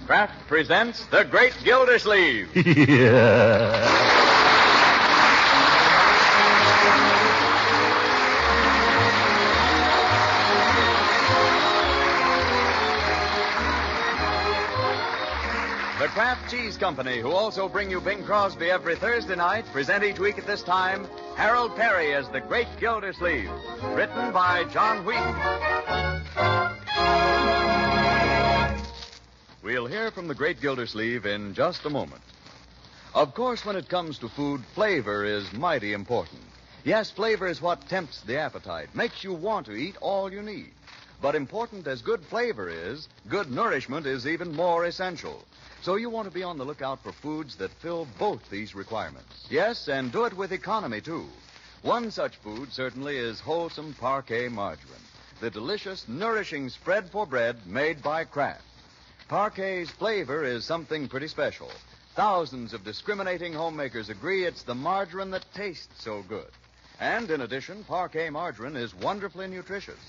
Kraft presents The Great Gildersleeve. Yeah. The Kraft Cheese Company, who also bring you Bing Crosby every Thursday night, present each week at this time Harold Perry as The Great Gildersleeve. Written by John Wheaton. We'll hear from The Great Gildersleeve in just a moment. Of course, when it comes to food, flavor is mighty important. Yes, flavor is what tempts the appetite, makes you want to eat all you need. But important as good flavor is, good nourishment is even more essential. So you want to be on the lookout for foods that fill both these requirements. Yes, and do it with economy, too. One such food certainly is wholesome Parquet margarine, the delicious, nourishing spread for bread made by Kraft. Parquet's flavor is something pretty special. Thousands of discriminating homemakers agree it's the margarine that tastes so good. And in addition, Parquet margarine is wonderfully nutritious.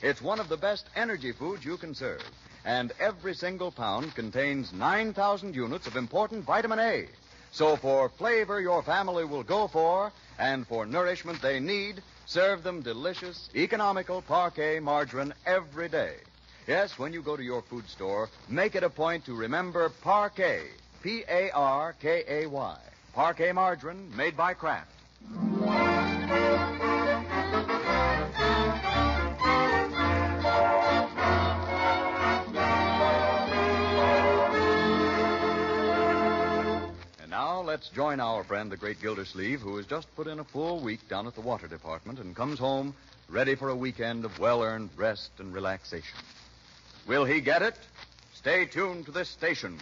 It's one of the best energy foods you can serve. And every single pound contains 9,000 units of important vitamin A. So for flavor your family will go for, and for nourishment they need, serve them delicious, economical Parquet margarine every day. Yes, when you go to your food store, make it a point to remember Parquet, P-A-R-K-A-Y. Parquet margarine made by Kraft. Let's join our friend, the Great Gildersleeve, who has just put in a full week down at the water department and comes home ready for a weekend of well-earned rest and relaxation. Will he get it? Stay tuned to this station.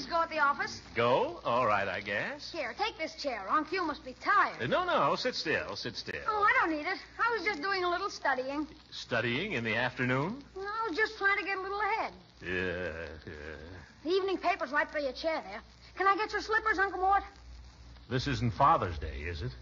Go at the office? Go? All right, I guess. Here, take this chair. Unc, you must be tired. No, sit still, sit still. Oh, I don't need it. I was just doing a little studying. Studying in the afternoon? No, I was just trying to get a little ahead. Yeah. The evening paper's right by your chair there. Can I get your slippers, Uncle Mort? This isn't Father's Day, is it?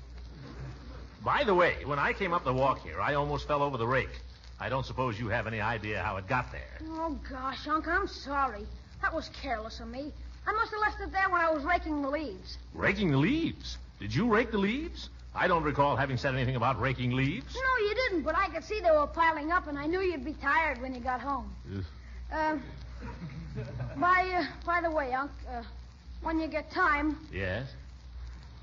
By the way, when I came up the walk here, I almost fell over the rake. I don't suppose you have any idea how it got there. Oh, gosh, Unc, I'm sorry. That was careless of me. I must have left it there when I was raking the leaves. Raking the leaves? Did you rake the leaves? I don't recall having said anything about raking leaves. No, you didn't, but I could see they were piling up, and I knew you'd be tired when you got home. By the way, Unc, when you get time... Yes?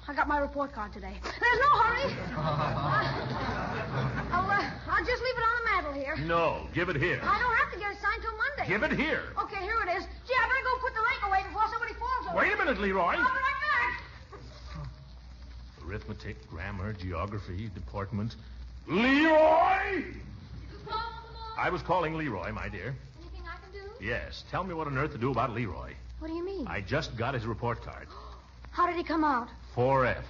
I got my report card today. There's no hurry. I'll just leave it on the mantel here. No, give it here. I don't have to get it signed till Monday. Give it here. Okay, here it is. Gee, I better go put the rake away before somebody falls over. Wait a minute, Leroy. I'll be right back. Arithmetic, grammar, geography, deportment. Leroy! I was calling Leroy, my dear. Anything I can do? Yes. Tell me what on earth to do about Leroy. What do you mean? I just got his report card. How did he come out? 4F.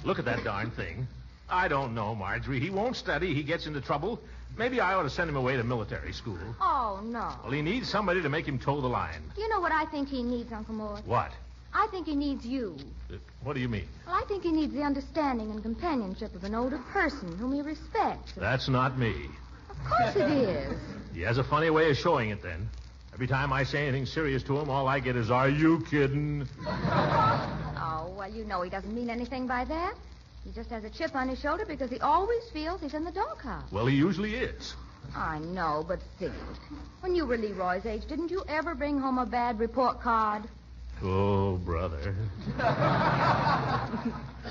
Look at that darn thing. I don't know, Marjorie. He won't study. He gets into trouble. Maybe I ought to send him away to military school. Oh, no. Well, he needs somebody to make him toe the line. You know what I think he needs, Uncle Mort? What? I think he needs you. What do you mean? Well, I think he needs the understanding and companionship of an older person whom he respects. That's not me. Of course it is. He has a funny way of showing it, then. Every time I say anything serious to him, all I get is, "Are you kidding?" Oh, well, you know he doesn't mean anything by that. He just has a chip on his shoulder because he always feels he's in the doghouse. Well, he usually is. I know, but think. When you were Leroy's age, didn't you ever bring home a bad report card? Oh, brother.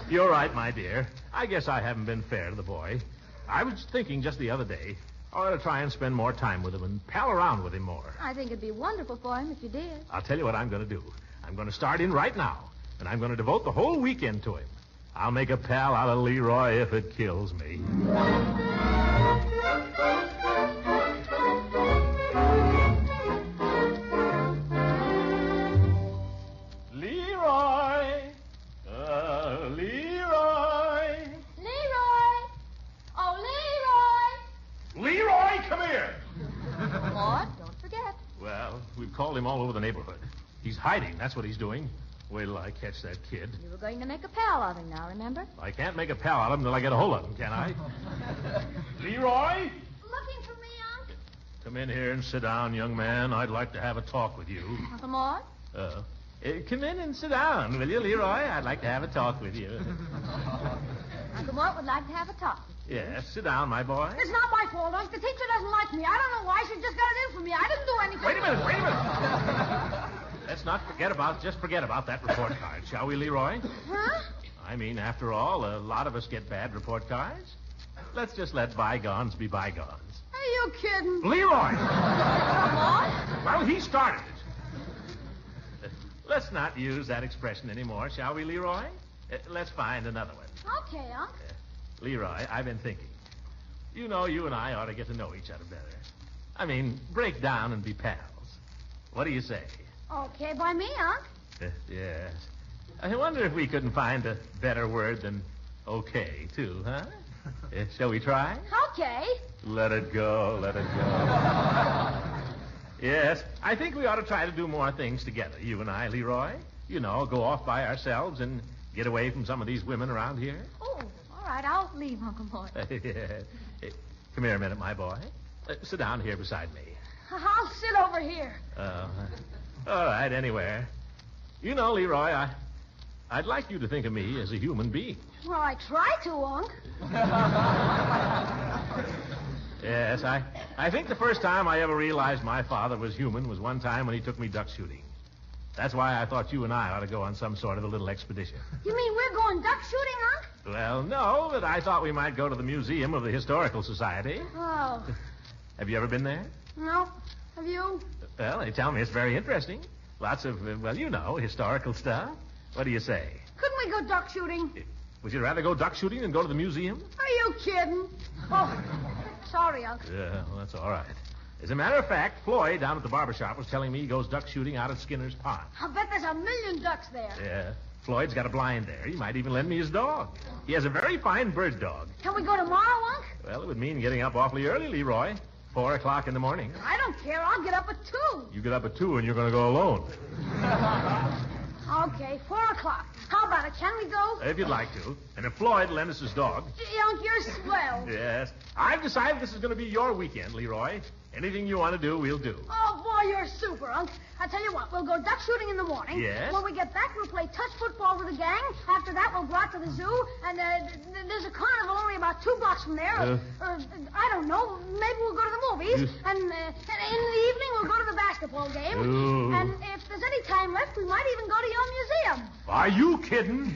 You're right, my dear. I guess I haven't been fair to the boy. I was thinking just the other day, I ought to try and spend more time with him and pal around with him more. I think it'd be wonderful for him if you did. I'll tell you what I'm going to do. I'm going to start in right now, and I'm going to devote the whole weekend to him. I'll make a pal out of Leroy if it kills me. Leroy! Leroy! Leroy! Oh, Leroy! Leroy, come here! Mort, don't forget. Well, called him all over the neighborhood. He's hiding. That's what he's doing. Wait till I catch that kid. You were going to make a pal of him now, remember? I can't make a pal out of him until I get a hold of him, can I? Leroy? Looking for me, Unc? Come in here and sit down, young man. I'd like to have a talk with you. Uncle Mort? Come in and sit down, will you, Leroy? I'd like to have a talk with you. Uncle Mort would like to have a talk. Yes, sit down, my boy. It's not my fault, Unc. The teacher doesn't like me. I don't know why. She just got it in for me. I didn't do anything. Wait a minute. Let's not forget about that report card, shall we, Leroy? Huh? I mean, after all, a lot of us get bad report cards. Let's just let bygones be bygones. Are you kidding? Leroy! What? Well, he started it. Let's not use that expression anymore, shall we, Leroy? Let's find another one. Okay, Unc. Leroy, I've been thinking. You know, you and I ought to get to know each other better. I mean, break down and be pals. What do you say? Okay by me, Unc. Yes. I wonder if we couldn't find a better word than okay, too, huh? Shall we try? Okay. Let it go, let it go. Yes, I think we ought to try to do more things together, you and I, Leroy. You know, go off by ourselves and get away from some of these women around here. Oh, all right, I'll leave, Uncle Mort. Yes. Come here a minute, my boy. Sit down here beside me. I'll sit over here. All right, anywhere. You know, Leroy, I'd like you to think of me as a human being. Well, I try to, Unc. Yes, I think the first time I ever realized my father was human was one time when he took me duck shooting. That's why I thought you and I ought to go on some sort of a little expedition. You mean we're going duck shooting, Unc? Well, no, but I thought we might go to the Museum of the Historical Society. Oh. Have you ever been there? No. Have you? Well, they tell me it's very interesting. Lots of, well, you know, historical stuff. What do you say? Couldn't we go duck shooting? Would you rather go duck shooting than go to the museum? Are you kidding? Oh, sorry, Unc. Yeah, well, that's all right. As a matter of fact, Floyd down at the barber shop was telling me he goes duck shooting out at Skinner's Pond. I'll bet there's a million ducks there. Yeah. Floyd's got a blind there. He might even lend me his dog. He has a very fine bird dog. Can we go tomorrow, Unc? Well, it would mean getting up awfully early, Leroy. 4 o'clock in the morning. I don't care. I'll get up at 2. You get up at 2 and you're going to go alone. Okay, 4 o'clock. How about it? Can we go? If you'd like to. And if Floyd lends us his dog. Gee, Unc, you're swell. Yes. I've decided this is going to be your weekend, Leroy. Anything you want to do, we'll do. Oh, boy, you're super, Unc. I tell you what, we'll go duck shooting in the morning. Yes? When we get back, we'll play touch football with the gang. After that, we'll go out to the zoo. And there's a carnival only about 2 blocks from there. Or, I don't know. Maybe we'll go to the movies. And in the evening, we'll go to the basketball game. Ooh. And if there's any time left, we might even go to your museum. Are you kidding?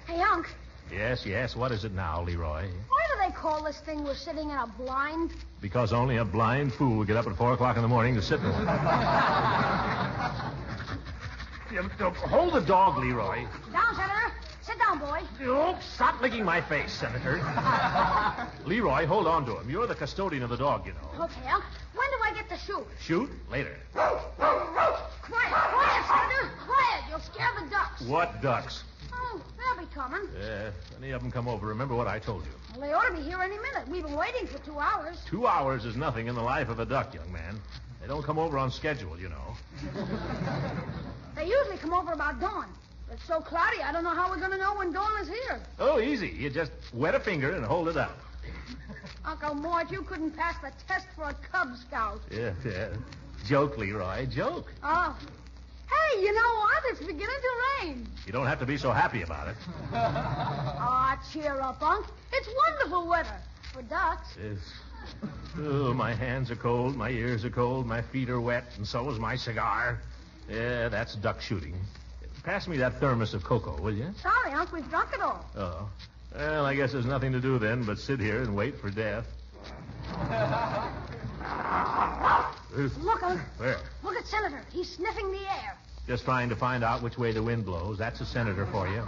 Hey, Unc. Yes. What is it now, Leroy? Why do they call this thing we're sitting in a blind? Because only a blind fool would get up at 4 o'clock in the morning to sit in one. Hold the dog, Leroy. Down, Senator. Sit down, boy. Oh, stop licking my face, Senator. Leroy, hold on to him. You're the custodian of the dog, you know. Okay, Unc. When do I get to shoot? Shoot? Later. Quiet, Senator. Quiet. You'll scare the ducks. What ducks? Oh, they'll be coming. If any of them come over, remember what I told you. Well, they ought to be here any minute. We've been waiting for 2 hours. 2 hours is nothing in the life of a duck, young man. They don't come over on schedule, you know. They usually come over about dawn. It's so cloudy, I don't know how we're going to know when dawn is here. Oh, easy. You just wet a finger and hold it up. Uncle Mort, you couldn't pass the test for a Cub Scout. Yeah. Joke, Leroy, joke. Oh. Hey, you know what? It's beginning to rain. You don't have to be so happy about it. Ah, cheer up, Unc. It's wonderful weather for ducks. Yes. Oh, my hands are cold, my ears are cold, my feet are wet, and so is my cigar. Yeah, that's duck shooting. Pass me that thermos of cocoa, will you? Sorry, Unc, we've drunk it all. Oh. Well, I guess there's nothing to do then but sit here and wait for death. Look, Unc. Where? Look at Senator. He's sniffing the air. Just trying to find out which way the wind blows. That's a senator for you.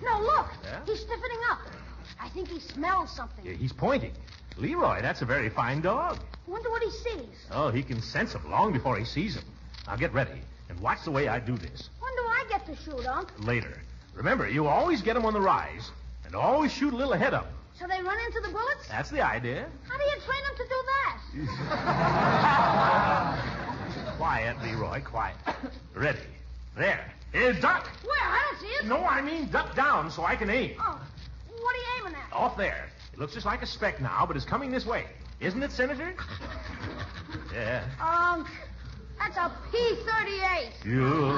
No, look. Yeah? He's stiffening up. I think he smells something. Yeah, he's pointing. Leroy, that's a very fine dog. Wonder what he sees. Oh, he can sense him long before he sees him. Now get ready and watch the way I do this. When do I get get to shoot, Unc? Later. Remember, you always get them on the rise, and always shoot a little ahead of them. So they run into the bullets? That's the idea. How do you train them to do that? Quiet, Leroy, quiet. Ready. There. Here, duck. Where? I don't see it. No, I mean duck down so I can aim. Oh, what are you aiming at? Off there. It looks just like a speck now, but it's coming this way. Isn't it, Senator? Yeah. That's a P-38. You.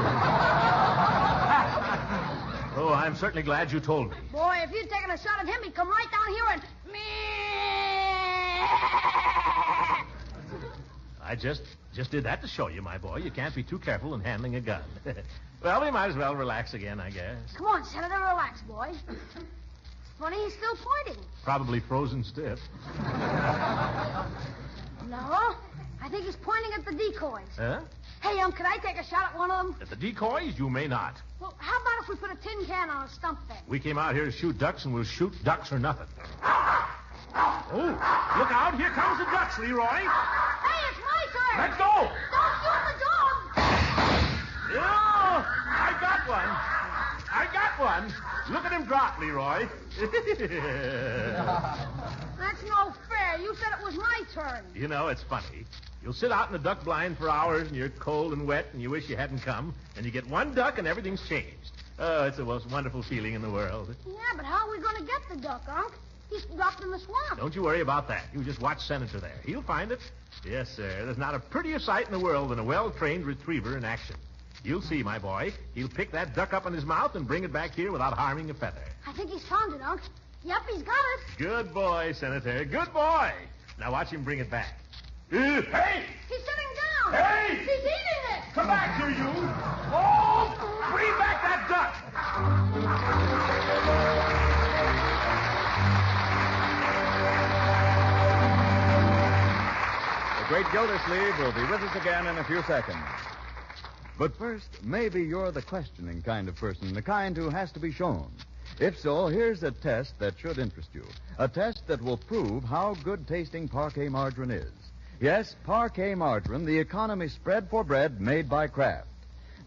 Oh, I'm certainly glad you told me. Boy, if you'd taken a shot at him, he'd come right down here and... I just did that to show you, my boy. You can't be too careful in handling a gun. Well, we might as well relax again, I guess. Come on, Senator, relax, boy. It's funny he's still pointing. Probably frozen stiff. No, I think he's pointing at the decoys. Huh? Hey, could I take a shot at one of them? At the decoys, you may not. Well, how about if we put a tin can on a stump there? We came out here to shoot ducks, and we'll shoot ducks or nothing. Oh, look out. Here comes the ducks, Leroy. Hey, it's my turn. Let's go. Don't shoot the dog. Oh, I got one. Look at him drop, Leroy. That's no fair. You said it was my turn. You know, it's funny. You'll sit out in the duck blind for hours, and you're cold and wet, and you wish you hadn't come, and you get one duck, and everything's changed. Oh, it's the most wonderful feeling in the world. Yeah, but how are we going to get the duck, Unc? He's dropped in the swamp. Don't you worry about that. You just watch Senator there. He'll find it. Yes, sir. There's not a prettier sight in the world than a well-trained retriever in action. You'll see, my boy. He'll pick that duck up in his mouth and bring it back here without harming a feather. I think he's found it, Unc. Yep, he's got it. Good boy, Senator. Good boy. Now watch him bring it back. Hey! He's sitting down. Hey! He's eating it. Come back here, you! Oh! Bring back that duck! The great Gildersleeve will be with us again in a few seconds. But first, maybe you're the questioning kind of person, the kind who has to be shown. If so, here's a test that should interest you. A test that will prove how good-tasting Parquet margarine is. Yes, Parquet margarine, the economy spread for bread made by Kraft.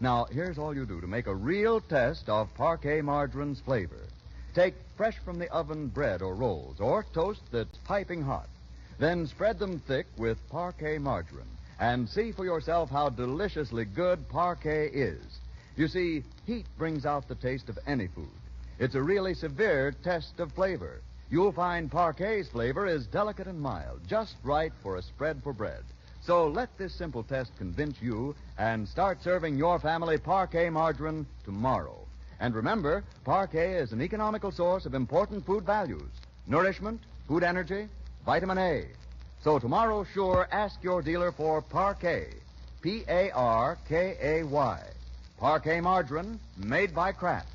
Now, here's all you do to make a real test of Parquet margarine's flavor. Take fresh from the oven bread or rolls, or toast that's piping hot. Then spread them thick with Parquet margarine, and see for yourself how deliciously good Parquet is. You see, heat brings out the taste of any food. It's a really severe test of flavor. You'll find Parquet's flavor is delicate and mild, just right for a spread for bread. So let this simple test convince you and start serving your family Parquet margarine tomorrow. And remember, Parquet is an economical source of important food values: nourishment, food energy, vitamin A. So tomorrow, sure, ask your dealer for Parquet. Parkay. Parquet margarine, made by Kraft.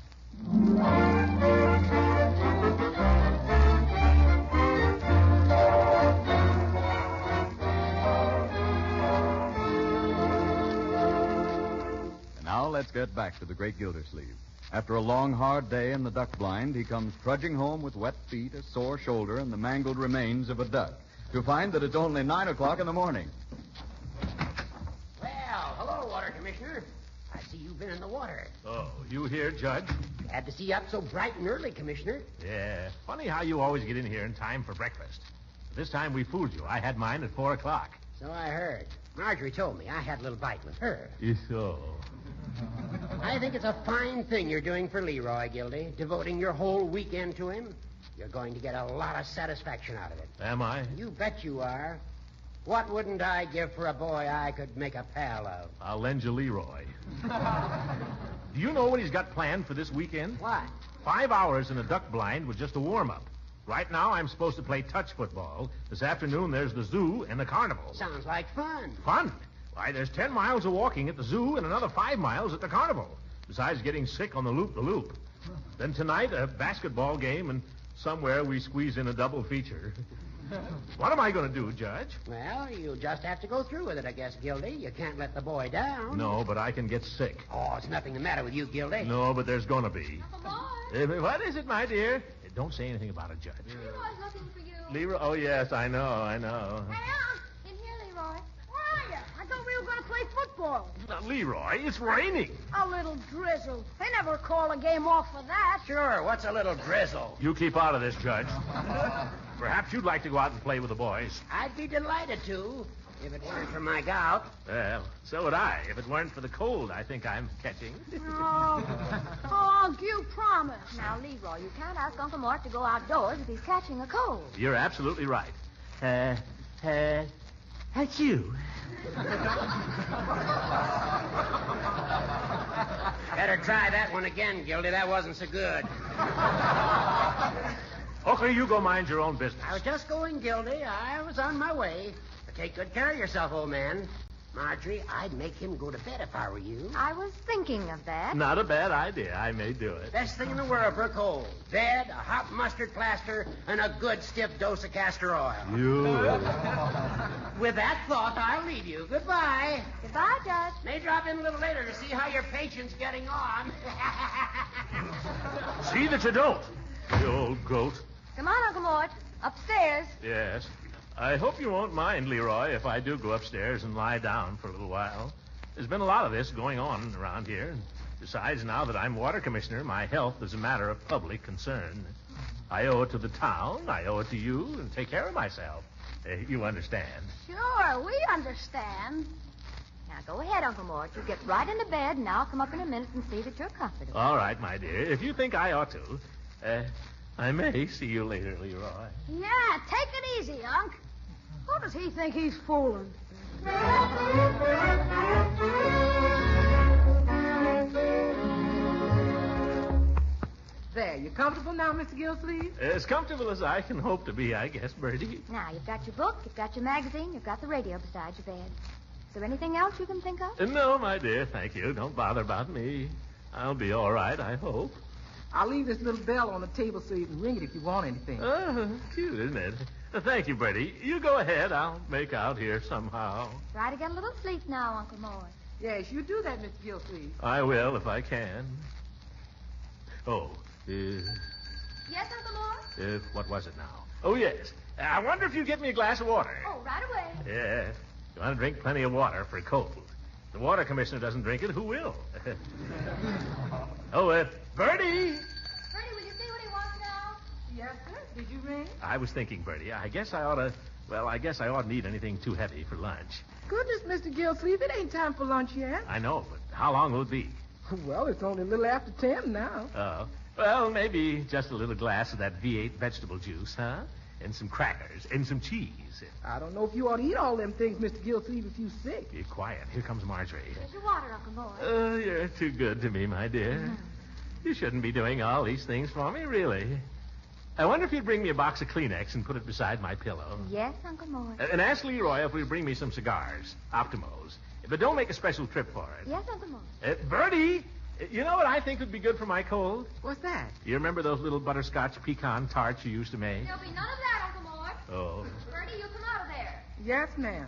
And now let's get back to the great Gildersleeve. After a long, hard day in the duck blind, he comes trudging home with wet feet, a sore shoulder, and the mangled remains of a duck, to find that it's only 9 o'clock in the morning. Well, hello, Water Commissioner. I see you've been in the water. Oh, you here, Judge? Glad to see you up so bright and early, Commissioner. Yeah. Funny how you always get in here in time for breakfast. This time we fooled you. I had mine at 4 o'clock. So I heard. Marjorie told me I had a little bite with her. So. I think it's a fine thing you're doing for Leroy, Gildy, devoting your whole weekend to him. You're going to get a lot of satisfaction out of it. Am I? You bet you are. What wouldn't I give for a boy I could make a pal of? I'll lend you Leroy. Do you know what he's got planned for this weekend? What? 5 hours in a duck blind with just a warm-up. Right now, I'm supposed to play touch football. This afternoon, there's the zoo and the carnival. Sounds like fun. Fun? Why, there's 10 miles of walking at the zoo and another 5 miles at the carnival, besides getting sick on the loop-the-loop. Then tonight, a basketball game, and somewhere we squeeze in a double feature. What am I going to do, Judge? Well, you'll just have to go through with it, I guess, Gildy. You can't let the boy down. No, but I can get sick. Oh, it's nothing the matter with you, Gildy. No, but there's going to be. Leroy. What is it, my dear? Don't say anything about it, Judge. Leroy's looking for you. Leroy? Oh, yes, I know. Hey, Unc. In here, Leroy. Where are you? I thought we were going to play football. football. Now, Leroy, it's raining. A little drizzle. They never call a game off for that. Sure, what's a little drizzle? You keep out of this, Judge. Perhaps you'd like to go out and play with the boys. I'd be delighted to, if it weren't for my gout. Well, so would I. If it weren't for the cold I think I'm catching. Oh, you promise. Now, Leroy, you can't ask Uncle Mort to go outdoors if he's catching a cold. You're absolutely right. That's you. Better try that one again, Gildy. That wasn't so good. Okay, you go mind your own business. I was just going, Gildy. I was on my way. But take good care of yourself, old man. Marjorie, I'd make him go to bed if I were you. I was thinking of that. Not a bad idea. I may do it. Best thing in the world for a cold. Bed, a hot mustard plaster, and a good stiff dose of castor oil. You. With that thought, I'll leave you. Goodbye. Goodbye, Judge. May drop in a little later to see how your patient's getting on. See that you don't, you old goat. Come on, Uncle Mort. Upstairs. Yes. I hope you won't mind, Leroy, if I do go upstairs and lie down for a little while. There's been a lot of this going on around here. And besides, now that I'm water commissioner, my health is a matter of public concern. I owe it to the town, I owe it to you, and take care of myself. You understand. Sure, we understand. Now, go ahead, Uncle Mort. You get right into bed, and I'll come up in a minute and see that you're comfortable. All right, my dear. If you think I ought to, I may see you later, Leroy. Yeah, take it easy, Unc. Who does he think he's fooling? There, you comfortable now, Mr. Gillsleeve? As comfortable as I can hope to be, I guess, Bertie. Now, you've got your book, you've got your magazine, you've got the radio beside your bed. Is there anything else you can think of? No, my dear, thank you. Don't bother about me. I'll be all right, I hope. I'll leave this little bell on the table so you can ring it if you want anything. Oh, cute, isn't it? Thank you, Bertie. You go ahead. I'll make out here somehow. Try to get a little sleep now, Uncle Mort. Yes, you do that, Mr. Gillsleeve. I will if I can. Oh, Yes, Uncle Mort? what was it now? Oh, yes. I wonder if you'd get me a glass of water. Oh, right away. Yes. You want to drink plenty of water for a cold. The water commissioner doesn't drink it. Who will? Oh, Bertie! Bertie, will you see what he wants now? Yes, sir. Did you ring? I was thinking, Bertie, I guess I oughtn't eat anything too heavy for lunch. Goodness, Mr. Gillsleeve, it ain't time for lunch yet. I know, but how long will it be? Well, it's only a little after 10 now. Oh. Well, maybe just a little glass of that V8 vegetable juice, huh? And some crackers and some cheese. I don't know if you ought to eat all them things, Mr. Gillsleeve, if you're sick. Be quiet. Here comes Marjorie. Here's your water, Uncle Mort. Oh, you're too good to me, my dear. You shouldn't be doing all these things for me, really. I wonder if you'd bring me a box of Kleenex and put it beside my pillow. Yes, Uncle Mort. And ask Leroy if he'll bring me some cigars, Optimos. But don't make a special trip for it. Yes, Uncle Mort. Bertie, you know what I think would be good for my cold? What's that? You remember those little butterscotch pecan tarts you used to make? There'll be none of that, Uncle Mort. Oh. Bertie, you come out of there. Yes, ma'am.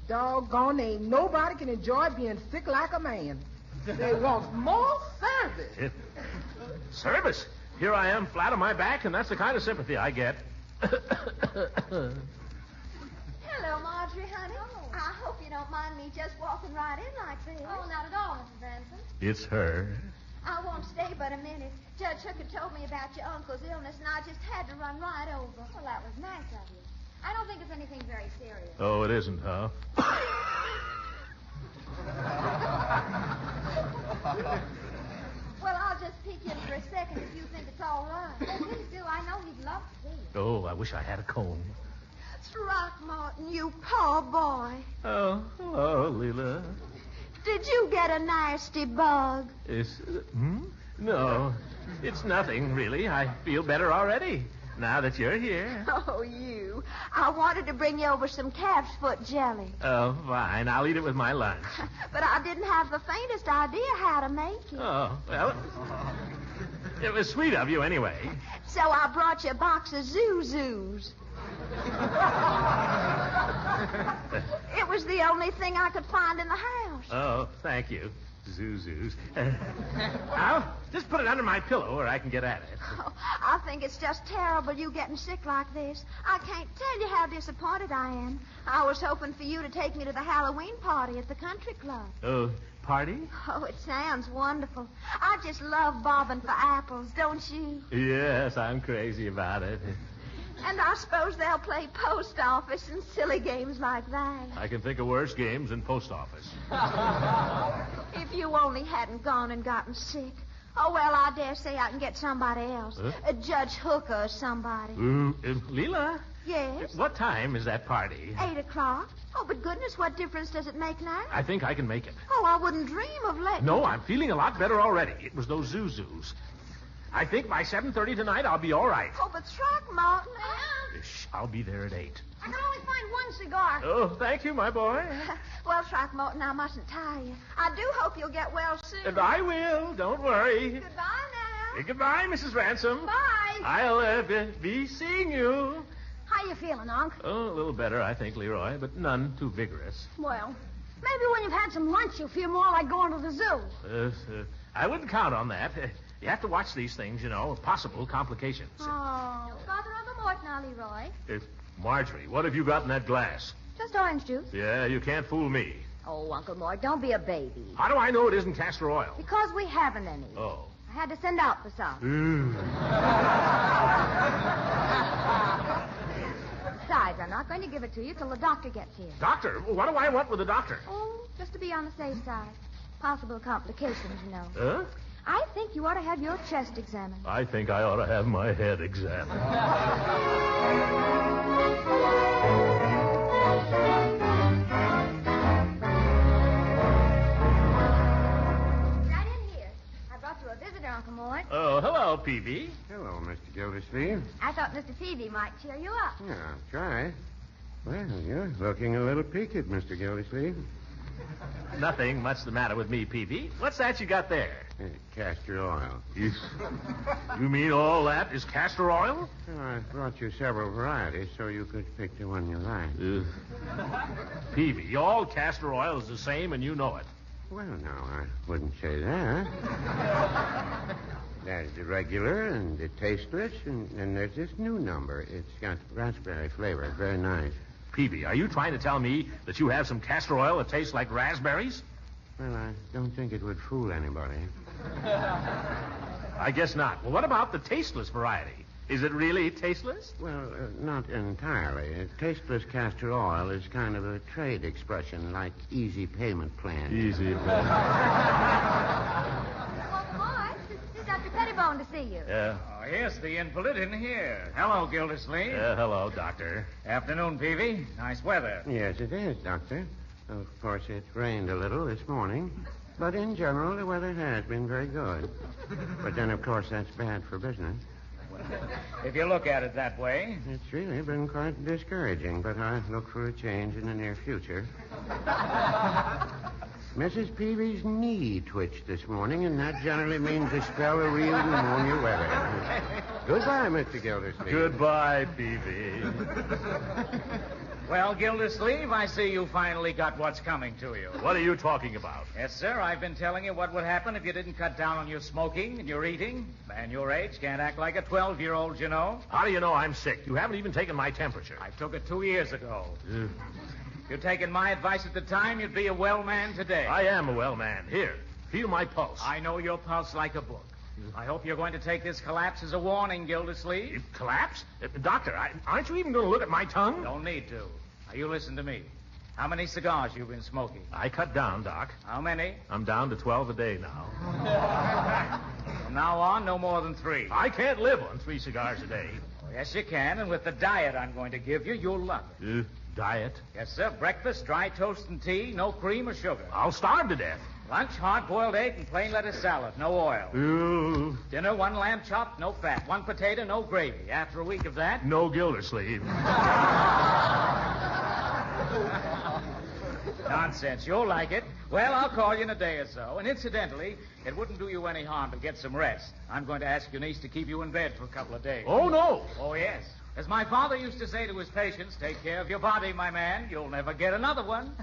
Doggone, ain't nobody can enjoy being sick like a man. They want more service. Service? Here I am, flat on my back, and that's the kind of sympathy I get. Hello, Marjorie, honey. I hope you don't mind me just walking right in like this. Oh, not at all, Mrs. Benson. It's her. I won't stay but a minute. Judge Hooker told me about your uncle's illness, and I just had to run right over. Well, that was nice of you. I don't think it's anything very serious. Oh, it isn't, huh? Well, I'll just peek in for a second if you think it's all right. Oh, please do. I know he'd love to see you. Oh, I wish I had a comb. Throckmorton, you poor boy. Oh, hello, Leela. Did you get a nasty bug? No, it's nothing, really. I feel better already, now that you're here. Oh, you. I wanted to bring you over some calf's foot jelly. Oh, fine. I'll eat it with my lunch. But I didn't have the faintest idea how to make it. Oh, well, it was sweet of you anyway. So I brought you a box of Zuzus. It was the only thing I could find in the house. Oh, thank you. Zuzus. Just put it under my pillow where I can get at it. Oh, I think it's just terrible you getting sick like this. I can't tell you how disappointed I am. I was hoping for you to take me to the Halloween party at the country club. Oh, party? Oh, it sounds wonderful. I just love bobbing for apples, don't you? Yes, I'm crazy about it. And I suppose they'll play post office and silly games like that. I can think of worse games than post office. If you only hadn't gone and gotten sick. Oh, well, I dare say I can get somebody else. Huh? Judge Hooker or somebody. Leela? Yes? What time is that party? 8 o'clock. Oh, but goodness, what difference does it make now? I think I can make it. Oh, I wouldn't dream of letting... No, I'm feeling a lot better already. It was those Zuzus. I think by 7:30 tonight I'll be all right. Oh, but Throckmorton... Shh, I'll be there at 8. I can only find one cigar. Oh, thank you, my boy. Well, Throckmorton, I mustn't tire you. I do hope you'll get well soon. And I will. Don't worry. Goodbye now. Goodbye, Mrs. Ransom. Bye. I'll be seeing you. How you feeling, Unc? Oh, a little better, I think, Leroy, but none too vigorous. Well, maybe when you've had some lunch, you'll feel more like going to the zoo. I wouldn't count on that. You have to watch these things, you know, possible complications. Oh. Father, Uncle Mort now, Leroy. Marjorie, what have you got in that glass? Just orange juice. Yeah, you can't fool me. Oh, Uncle Mort, don't be a baby. How do I know it isn't castor oil? Because we haven't any. Oh. I had to send out for some. Besides, I'm not going to give it to you till the doctor gets here. Doctor? What do I want with the doctor? Oh, just to be on the safe side. Possible complications, you know. Huh? I think you ought to have your chest examined. I think I ought to have my head examined. Right in here. I brought you a visitor, Uncle Mort. Oh, hello, Peavy. Hello, Mr. Gildersleeve. I thought Mr. Peavy might cheer you up. Yeah, I'll try. Well, you're looking a little peaked, Mr. Gildersleeve. Nothing much the matter with me, Peavy. What's that you got there? Castor oil. You mean all that is castor oil? Well, I brought you several varieties so you could pick the one you like. Peavy, all castor oil is the same and you know it. Well, no, I wouldn't say that. There's the regular and the tasteless, and there's this new number. It's got raspberry flavor. It's very nice. Peavy, are you trying to tell me that you have some castor oil that tastes like raspberries? Well, I don't think it would fool anybody. I guess not. Well, what about the tasteless variety? Is it really tasteless? Well, not entirely. Tasteless castor oil is kind of a trade expression, like easy payment plan. Easy payment. Uncle Mort, this is Dr. Pettibone to see you. Yeah. Oh, yes, the invalid in here. Hello, Gildersleeve. Hello, Doctor. Afternoon, Peavy. Nice weather. Yes, it is, Doctor. Of course, it rained a little this morning. But in general, the weather has been very good. But then, of course, that's bad for business. If you look at it that way. It's really been quite discouraging, but I look for a change in the near future. Mrs. Peavy's knee twitched this morning, and that generally means a spell of real pneumonia weather. Goodbye, Mr. Gildersleeve. Goodbye, Peavy. Well, Gildersleeve, I see you finally got what's coming to you. What are you talking about? Yes, sir. I've been telling you what would happen if you didn't cut down on your smoking and your eating. Man your age can't act like a 12-year-old, you know. How do you know I'm sick? You haven't even taken my temperature. I took it 2 years ago. If you'd taken my advice at the time, you'd be a well man today. I am a well man. Here, feel my pulse. I know your pulse like a book. I hope you're going to take this collapse as a warning, Gildersleeve. Collapse? Doctor, aren't you even going to look at my tongue? Don't need to. Now, you listen to me. How many cigars you been smoking? I cut down, Doc. How many? I'm down to 12 a day now. From now on, no more than 3. I can't live on 3 cigars a day. Oh, yes, you can, and with the diet I'm going to give you, you'll love it. Diet? Yes, sir. Breakfast, dry toast and tea, no cream or sugar. I'll starve to death. Lunch, hard-boiled egg and plain lettuce salad, no oil. Dinner, 1 lamb chop, no fat. 1 potato, no gravy. After a week of that... No Gildersleeve. Nonsense. You'll like it. Well, I'll call you in a day or so. And incidentally, it wouldn't do you any harm to get some rest. I'm going to ask your niece to keep you in bed for a couple of days. Oh, no. Oh, yes. As my father used to say to his patients, take care of your body, my man. You'll never get another one.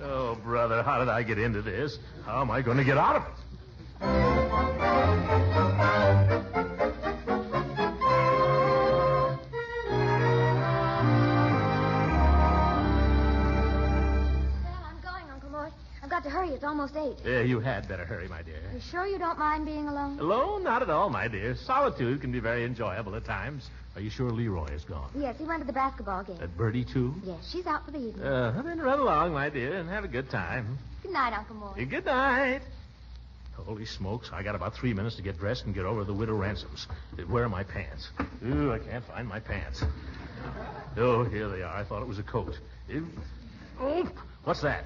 Oh, brother, how did I get into this? How am I going to get out of it? I've got to hurry. It's almost 8. Yeah, you had better hurry, my dear. You sure you don't mind being alone? Alone? Not at all, my dear. Solitude can be very enjoyable at times. Are you sure Leroy is gone? Yes, he went to the basketball game. Bertie, too? Yes, she's out for the evening. Then run along, my dear, and have a good time. Good night, Uncle Mort. Good night. Holy smokes, I got about 3 minutes to get dressed and get over to the Widow Ransom's. Where are my pants? Ooh, I can't find my pants. Oh, here they are. I thought it was a coat. Oh, what's that?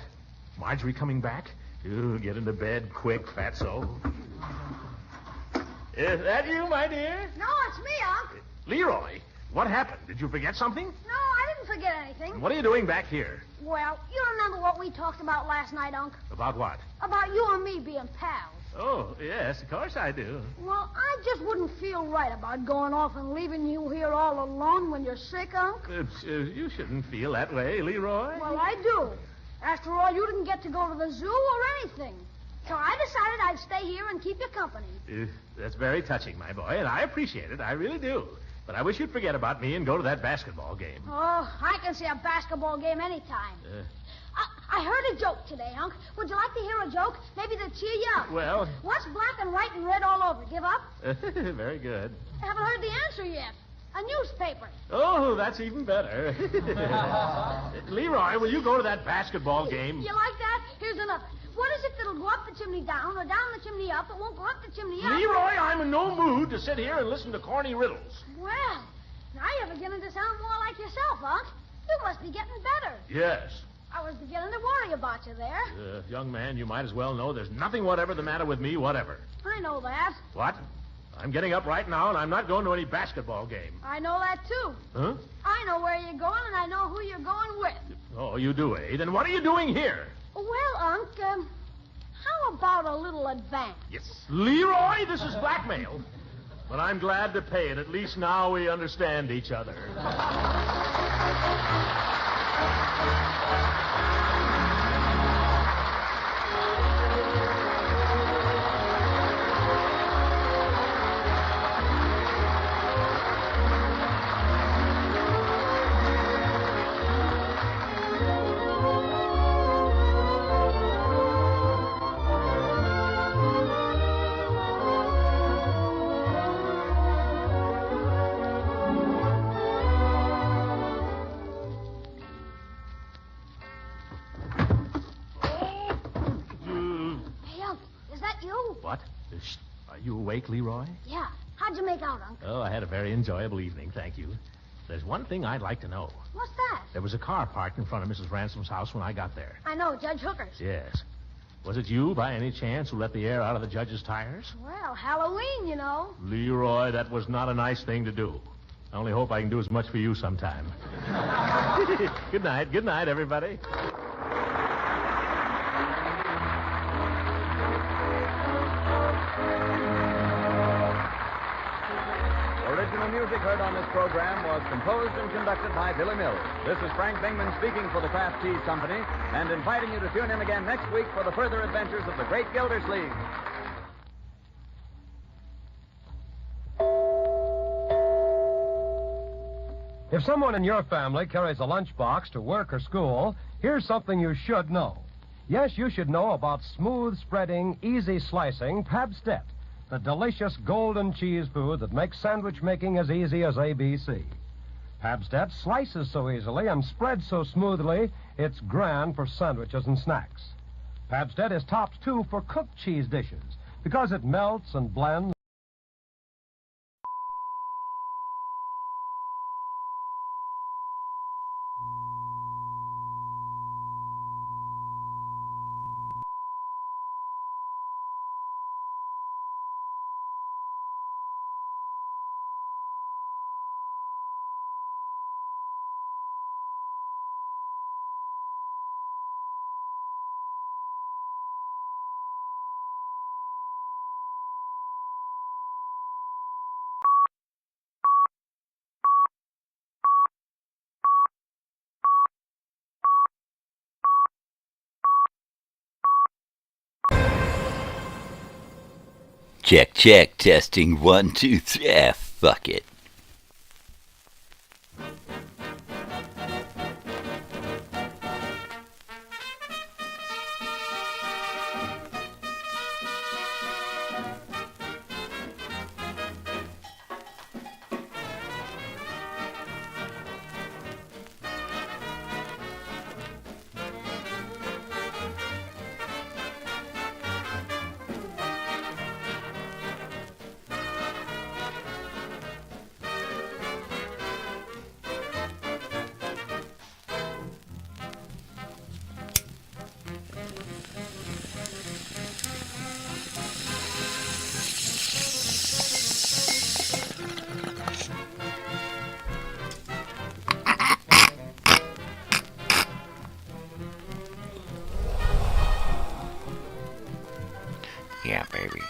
Marjorie coming back? Ooh, get into bed quick, fatso. Is that you, my dear? No, it's me, Unc. Leroy, what happened? Did you forget something? No, I didn't forget anything. What are you doing back here? Well, you remember what we talked about last night, Unc? About what? About you and me being pals. Oh, yes, of course I do. Well, I just wouldn't feel right about going off and leaving you here all alone when you're sick, Unc. You shouldn't feel that way, Leroy. Well, I do. After all, you didn't get to go to the zoo or anything. So I decided I'd stay here and keep you company. That's very touching, my boy, and I appreciate it. I really do. But I wish you'd forget about me and go to that basketball game. Oh, I can see a basketball game anytime. I heard a joke today, Unc. Would you like to hear a joke? Maybe to cheer you up. Well... What's black and white and red all over? Give up? Very good. I haven't heard the answer yet. A newspaper. Oh, that's even better. Leroy, will you go to that basketball game? You like that? Here's another. What is it that'll go up the chimney down or down the chimney up? It won't go up the chimney up. Leroy, I'm in no mood to sit here and listen to corny riddles. Well, now you're beginning to sound more like yourself, Unc. You must be getting better. Yes. I was beginning to worry about you there. Young man, you might as well know there's nothing whatever the matter with me, whatever. I know that. What? I'm getting up right now, and I'm not going to any basketball game. I know that, too. Huh? I know where you're going, and I know who you're going with. Oh, you do, eh? Then what are you doing here? Well, Unc, how about a little advance? Yes. Leroy, this is blackmail. But I'm glad to pay it. At least now we understand each other. What? Are you awake, Leroy? Yeah. How'd you make out, Unc? Oh, I had a very enjoyable evening, thank you. There's one thing I'd like to know. What's that? There was a car parked in front of Mrs. Ransom's house when I got there. I know, Judge Hooker's. Yes. Was it you, by any chance, who let the air out of the judge's tires? Well, Halloween, you know. Leroy, that was not a nice thing to do. I only hope I can do as much for you sometime. Good night. Good night, everybody. Original music heard on this program was composed and conducted by Billy Mills. This is Frank Bingman speaking for the Kraft Cheese Company and inviting you to tune in again next week for the further adventures of the Great Gildersleeve. If someone in your family carries a lunchbox to work or school, here's something you should know. Yes, you should know about smooth spreading, easy slicing Pabstet, the delicious golden cheese food that makes sandwich making as easy as ABC. Pabstet slices so easily and spreads so smoothly, it's grand for sandwiches and snacks. Pabstet is topped, too, for cooked cheese dishes because it melts and blends. Check, check, testing 1, 2, 3. Fuck it. Yeah, baby.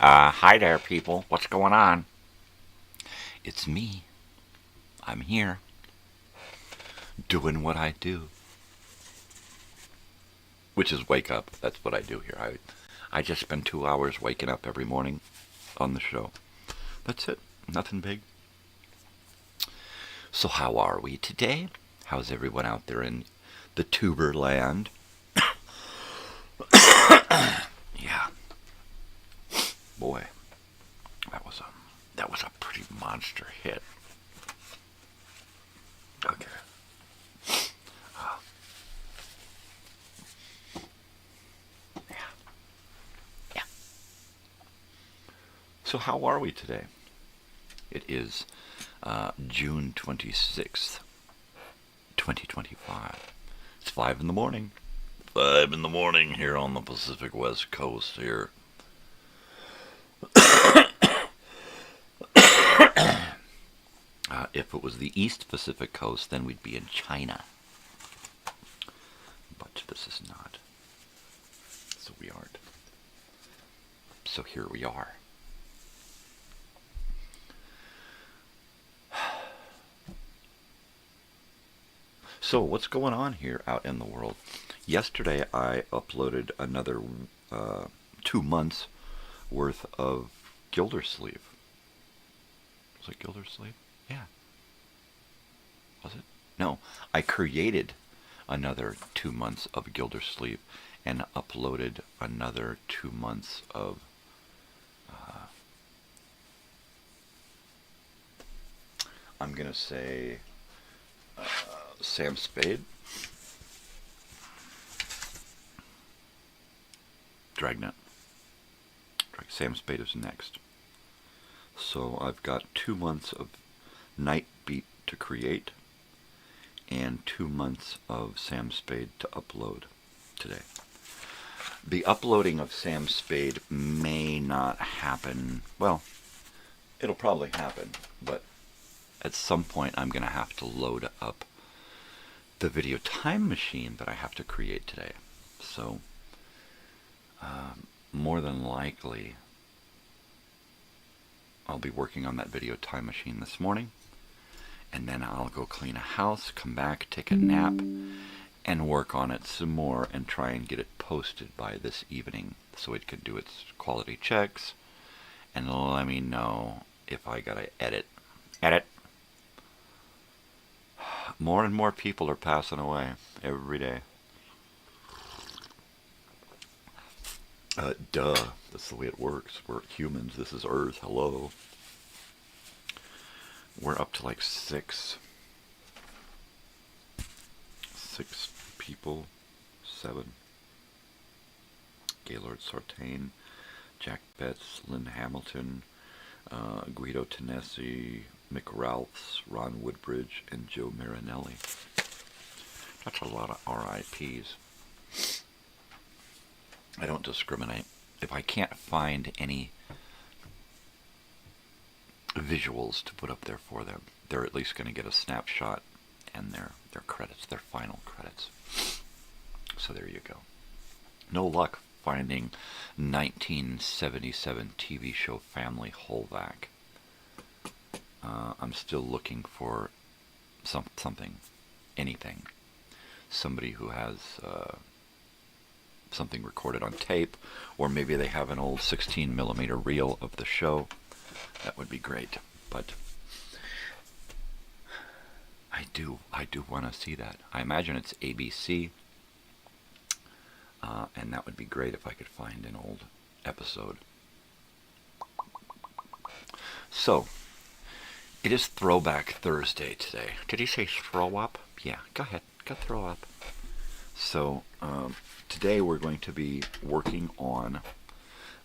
Hi there, people. What's going on? It's me. I'm here. Doing what I do. Which is wake up. That's what I do here. I just spend 2 hours waking up every morning on the show. That's it. Nothing big. So how are we today? How's everyone out there in the tuber land? Yeah. Boy, that was a pretty monster hit. Okay. Yeah. So how are we today? It is June 26th, 2025. It's 5 in the morning. 5 in the morning here on the Pacific West Coast here. If it was the East Pacific Coast, then we'd be in China. But this is not. So we aren't. So here we are. So what's going on here out in the world? Yesterday I uploaded another 2 months worth of Gildersleeve. Was it Gildersleeve? Yeah. Was it? No. I created another 2 months of Gildersleeve and uploaded another 2 months of I'm going to say Sam Spade. Dragnet. Sam Spade is next. So I've got 2 months of Night Beat to create and 2 months of Sam Spade to upload today. The uploading of Sam Spade may not happen. Well, it'll probably happen, but at some point I'm going to have to load up the video time machine that I have to create today. So more than likely I'll be working on that video time machine this morning, and then I'll go clean a house, come back, take a nap, and work on it some more and try and get it posted by this evening so it can do its quality checks and let me know if I gotta edit. More and more people are passing away every day. Duh. That's the way it works. We're humans. This is Earth. Hello. We're up to like 6 people. 7. Gaylord Sartain, Jack Betts, Lynn Hamilton, Guido Tennessee, Mick Ralphs, Ron Woodbridge, and Joe Marinelli. That's a lot of RIPs. I don't discriminate. If I can't find any visuals to put up there for them. They're at least going to get a snapshot and their credits, their final credits. So there you go. No luck finding 1977 TV show Family Holvac. I'm still looking for something, anything. Somebody who has something recorded on tape, or maybe they have an old 16mm reel of the show. That would be great. But I do want to see that. I imagine it's ABC, and that would be great if I could find an old episode. So, it is Throwback Thursday today. Did he say throw up? Yeah, go ahead. Go throw up. So, today we're going to be working on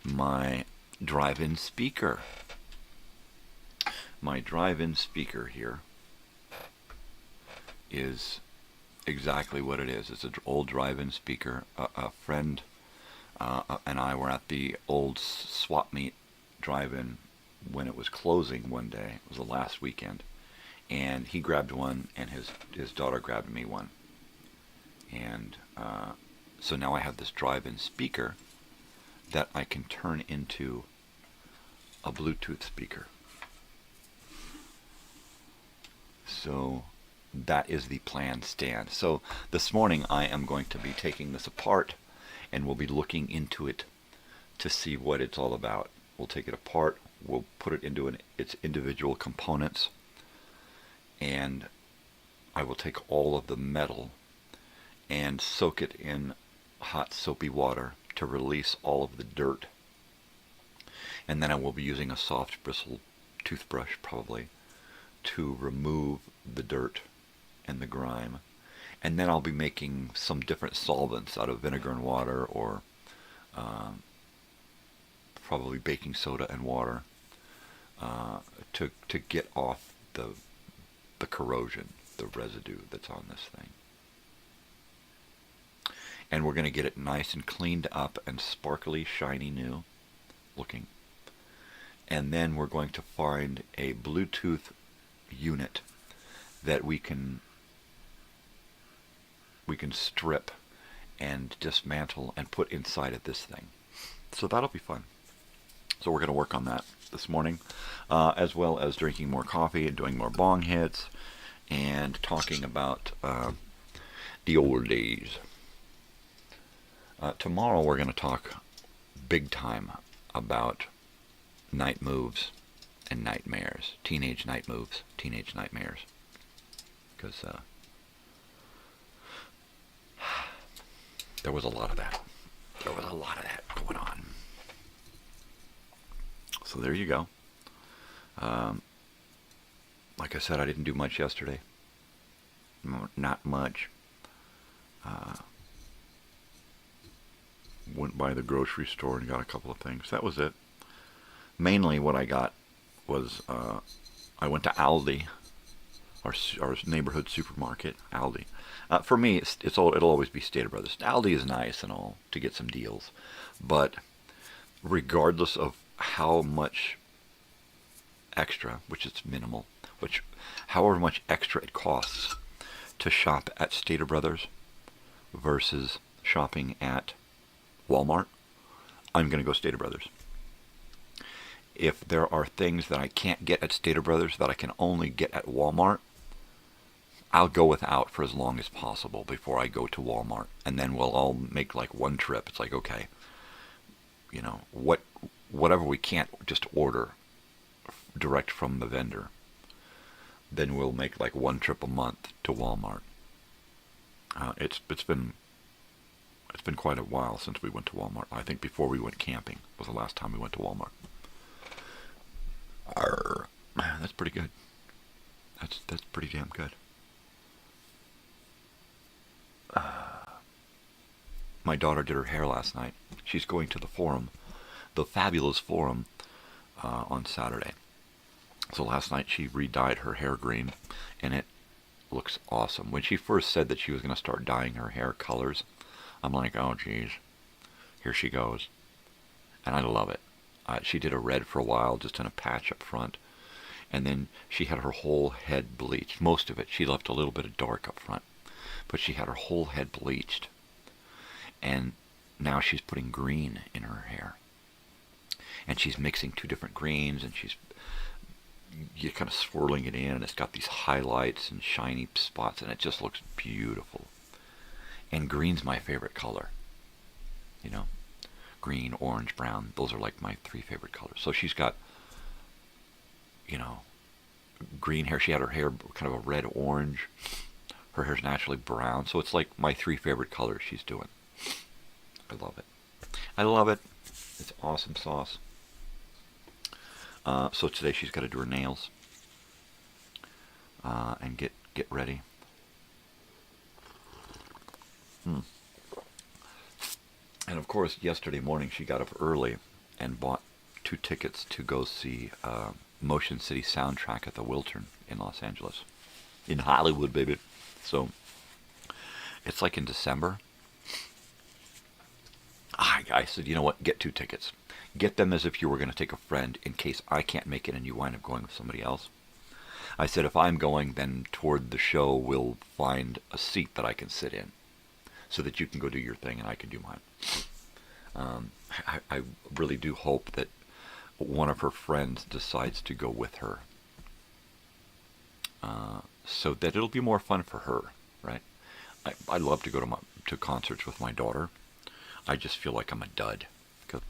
my drive-in speaker. My drive-in speaker here is exactly what it is. It's an old drive-in speaker. A friend and I were at the old swap meet drive-in when it was closing one day. It was the last weekend. And he grabbed one, and his daughter grabbed me one. And so now I have this drive-in speaker that I can turn into a Bluetooth speaker. So that is the planned stand. So this morning I am going to be taking this apart, and we'll be looking into it to see what it's all about. We'll take it apart, we'll put it into its individual components, and I will take all of the metal and soak it in hot soapy water to release all of the dirt. And then I will be using a soft bristle toothbrush probably to remove the dirt and the grime. And then I'll be making some different solvents out of vinegar and water, or probably baking soda and water, to get off the corrosion, the residue that's on this thing. And we're going to get it nice and cleaned up and sparkly, shiny new looking. And then we're going to find a Bluetooth unit that we can strip and dismantle and put inside of this thing. So that'll be fun. So we're going to work on that this morning, as well as drinking more coffee and doing more bong hits and talking about the old days. Tomorrow we're going to talk big time about night moves and nightmares. Teenage night moves, teenage nightmares. Because there was a lot of that. There was a lot of that going on. So there you go. Like I said, I didn't do much yesterday. Not much. Went by the grocery store and got a couple of things. That was it. Mainly what I got was I went to Aldi, our neighborhood supermarket, Aldi. For me, it'll always be Stater Brothers. Aldi is nice and all to get some deals, but regardless of how much extra, which is minimal, however much extra it costs to shop at Stater Brothers versus shopping at Walmart, I'm going to go Stater Brothers. If there are things that I can't get at Stater Brothers that I can only get at Walmart, I'll go without for as long as possible before I go to Walmart. And then we'll all make like one trip. It's like, okay, you know, whatever we can't just order direct from the vendor, then we'll make like one trip a month to Walmart. It's been quite a while since we went to Walmart. I think before we went camping was the last time we went to Walmart. That's pretty good. That's pretty damn good. My daughter did her hair last night. She's going to the forum, the fabulous forum, on Saturday. So last night she re-dyed her hair green, and it looks awesome. When she first said that she was going to start dyeing her hair colors, I'm like, oh geez, here she goes. And I love it. She did a red for a while, just in a patch up front. And then she had her whole head bleached. Most of it. She left a little bit of dark up front. But she had her whole head bleached. And now she's putting green in her hair. And she's mixing two different greens, and you're kind of swirling it in, and it's got these highlights and shiny spots, and it just looks beautiful. And green's my favorite color. You know, green, orange, brown, those are like my three favorite colors. So she's got, you know, green hair. She had her hair kind of a red-orange. Her hair's naturally brown, so it's like my three favorite colors she's doing. I love it. I love it. It's awesome sauce. So today she's got to do her nails and get ready. And of course, yesterday morning she got up early and bought 2 tickets to go see Motion City Soundtrack at the Wiltern in Los Angeles. In Hollywood, baby. So it's like in December. I said, you know what, get 2 tickets. Get them as if you were going to take a friend in case I can't make it and you wind up going with somebody else. I said, if I'm going, then toward the show we'll find a seat that I can sit in so that you can go do your thing and I can do mine. I really do hope that one of her friends decides to go with her so that it'll be more fun for her, right? I love to go to concerts with my daughter. I just feel like I'm a dud. Because,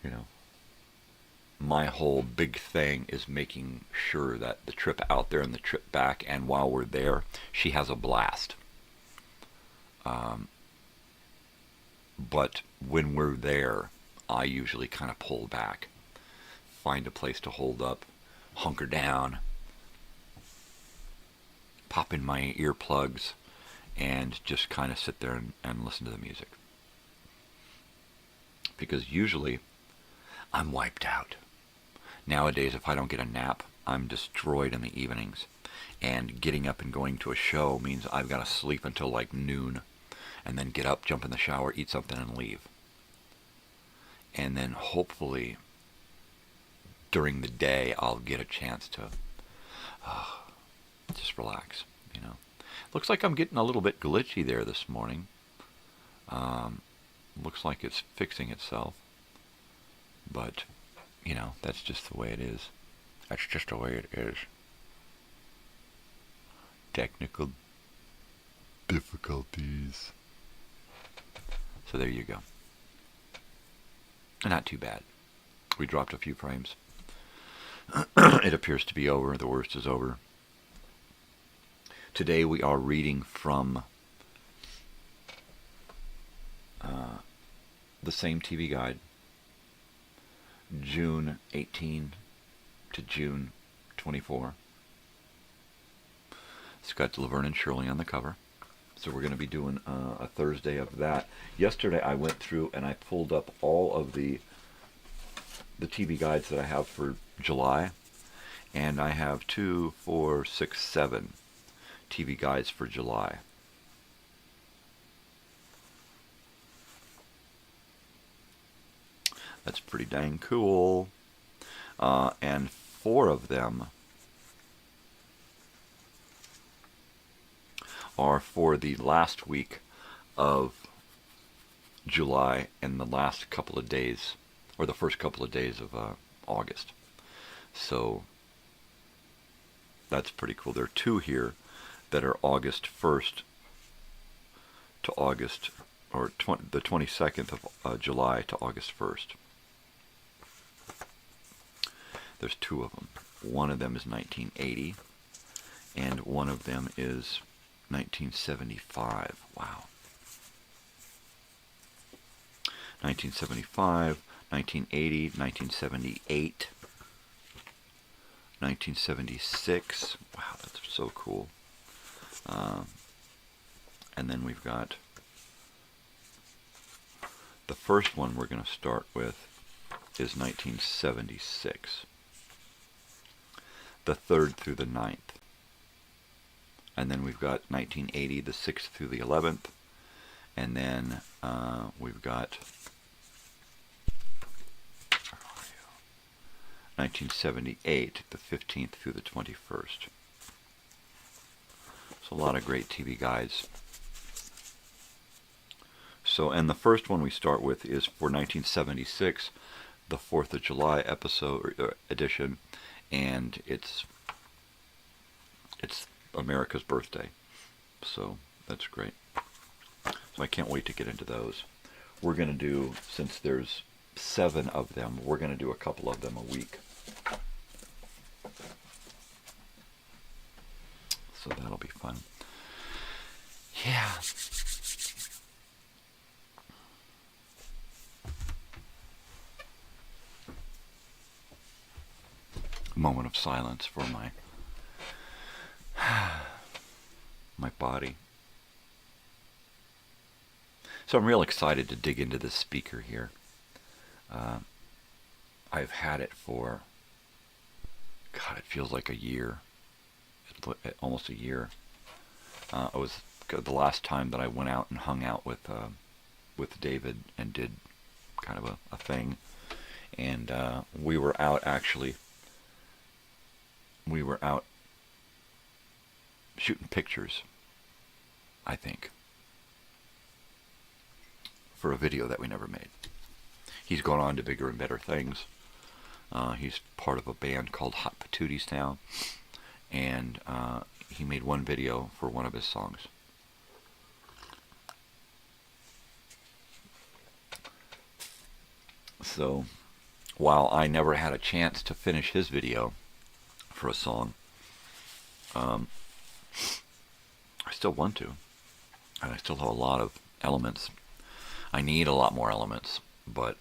you know, my whole big thing is making sure that the trip out there and the trip back, and while we're there, she has a blast. But when we're there, I usually kind of pull back, find a place to hold up, hunker down, pop in my earplugs, and just kind of sit there and listen to the music. Because usually, I'm wiped out. Nowadays, if I don't get a nap, I'm destroyed in the evenings. And getting up and going to a show means I've got to sleep until like noon, and then get up, jump in the shower, eat something, and leave. And then hopefully, during the day, I'll get a chance to just relax, you know. Looks like I'm getting a little bit glitchy there this morning. Looks like it's fixing itself. But, you know, that's just the way it is. That's just the way it is. Technical difficulties. So there you go. Not too bad. We dropped a few frames. It appears to be over. The worst is over. Today we are reading from the same TV guide, June 18 to June 24. It's got Laverne and Shirley on the cover. So we're going to be doing a Thursday of that. Yesterday I went through and I pulled up all of the TV guides that I have for July. And I have 2, 4, 6, 7 TV guides for July. That's pretty dang cool. And 4 of them are for the last week of July and the last couple of days, or the first couple of days of August. So that's pretty cool. There are 2 here that are August 1st to August, or the 22nd of July to August 1st. There's 2 of them. One of them is 1980, and one of them is 1975. Wow. 1975, 1980, 1978, 1976. Wow, that's so cool. And then we've got the first one we're going to start with is 1976. The 3rd through the 9th. And then we've got 1980, the 6th through the 11th. And then we've got 1978, the 15th through the 21st. So a lot of great TV guides. So, and the first one we start with is for 1976, the 4th of July episode or edition, and it's America's birthday. So that's great. So I can't wait to get into those. We're going to do, since there's 7 of them, we're going to do a couple of them a week. So that'll be fun. Yeah. Moment of silence for my body. So I'm real excited to dig into this speaker here. I've had it for, God, it feels like a year. Almost a year. It was the last time that I went out and hung out with David and did kind of a thing. And we were out shooting pictures, I think, for a video that we never made. He's gone on to bigger and better things. He's part of a band called Hot Patooties now, and he made one video for one of his songs. So, while I never had a chance to finish his video for a song, I still want to, and I still have a lot of elements. I need a lot more elements, but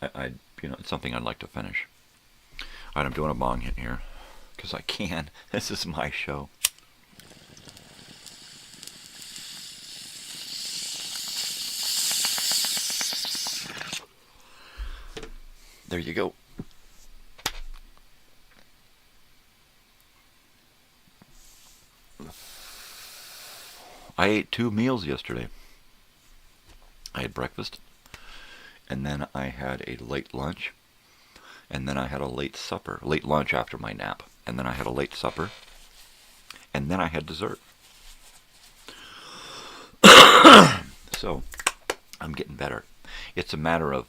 I it's something I'd like to finish. All right, I'm doing a bong hit here because I can. This is my show. There you go. I ate 2 meals yesterday. I had breakfast, and then I had a late lunch, and then I had a late supper. Late lunch after my nap, and then I had a late supper, and then I had dessert. So, I'm getting better. It's a matter of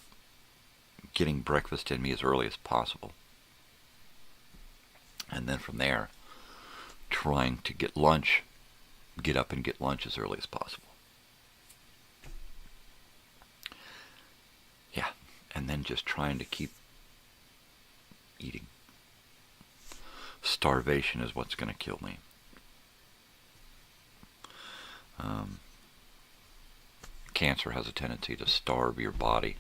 getting breakfast in me as early as possible. And then from there, trying to get up and get lunch as early as possible. Yeah, and then just trying to keep eating. Starvation is what's going to kill me. Cancer has a tendency to starve your body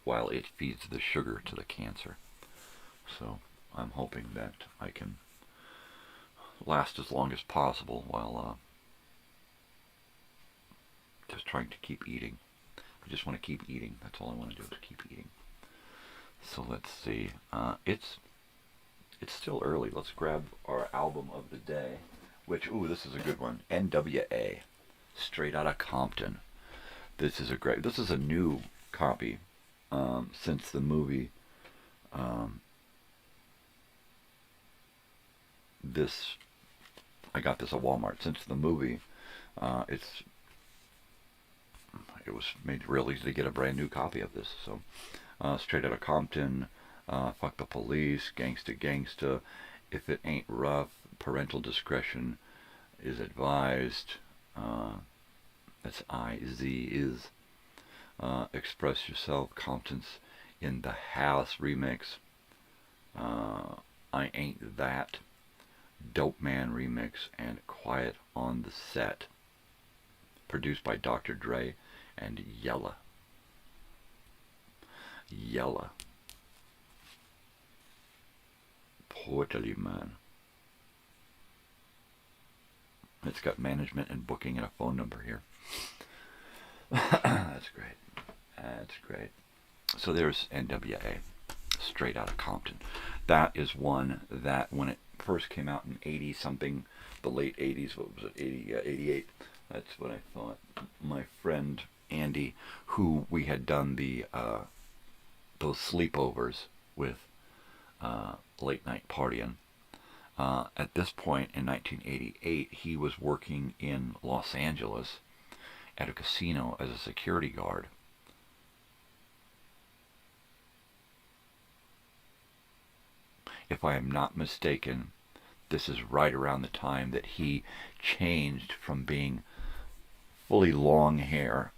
while it feeds the sugar to the cancer. So I'm hoping that I can last as long as possible while just trying to keep eating. I just want to keep eating. That's all I want to do is keep eating. So let's see. It's still early. Let's grab our album of the day, which, this is a good one. NWA, straight out of Compton. This is a new copy since the movie. I got this at Walmart. Since the movie, it was made real easy to get a brand new copy of this. So, straight out of Compton, fuck the police, gangsta gangsta, if it ain't rough, parental discretion is advised. That's I-Z is. Express Yourself, Compton's in the House remix. I Ain't That, Dope Man remix, and Quiet on the Set. Produced by Dr. Dre and Yella. Portally, man. It's got management and booking and a phone number here. That's great. That's great. So there's NWA, straight out of Compton. That is one that when it first came out in 80-something, the late 80s, what was it, 88, that's what I thought. My friend Andy, who we had done those sleepovers with late night partying. At this point in 1988, he was working in Los Angeles at a casino as a security guard. If I am not mistaken, this is right around the time that he changed from being fully long hair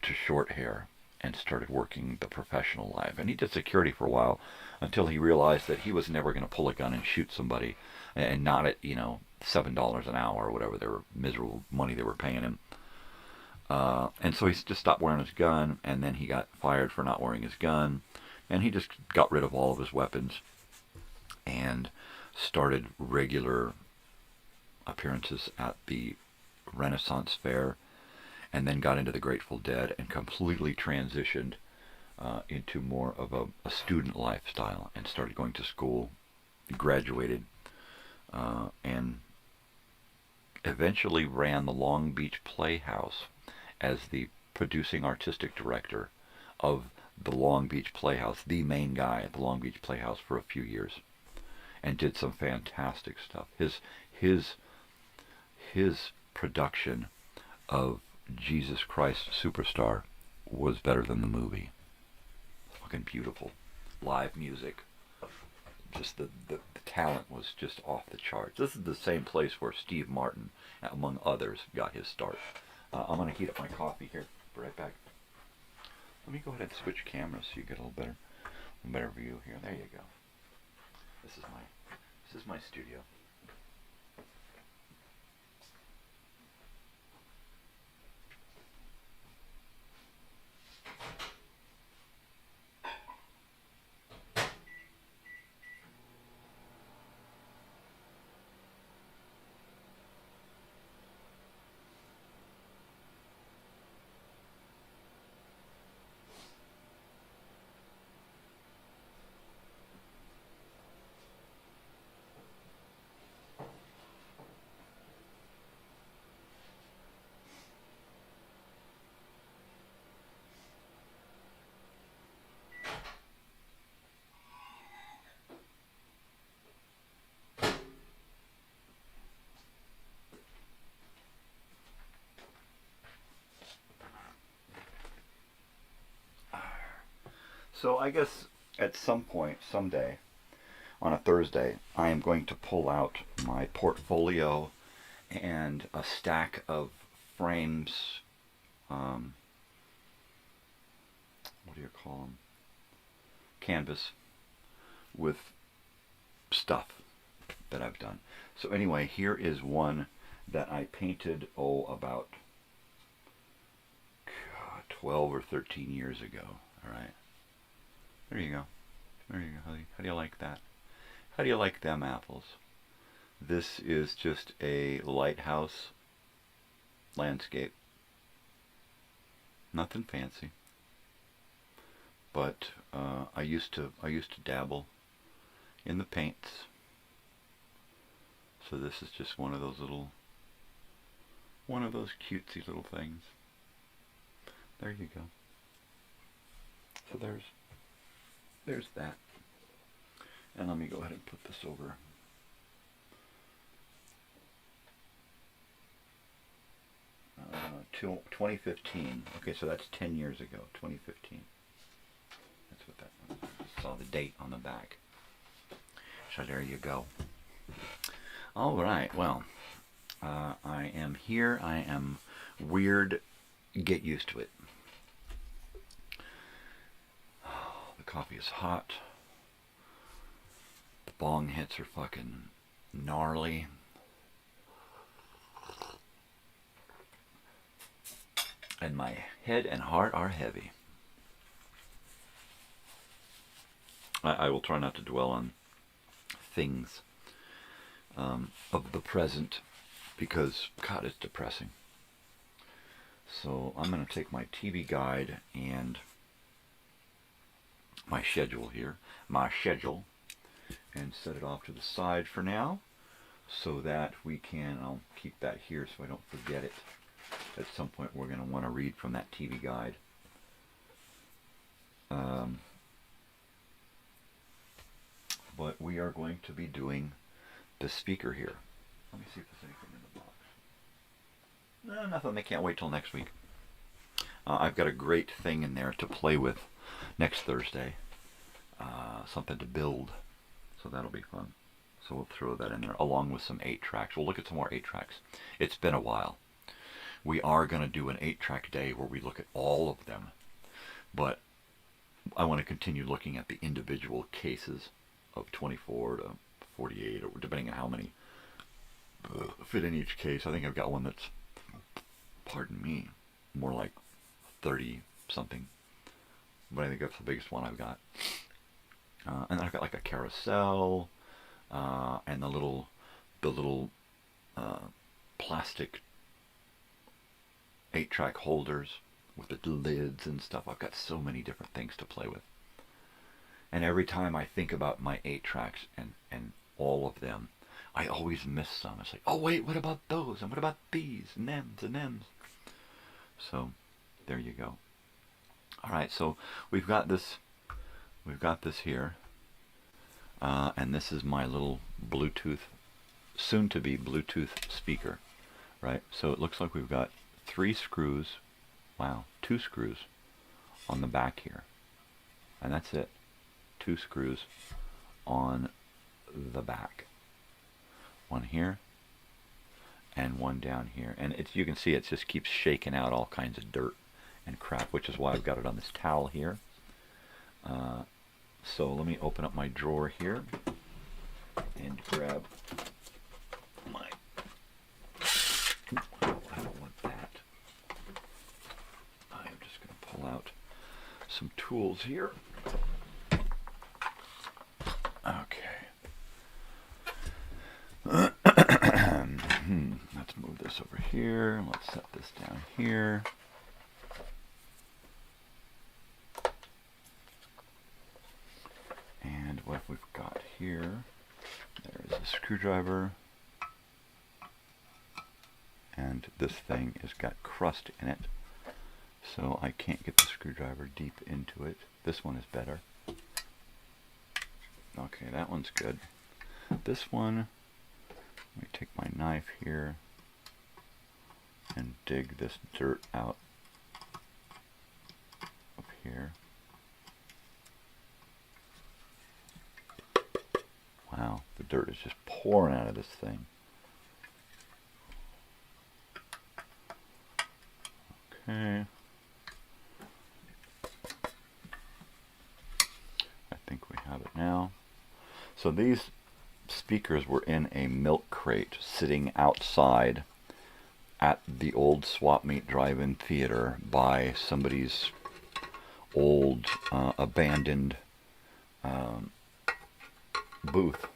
to short hair and started working the professional life. And he did security for a while until he realized that he was never going to pull a gun and shoot somebody, and not at, $7 an hour or whatever their miserable money they were paying him. And so he just stopped wearing his gun, and then he got fired for not wearing his gun, and he just got rid of all of his weapons and started regular appearances at the Renaissance Fair, and then got into the Grateful Dead and completely transitioned into more of a student lifestyle and started going to school. He graduated and eventually ran the Long Beach Playhouse as the producing artistic director of the Long Beach Playhouse, the main guy at the Long Beach Playhouse, for a few years, and did some fantastic stuff. His production of Jesus Christ Superstar was better than the movie. Fucking beautiful. Live music. Just the talent was just off the charts. This is the same place where Steve Martin, among others, got his start. I'm going to heat up my coffee here. Be right back. Let me go ahead and switch cameras so you get a little better view here. There you go. This is my studio. So I guess at some point, someday, on a Thursday, I am going to pull out my portfolio and a stack of frames, what do you call them? Canvas, with stuff that I've done. So anyway, here is one that I painted, about 12 or 13 years ago. All right. There you go. There you go. How do you like that? How do you like them apples? This is just a lighthouse landscape. Nothing fancy. But I used to dabble in the paints. So this is just one of those cutesy little things. There you go. So there's that. And let me go ahead and put this over. To 2015. Okay, so that's 10 years ago, 2015. That's what that was. I saw the date on the back. So there you go. All right, well, I am here. I am weird. Get used to it. The coffee is hot. The bong hits are fucking gnarly. And my head and heart are heavy. I will try not to dwell on things of the present because, God, it's depressing. So I'm going to take my TV guide and my schedule, and set it off to the side for now so that we can, I'll keep that here so I don't forget it. At some point we're going to want to read from that TV guide. but we are going to be doing the speaker here. Let me see if there's anything in the box. No, nothing. They can't wait till next week. I've got a great thing in there to play with next Thursday. Something to build. So that'll be fun. So we'll throw that in there along with some 8-tracks. We'll look at some more 8-tracks. It's been a while. We are going to do an 8-track day where we look at all of them. But I want to continue looking at the individual cases of 24 to 48, or depending on how many fit in each case. I think I've got one that's, pardon me, more like 30 something. But I think that's the biggest one I've got. And I've got like a carousel, and the little plastic 8-track holders with the lids and stuff. I've got so many different things to play with. And every time I think about my 8-tracks and all of them, I always miss some. It's like, oh wait, what about those? And what about these? And them's and them's. So there you go. All right, so we've got this here, and this is my little Bluetooth, soon-to-be Bluetooth speaker, right? So it looks like we've got 3 screws, wow, 2 screws on the back here, and that's it. 2 screws on the back. One here, and one down here, and you can see it just keeps shaking out all kinds of dirt and crap, which is why I've got it on this towel here. So let me open up my drawer here and grab my, I don't want that. I'm just going to pull out some tools here. Okay. Let's move this over here. Let's set this down here. And what we've got here, there's a screwdriver, and this thing has got crust in it, so I can't get the screwdriver deep into it. This one is better. Okay, that one's good. This one, let me take my knife here and dig this dirt out up here. Wow, the dirt is just pouring out of this thing. Okay. I think we have it now. So these speakers were in a milk crate sitting outside at the old Swap Meet Drive-In Theater by somebody's old abandoned booth,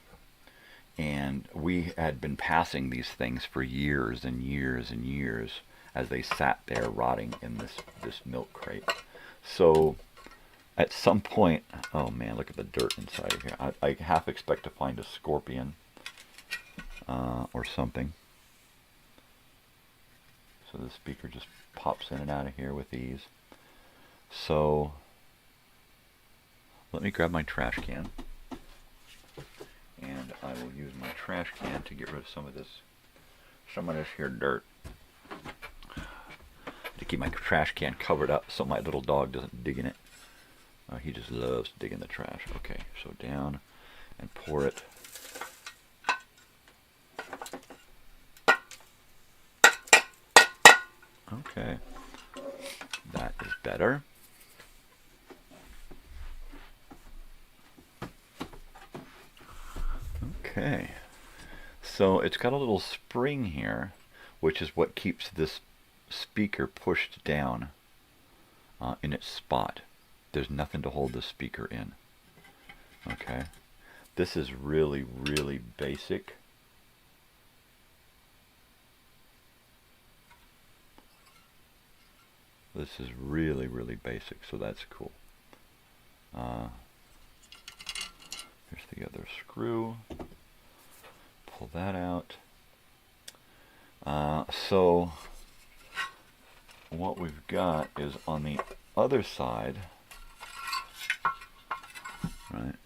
and we had been passing these things for years and years and years as they sat there rotting in this milk crate. So at some point, oh man, look at the dirt inside of here. I half expect to find a scorpion or something. So the speaker just pops in and out of here with ease. So let me grab my trash can. And I will use my trash can to get rid of some of this here dirt. To keep my trash can covered up so my little dog doesn't dig in it. He just loves digging the trash. Okay, so down and pour it. Okay, that is better. Okay, so it's got a little spring here, which is what keeps this speaker pushed down in its spot. There's nothing to hold the speaker in. Okay, this is really, really basic. This is really, really basic, so that's cool. Here's the other screw. Pull that out. So what we've got is on the other side, right?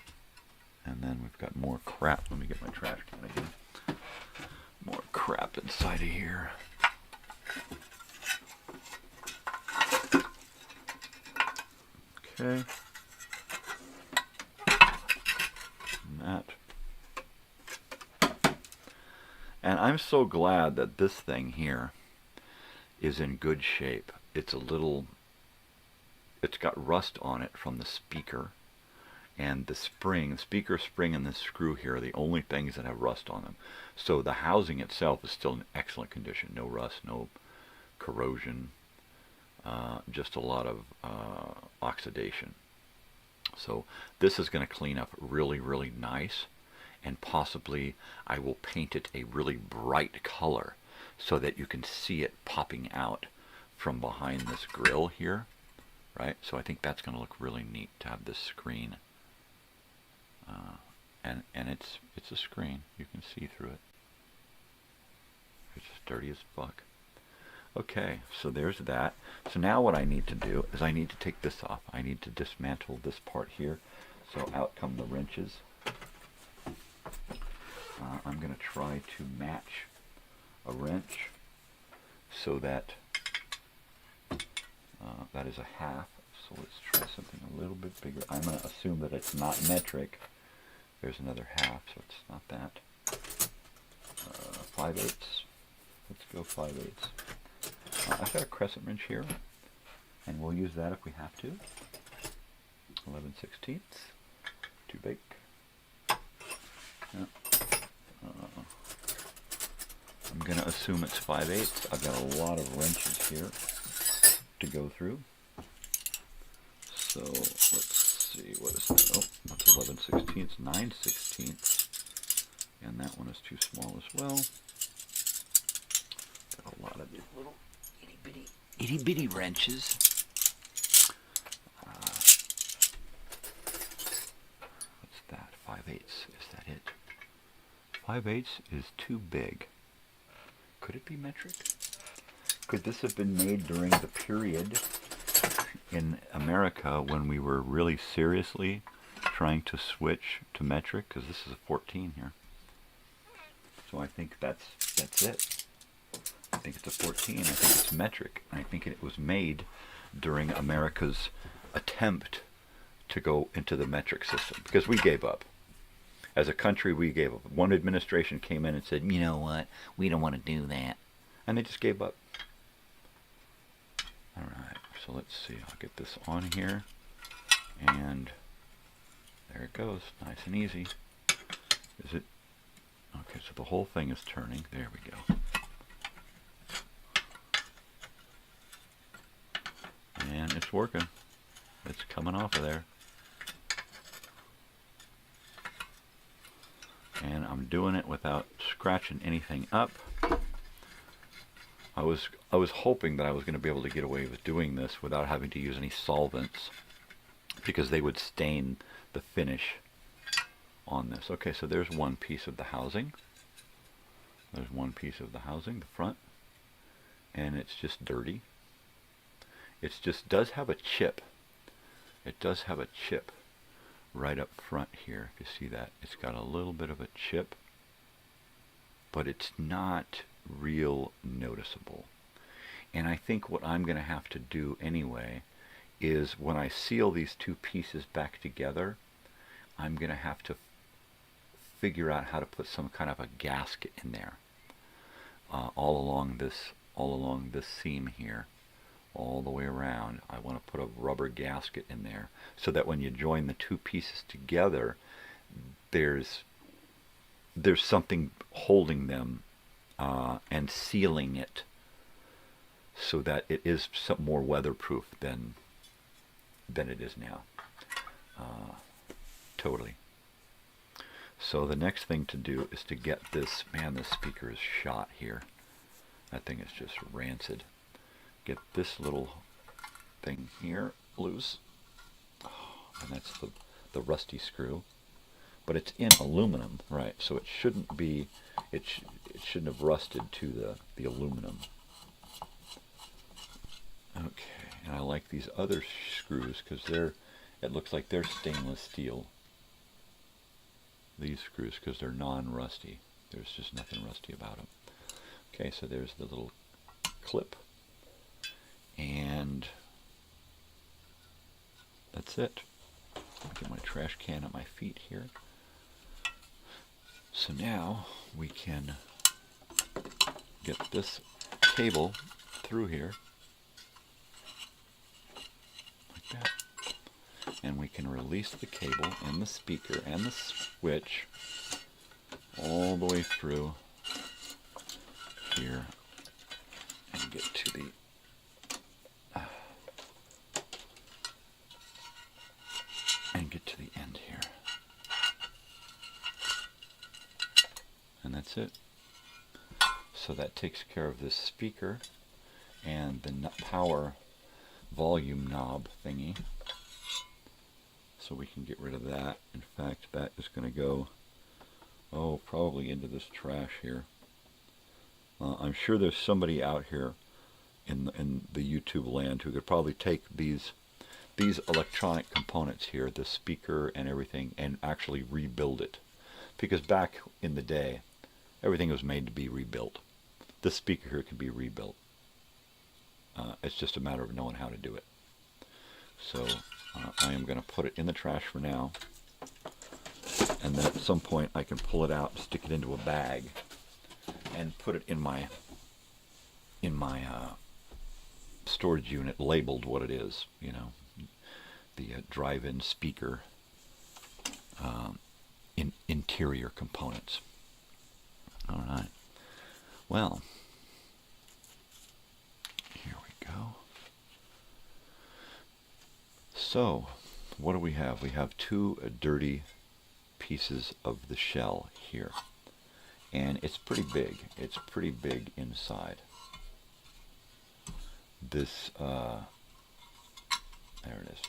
And then we've got more crap. Let me get my trash can again. More crap inside of here. Okay. And that. And I'm so glad that this thing here is in good shape. It's got rust on it from the speaker. And the speaker spring and the screw here are the only things that have rust on them. So the housing itself is still in excellent condition. No rust, no corrosion, just a lot of oxidation. So this is going to clean up really, really nice. And possibly I will paint it a really bright color so that you can see it popping out from behind this grill here. Right? So I think that's going to look really neat to have this screen. And it's a screen. You can see through it. It's just dirty as fuck. Okay, so there's that. So now what I need to do is I need to take this off. I need to dismantle this part here. So out come the wrenches. I'm going to try to match a wrench so that that is a half. So let's try something a little bit bigger. I'm going to assume that it's not metric. There's another half, so it's not that. 5/8. Let's go 5/8. I've got a crescent wrench here, and we'll use that if we have to. 11/16. Too big. Yeah. I'm going to assume it's 5/8. I've got a lot of wrenches here to go through. So let's see, what is that? Oh, that's 11/16, 9/16, and that one is too small as well. Got a lot of these little itty bitty wrenches. What's that? 5/8. Is that it? 5/8 is too big. Could it be metric? Could this have been made during the period in America when we were really seriously trying to switch to metric? Because this is a 14 here. So I think that's it. I think it's a 14. I think it's metric. I think it was made during America's attempt to go into the metric system. Because we gave up. As a country, we gave up. One administration came in and said, you know what, we don't want to do that. And they just gave up. Alright, so let's see. I'll get this on here. And there it goes. Nice and easy. Is it? Okay, so the whole thing is turning. There we go. And it's working. It's coming off of there. And I'm doing it without scratching anything up. I was hoping that I was going to be able to get away with doing this without having to use any solvents, because they would stain the finish on this. Okay, so there's one piece of the housing. There's one piece of the housing, the front, and it's just dirty. It just does have a chip. It does have a chip right up front here. If you see that, it's got a little bit of a chip, but it's not real noticeable. And I think what I'm going to have to do anyway is when I seal these two pieces back together, I'm going to have to figure out how to put some kind of a gasket in there all along this seam here, all the way around. I want to put a rubber gasket in there so that when you join the two pieces together, there's something holding them and sealing it so that it is some more weatherproof than it is now. Totally. So the next thing to do is to get this, man, this speaker is shot here. That thing is just rancid. Get this little thing here loose. And that's the rusty screw. But it's in aluminum, right? So it shouldn't be, it shouldn't have rusted to the aluminum. Okay, and I like these other screws because it looks like they're stainless steel. these screws because they're non-rusty. There's just nothing rusty about them. Okay, so there's the little clip, and that's it. I'll get my trash can at my feet here. So now we can get this cable through here, like that. And we can release the cable and the speaker and the switch all the way through here and get to the end here. And that's it. So that takes care of this speaker and the power volume knob thingy. So we can get rid of that. In fact, that is going to go, probably into this trash here. I'm sure there's somebody out here in the YouTube land who could probably take these electronic components here, the speaker and everything, and actually rebuild it. Because back in the day, everything was made to be rebuilt. This speaker here can be rebuilt. It's just a matter of knowing how to do it. So I am going to put it in the trash for now, and then at some point I can pull it out, stick it into a bag, and put it in my storage unit, labeled what it is. You know, the drive-in speaker interior components. All right. Well, here we go. So, what do we have? We have two dirty pieces of the shell here. And it's pretty big. It's pretty big inside. This, there it is.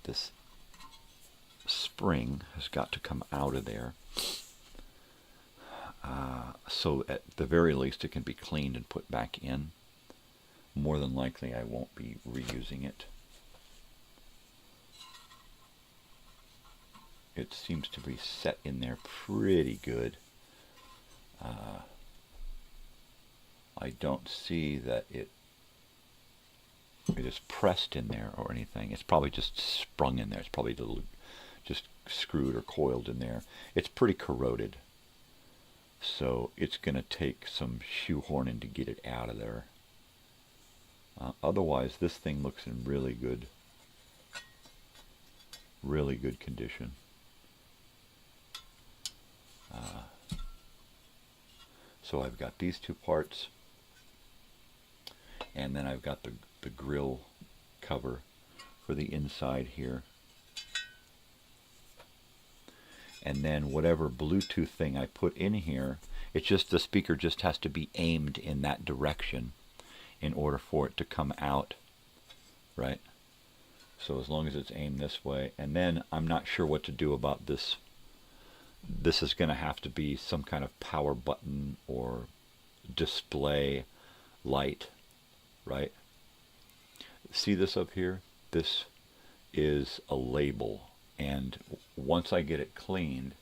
This spring has got to come out of there. So at the very least it can be cleaned and put back in. More than likely I won't be reusing it. It seems to be set in there pretty good. I don't see that it is pressed in there or anything. It's probably just sprung in there. It's probably just screwed or coiled in there. It's pretty corroded. So it's going to take some shoehorning to get it out of there. Otherwise, this thing looks in really good condition. So I've got these two parts, and then I've got the grill cover for the inside here. And then whatever Bluetooth thing I put in here, it's just the speaker just has to be aimed in that direction in order for it to come out, right? So as long as it's aimed this way. And then I'm not sure what to do about this. This is going to have to be some kind of power button or display light, right? See this up here? This is a label. And once I get it cleaned,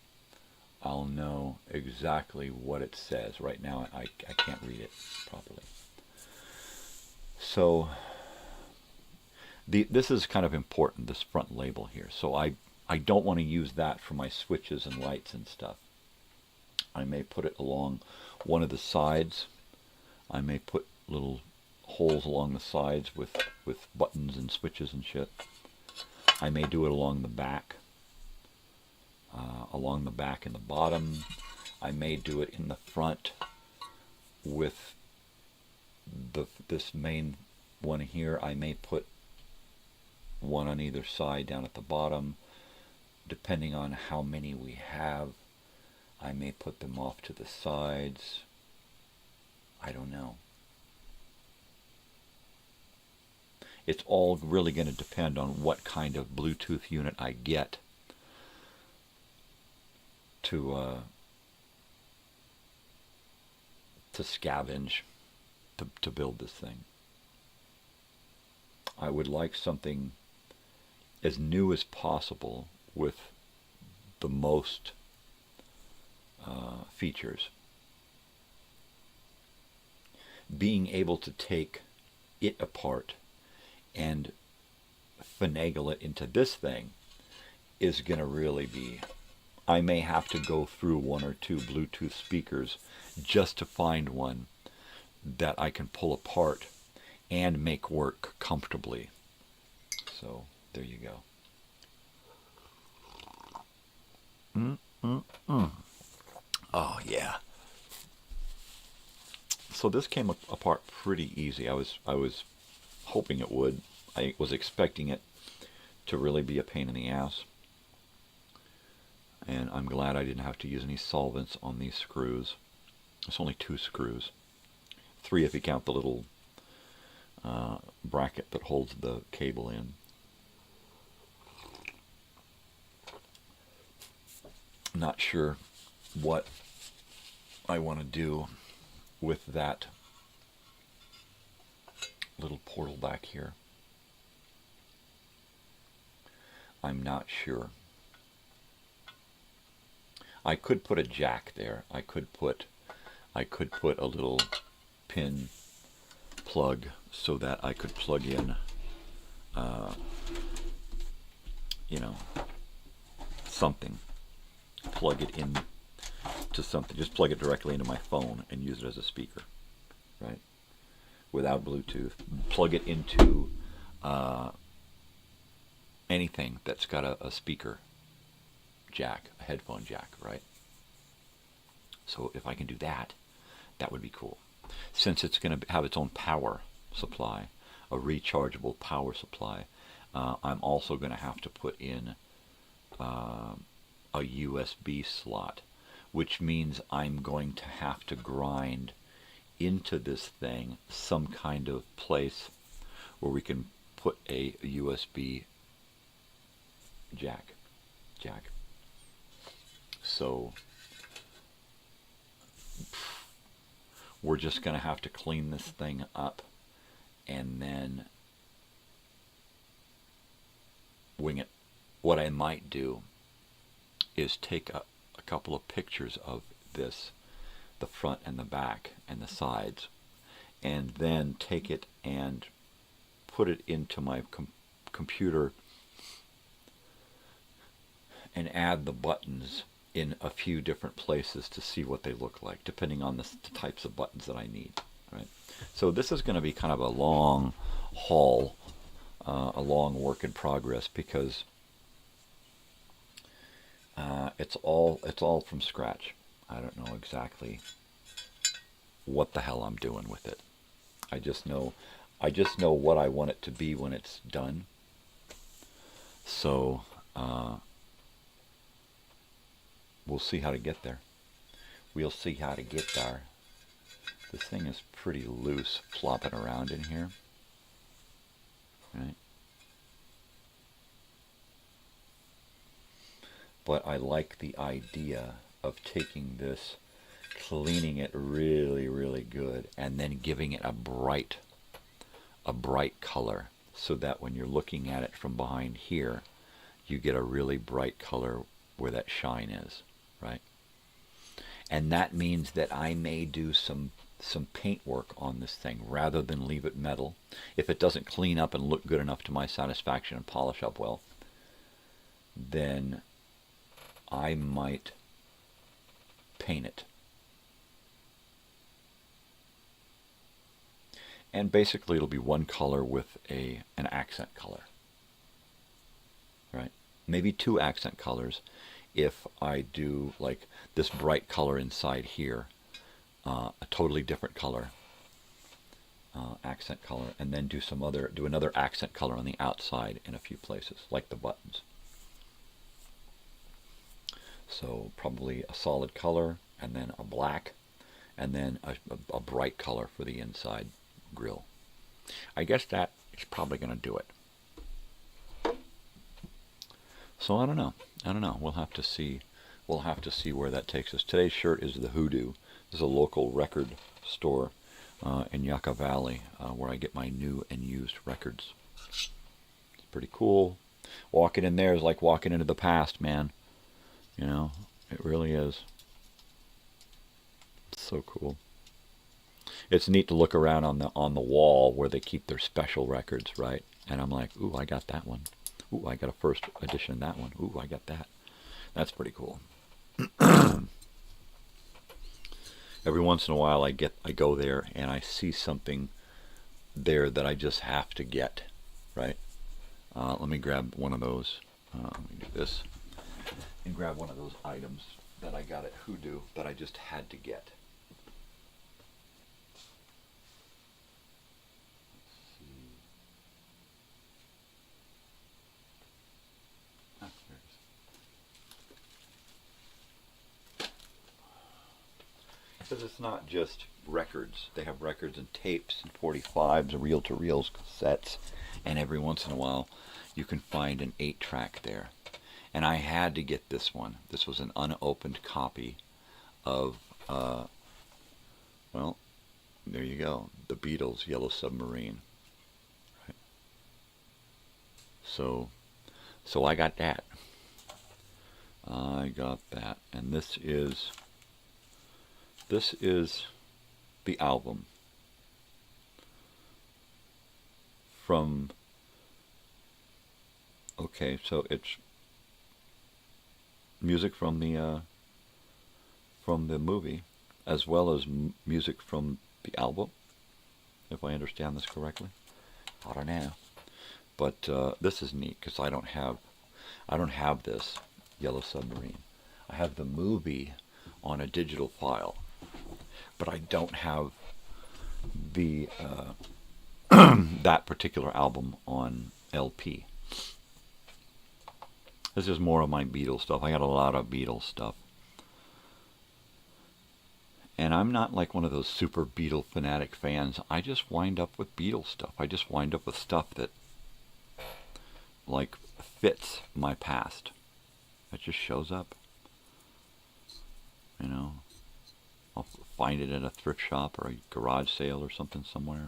I'll know exactly what it says. Right now, I can't read it properly. So, this is kind of important, this front label here. So I don't want to use that for my switches and lights and stuff. I may put it along one of the sides. I may put little holes along the sides with buttons and switches and shit. I may do it along the back and the bottom. I may do it in the front with this main one here. I may put one on either side down at the bottom. Depending on how many we have, I may put them off to the sides. I don't know. It's all really going to depend on what kind of Bluetooth unit I get to scavenge to build this thing. I would like something as new as possible with the most features. Being able to take it apart and finagle it into this thing is going to really be... I may have to go through one or two Bluetooth speakers just to find one that I can pull apart and make work comfortably. So, there you go. Oh, yeah. So this came apart pretty easy. I was hoping it would. I was expecting it to really be a pain in the ass. And I'm glad I didn't have to use any solvents on these screws. It's only 2 screws. 3 if you count the little bracket that holds the cable in. Not sure what I want to do with that little portal back here. I'm not sure. I could put a jack there. I could put a little pin plug so that I could plug in something. Plug it in to something. Just plug it directly into my phone and use it as a speaker, right? Without Bluetooth. Plug it into anything that's got a speaker jack, a headphone jack, right? So if I can do that, that would be cool. Since it's going to have its own power supply, a rechargeable power supply, I'm also going to have to put in a USB slot, which means I'm going to have to grind into this thing some kind of place where we can put a USB jack. So we're just going to have to clean this thing up and then wing it. What I might do is take a couple of pictures of this, the front and the back and the sides, and then take it and put it into my computer and add the buttons in a few different places to see what they look like, depending on the types of buttons that I need. Right. So this is going to be kind of a long haul, a long work in progress, because it's all from scratch. I don't know exactly what the hell I'm doing with it. I just know what I want it to be when it's done. So we'll see how to get there. We'll see how to get there. This thing is pretty loose, flopping around in here. Right? But I like the idea of taking this, cleaning it really, really good, and then giving it a bright color, so that when you're looking at it from behind here, you get a really bright color where that shine is, right? And that means that I may do some paint work on this thing rather than leave it metal. If it doesn't clean up and look good enough to my satisfaction and polish up well, then I might paint it. And basically it'll be one color with an accent color. Right? Maybe 2 accent colors if I do like this bright color inside here, a totally different color, accent color, and then do another accent color on the outside in a few places, like the buttons. So probably a solid color, and then a black, and then a bright color for the inside grill. I guess that is probably going to do it. So I don't know. We'll have to see. We'll have to see where that takes us. Today's shirt is the Hoodoo. This is a local record store in Yucca Valley where I get my new and used records. It's pretty cool. Walking in there is like walking into the past, man. You know, it really is. It's so cool. It's neat to look around on the wall where they keep their special records, right? And I'm like, ooh, I got that one. Ooh, I got a first edition of that one. Ooh, I got that. That's pretty cool. Every once in a while I go there and I see something there that I just have to get, right? Let me grab one of those. Let me do this. And grab one of those items that I got at Hoodoo that I just had to get. Because it's not just records. They have records and tapes and 45s and reel-to-reels, cassettes, and every once in a while you can find an 8-track there. And I had to get this one. This was an unopened copy of, well, there you go, the Beatles' Yellow Submarine. Right. So I got that. I got that. And this is the album from, okay, so it's music from the movie as well as music from the album, if I understand this correctly. I don't know, but this is neat because I don't have this Yellow Submarine. I have the movie on a digital file, but I don't have the that particular album on LP. This is more of my Beatles stuff. I got a lot of Beatles stuff. And I'm not like one of those super Beatle fanatic fans. I just wind up with Beatles stuff. I just wind up with stuff that like fits my past. It just shows up. You know, I'll find it at a thrift shop or a garage sale or something somewhere,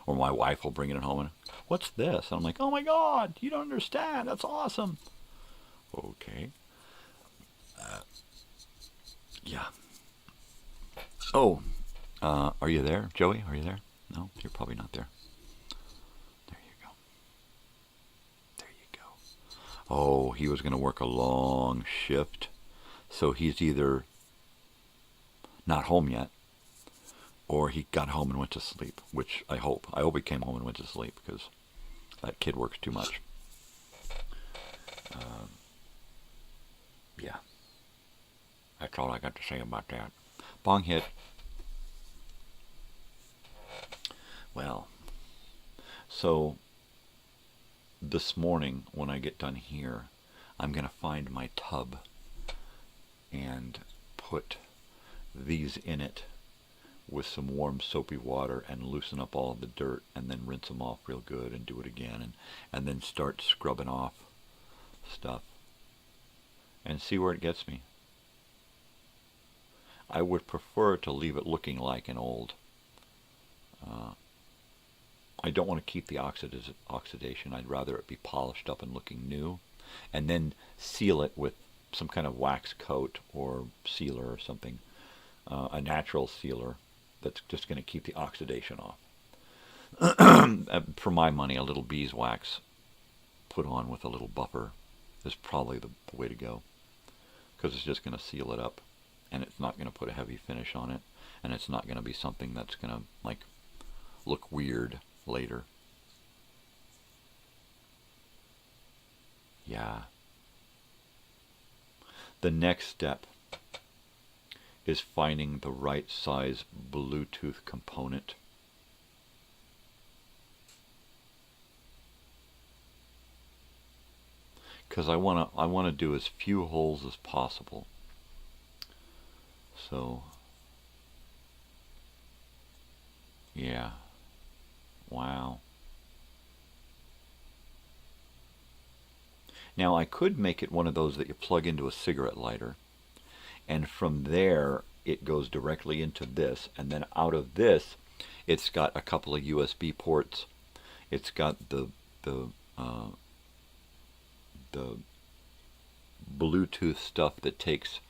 or my wife will bring it home and, what's this? And I'm like, oh my God, you don't understand. That's awesome. Okay. Yeah. Oh, are you there, Joey? Are you there? No, you're probably not there. There you go. There you go. Oh, he was going to work a long shift, so he's either not home yet, or he got home and went to sleep, which I hope. I hope he came home and went to sleep, because that kid works too much. Yeah. That's all I got to say about that. Bong hit. Well, so this morning when I get done here, I'm going to find my tub and put these in it with some warm soapy water and loosen up all of the dirt, and then rinse them off real good and do it again, and then start scrubbing off stuff and see where it gets me. I would prefer to leave it looking like an old. I don't want to keep the oxidation. I'd rather it be polished up and looking new, and then seal it with some kind of wax coat or sealer or something, a natural sealer that's just going to keep the oxidation off. For my money, a little beeswax put on with a little buffer is probably the way to go, because it's just going to seal it up, and it's not going to put a heavy finish on it, and it's not going to be something that's going to like look weird later. Yeah. The next step is finding the right size Bluetooth component. Because I want to do as few holes as possible. So yeah. Wow. Now I could make it one of those that you plug into a cigarette lighter, and from there it goes directly into this, and then out of this it's got a couple of USB ports. It's got the the Bluetooth stuff that takes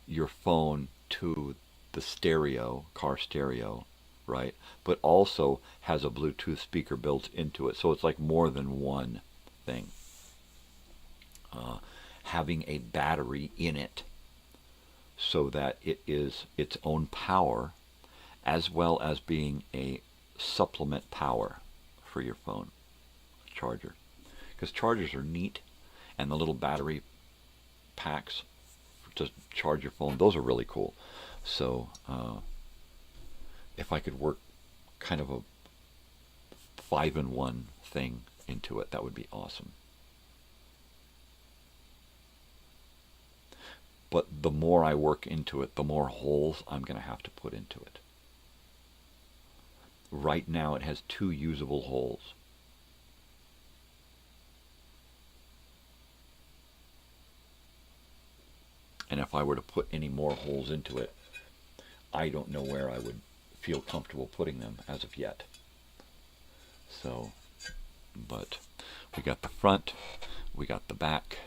your phone to the stereo, car stereo, right? But also has a Bluetooth speaker built into it. So it's like more than one thing. Having a battery in it so that it is its own power, as well as being a supplement power for your phone charger. Because chargers are neat, and the little battery packs to charge your phone, those are really cool. So if I could work kind of a 5-in-1 thing into it, that would be awesome. But the more I work into it, the more holes I'm going to have to put into it. Right now it has 2 usable holes. And if I were to put any more holes into it, I don't know where I would feel comfortable putting them as of yet. So, but we got the front, we got the back.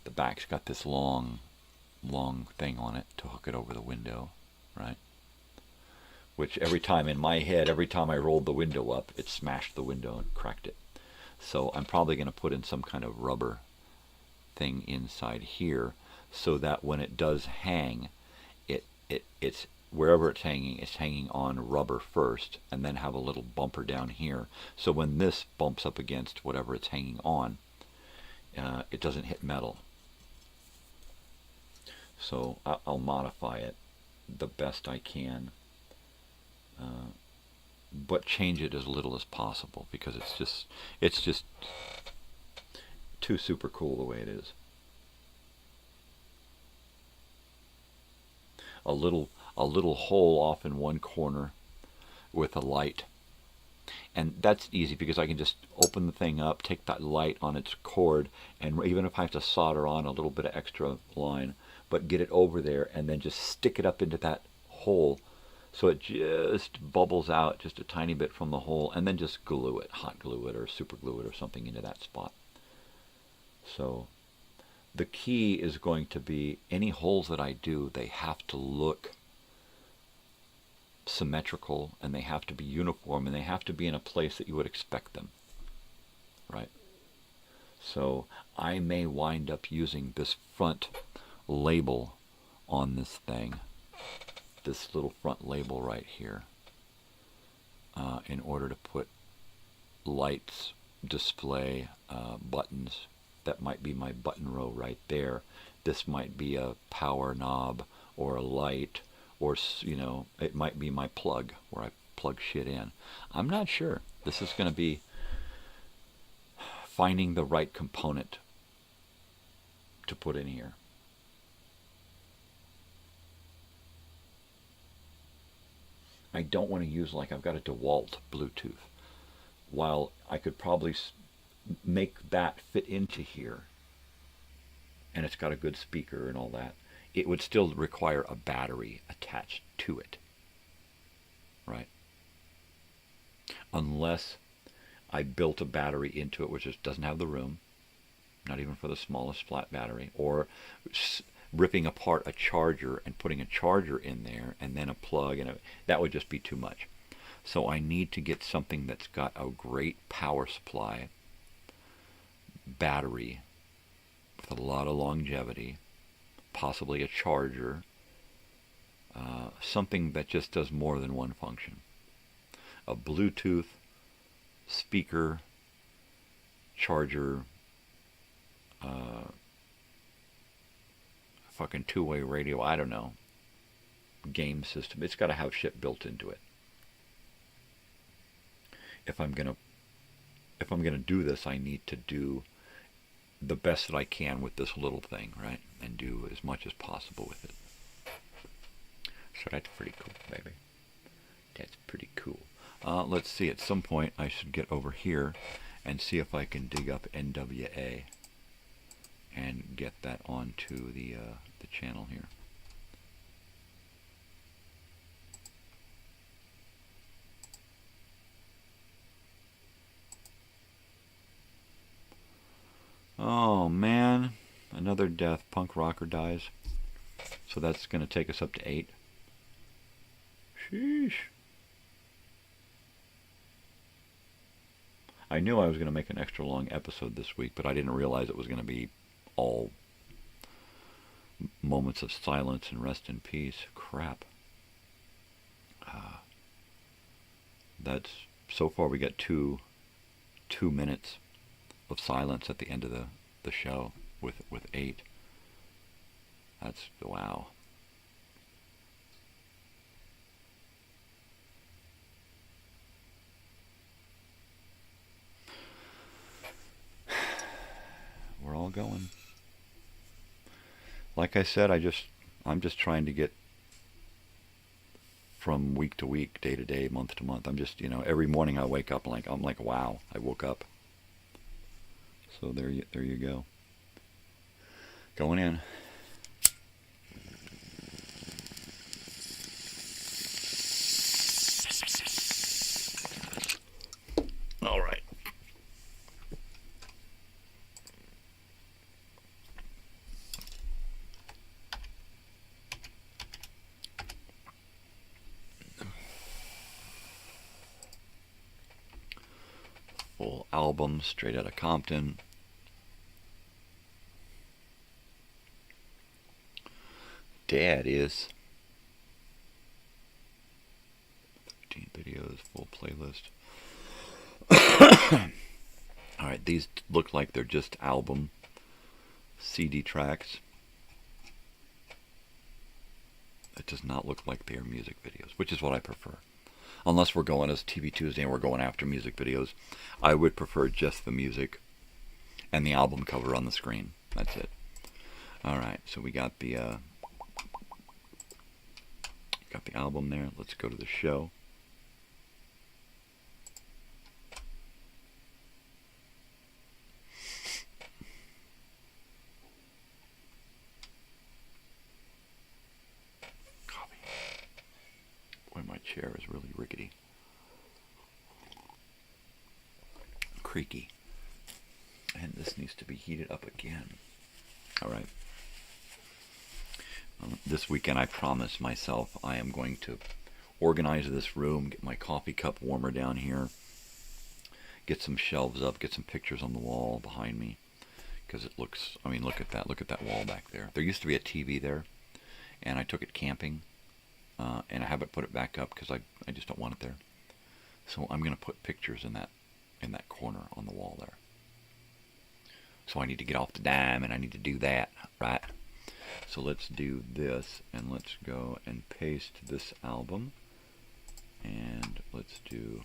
The back's got this long thing on it to hook it over the window, right? Which every time in my head, every time I rolled the window up, it smashed the window and cracked it. So I'm probably going to put in some kind of rubber thing inside here so that when it does hang, it's wherever it's hanging on rubber first, and then have a little bumper down here. So when this bumps up against whatever it's hanging on, it doesn't hit metal. So I'll modify it the best I can, but change it as little as possible, because it's just too super cool the way it is. A little hole off in one corner with a light, and that's easy because I can just open the thing up, take that light on its cord, and even if I have to solder on a little bit of extra line, but get it over there and then just stick it up into that hole so it just bubbles out just a tiny bit from the hole, and then just glue it, hot glue it or super glue it or something into that spot. So the key is going to be any holes that I do, they have to look symmetrical, and they have to be uniform, and they have to be in a place that you would expect them, right? So I may wind up using this front label on this thing, this little front label right here, in order to put lights, display, buttons. That might be my button row right there. This might be a power knob or a light, or, you know, it might be my plug where I plug shit in. I'm not sure. This is going to be finding the right component to put in here. I don't want to use, like, I've got a DeWalt Bluetooth. While I could probably make that fit into here, and it's got a good speaker and all that, it would still require a battery attached to it, right? Unless I built a battery into it, which just doesn't have the room, not even for the smallest flat battery, or ripping apart a charger and putting a charger in there and then a plug, and that would just be too much. So I need to get something that's got a great power supply, battery with a lot of longevity, possibly a charger, something that just does more than one function. A Bluetooth speaker, charger, fucking two-way radio, I don't know, game system. It's got to have shit built into it. If I'm gonna do this, I need to do the best that I can with this little thing, right? And do as much as possible with it. So that's pretty cool, baby. That's pretty cool. Let's see, at some point I should get over here and see if I can dig up NWA and get that onto the channel here. another death. Punk rocker dies. So that's going to take us up to 8. Sheesh. I knew I was going to make an extra long episode this week, but I didn't realize it was going to be all moments of silence and rest in peace. Crap. That's so far we got 2 minutes of silence at the end of the show with 8. That's wow. We're all going. Like I said, I'm just trying to get from week to week, day to day, month to month. I'm just, every morning I wake up I'm like, wow, I woke up. So there you go. Going in. All right. Full album, straight out of Compton. Dad is 13 videos, full playlist. Alright, these look like they're just album CD tracks. It does not look like they are music videos, which is what I prefer. Unless we're going as TV Tuesday and we're going after music videos, I would prefer just the music and the album cover on the screen. That's it. Alright, so we got the album there. Let's go to the show. Copy. Boy, my chair is really rickety. Creaky. And this needs to be heated up again. Alright. This weekend I promised myself I am going to organize this room, get my coffee cup warmer down here, get some shelves up, get some pictures on the wall behind me, because it looks, look at that wall back there. There used to be a TV there, and I took it camping, and I haven't put it back up because I just don't want it there. So I'm going to put pictures in that corner on the wall there. So I need to get off the dime, and I need to do that, right? So let's do this, and let's go and paste this album, and let's do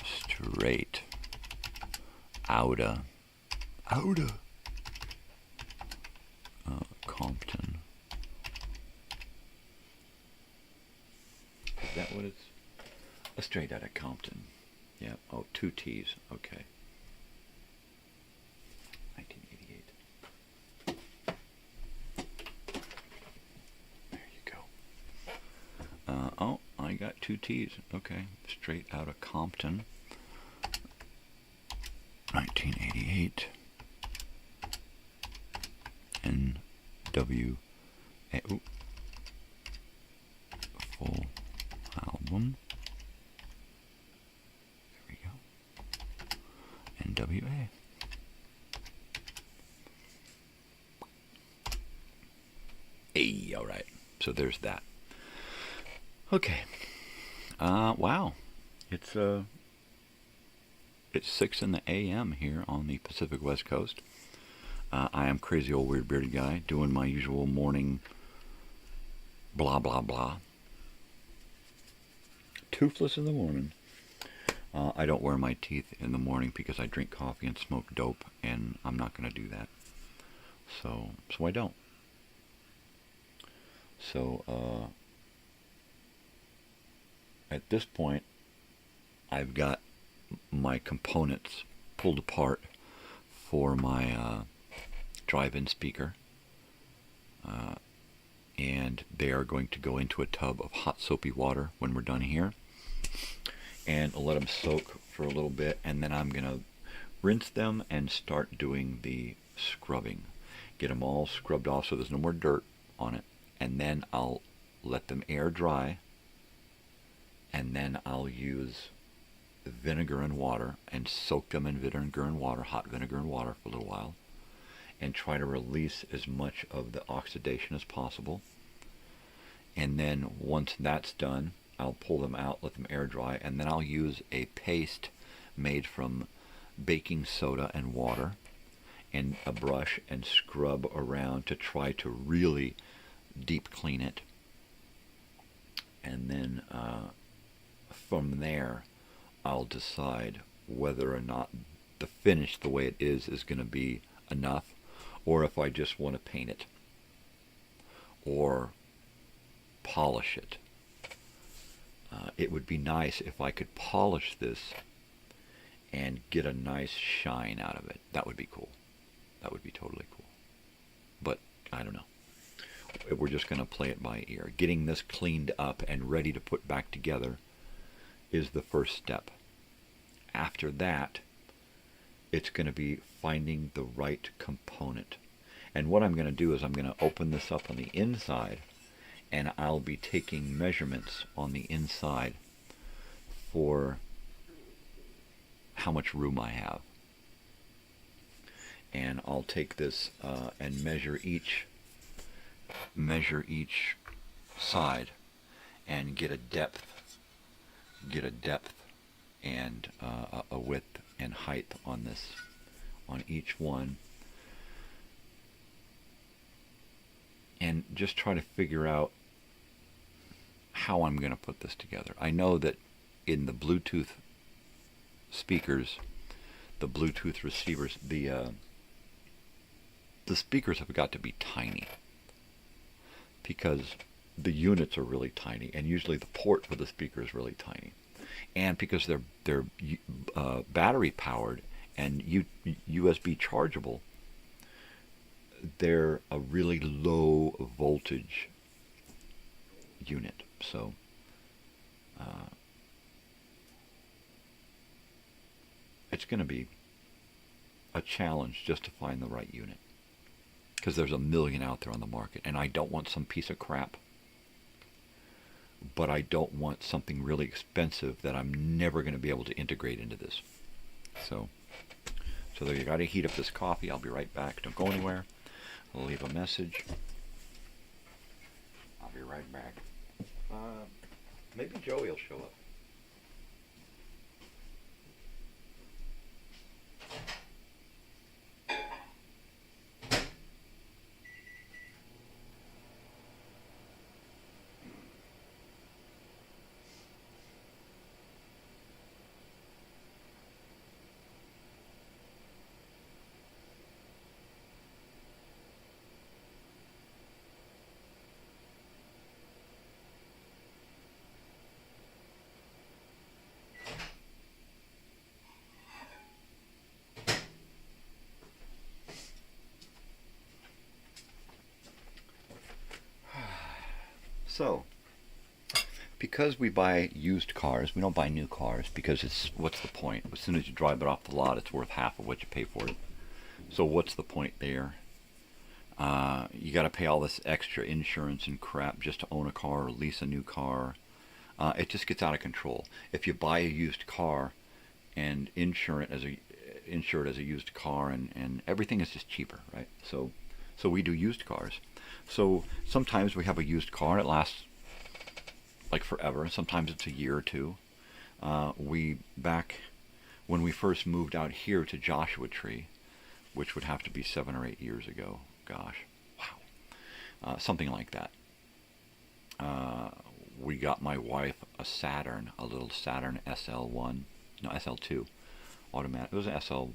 straight outta Compton. Is that what it's? A straight outta Compton. Yeah. Oh, 2 T's. Okay. 1988. Oh, I got 2 T's. Okay. Straight out of Compton. 1988. NW. Full album. There we go. NWA. Hey, alright. So there's that. Okay. Wow. It's 6 in the a.m. here on the Pacific West Coast. I am Crazy Old Weird Bearded Guy, doing my usual morning blah blah blah. Toothless in the morning. I don't wear my teeth in the morning because I drink coffee and smoke dope, and I'm not going to do that. So I don't. So, at this point, I've got my components pulled apart for my drive-in speaker, and they are going to go into a tub of hot soapy water when we're done here, and let them soak for a little bit, and then I'm going to rinse them and start doing the scrubbing. Get them all scrubbed off so there's no more dirt on it. And then I'll let them air dry. And then I'll use vinegar and water and soak them in vinegar and water, hot vinegar and water for a little while. And try to release as much of the oxidation as possible. And then once that's done, I'll pull them out, let them air dry, and then I'll use a paste made from baking soda and water and a brush and scrub around to try to really deep clean it. And then from there, I'll decide whether or not the finish the way it is going to be enough, or if I just want to paint it or polish it. It would be nice if I could polish this and get a nice shine out of it. That would be cool. That would be totally cool. But I don't know. We're just going to play it by ear. Getting this cleaned up and ready to put back together is the first step. After that, it's going to be finding the right component. And what I'm going to do is I'm going to open this up on the inside, and I'll be taking measurements on the inside for how much room I have. And I'll take this and measure each side and get a depth and a width and height on this, on each one, and just try to figure out how I'm going to put this together. I know that in the Bluetooth speakers, the Bluetooth receivers, the speakers have got to be tiny because the units are really tiny, and usually the port for the speaker is really tiny, and because they're battery powered and USB chargeable, they're a really low voltage unit. So it's going to be a challenge just to find the right unit, because there's a million out there on the market, and I don't want some piece of crap, but I don't want something really expensive that I'm never going to be able to integrate into this. So there, you got to heat up this coffee. I'll be right back. Don't go anywhere. I'll leave a message. I'll be right back. Maybe Joey will show up. So, because we buy used cars, we don't buy new cars, because what's the point? As soon as you drive it off the lot, it's worth half of what you pay for it. So what's the point there? You got to pay all this extra insurance and crap just to own a car or lease a new car. It just gets out of control. If you buy a used car and insure it as a used car, and everything is just cheaper, right? So we do used cars. So sometimes we have a used car, it lasts like forever, and sometimes it's a year or two. Back when we first moved out here to Joshua Tree, which would have to be 7 or 8 years ago, gosh, wow, something like that. We got my wife a little Saturn SL2 automatic. It was an SL,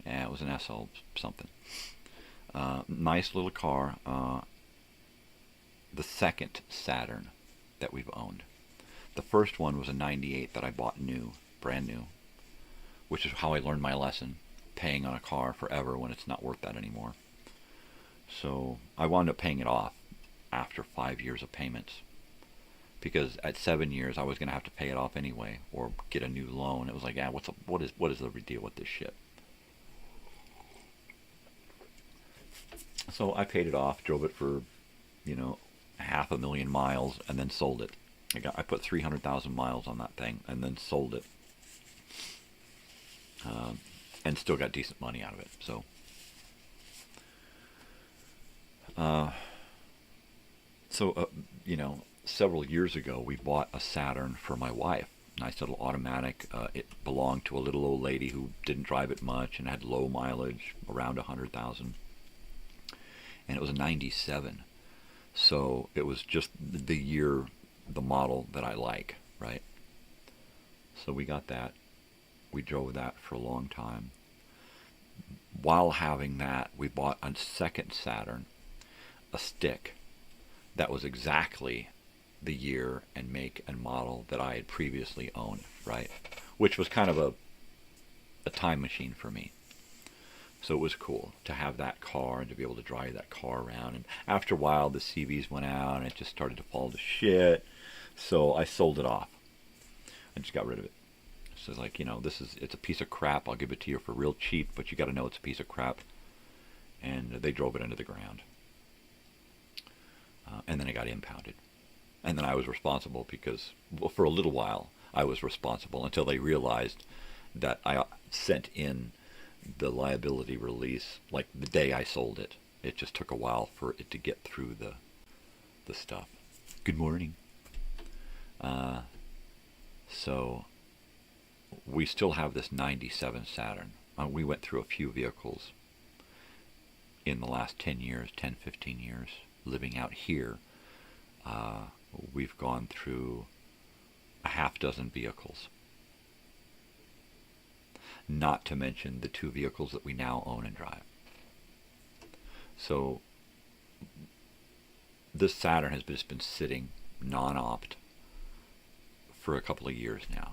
it was an SL something. Nice little car. The second Saturn that we've owned. The first one was a 98 that I bought brand new, which is how I learned my lesson, paying on a car forever when it's not worth that anymore. So I wound up paying it off after 5 years of payments, because at 7 years I was going to have to pay it off anyway or get a new loan. It was like, what is the deal with this shit? So I paid it off, drove it for, 500,000 miles, and then sold it. I put 300,000 miles on that thing, and then sold it, and still got decent money out of it. So, several years ago, we bought a Saturn for my wife. Nice little automatic. It belonged to a little old lady who didn't drive it much and had low mileage, around 100,000. And it was a 97. So it was just the year, the model that I like, right? So we got that. We drove that for a long time. While having that, we bought a second Saturn, a stick, that was exactly the year and make and model that I had previously owned, right? Which was kind of a time machine for me. So it was cool to have that car and to be able to drive that car around. And after a while, the CVs went out and it just started to fall to shit. So I sold it off. I just got rid of it. So like, it's a piece of crap. I'll give it to you for real cheap, but you got to know it's a piece of crap. And they drove it into the ground. And then it got impounded. And then I was responsible because, well, for a little while, I was responsible until they realized that I sent in the liability release like the day I sold it. It just took a while for it to get through the stuff. Good morning. So we still have this 97 Saturn. We went through a few vehicles in the last 10 years, 10, 15 years, living out here. We've gone through a half dozen vehicles. Not to mention the 2 vehicles that we now own and drive. So this Saturn has just been sitting non-opt for a couple of years now.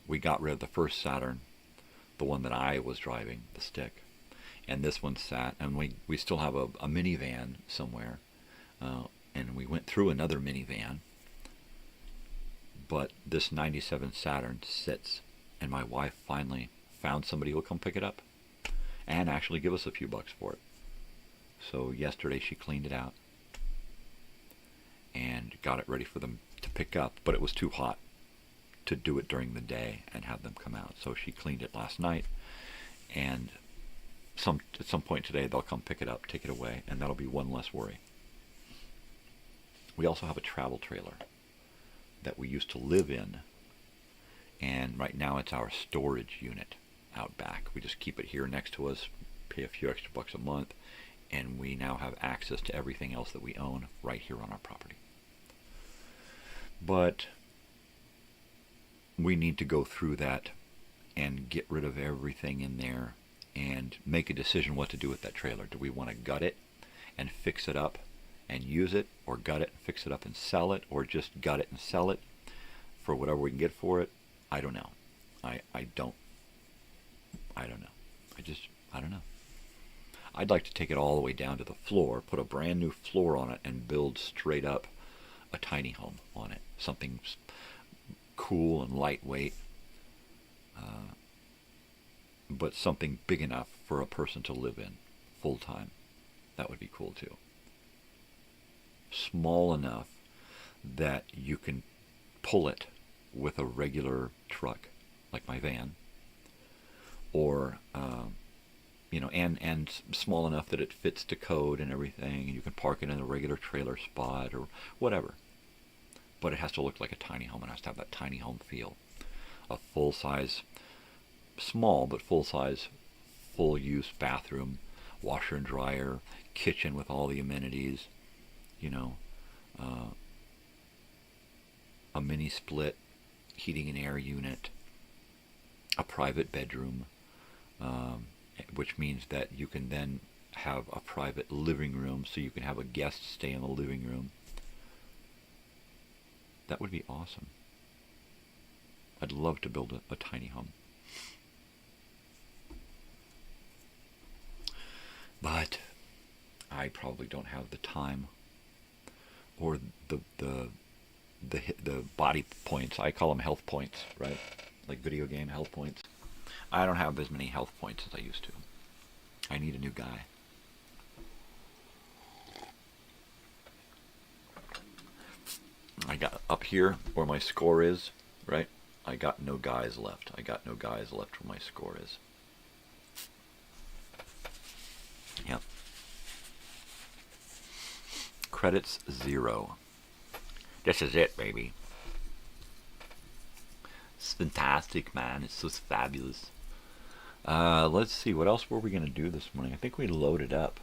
We got rid of the first Saturn, the one that I was driving, the stick, and this one sat, and we still have a minivan somewhere, and we went through another minivan, but this 97 Saturn sits, and my wife finally found somebody who will come pick it up and actually give us a few bucks for it. So yesterday she cleaned it out and got it ready for them to pick up, but it was too hot to do it during the day and have them come out. So she cleaned it last night, and at some point today they'll come pick it up, take it away, and that'll be one less worry. We also have a travel trailer that we used to live in, and right now it's our storage unit out back. We just keep it here next to us, pay a few extra bucks a month, and we now have access to everything else that we own right here on our property. But we need to go through that and get rid of everything in there and make a decision what to do with that trailer. Do we want to gut it and fix it up and use it, or gut it and fix it up and sell it, or just gut it and sell it for whatever we can get for it? I don't know. I don't know. I don't know. I'd like to take it all the way down to the floor, put a brand new floor on it, and build straight up a tiny home on it. Something cool and lightweight, but something big enough for a person to live in full time. That would be cool too. Small enough that you can pull it with a regular truck, like my van, or and small enough that it fits to code and everything, and you can park it in a regular trailer spot or whatever. But it has to look like a tiny home. It has to have that tiny home feel. A full-size, small but full-size, full-use bathroom, washer and dryer, kitchen with all the amenities, a mini split heating and air unit, a private bedroom, which means that you can then have a private living room, so you can have a guest stay in the living room. That would be awesome. I'd love to build a tiny home. But I probably don't have the time or the body points. I call them health points, right? Like video game health points. I don't have as many health points as I used to. I need a new guy. I got up here where my score is, right? I got no guys left. I got no guys left where my score is. Yep. Credits 0. This is it, baby. It's fantastic, man. It's so fabulous. Let's see. What else were we going to do this morning? I think we loaded up.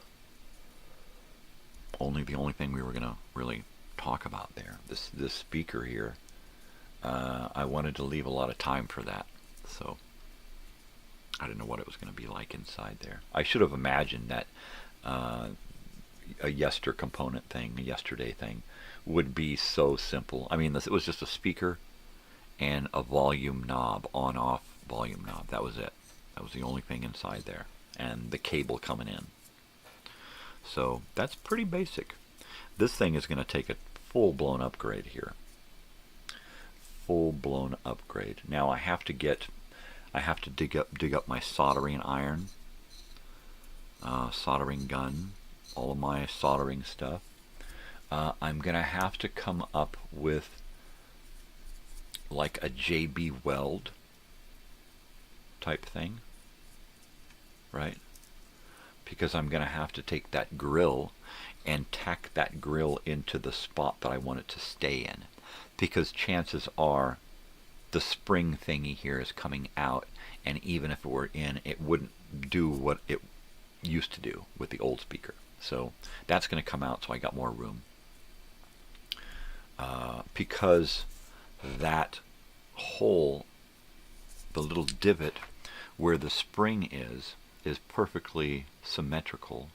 The only thing we were going to really talk about there. This speaker here. I wanted to leave a lot of time for that. So I didn't know what it was going to be like inside there. I should have imagined that a yesterday component thing, a yesterday thing, would be so simple. I mean, it was just a speaker and a volume knob, on-off volume knob. That was it. That was the only thing inside there. And the cable coming in. So that's pretty basic. This thing is going to take a full-blown upgrade here. Full-blown upgrade. Now I have to dig up my soldering iron, soldering gun, all of my soldering stuff. I'm going to have to come up with like a JB Weld type thing, right? Because I'm going to have to take that grill and tack that grill into the spot that I want it to stay in. Because chances are the spring thingy here is coming out, and even if it were in, it wouldn't do what it used to do with the old speaker. So that's going to come out, so I got more room. Because that hole, the little divot where the spring is perfectly symmetrical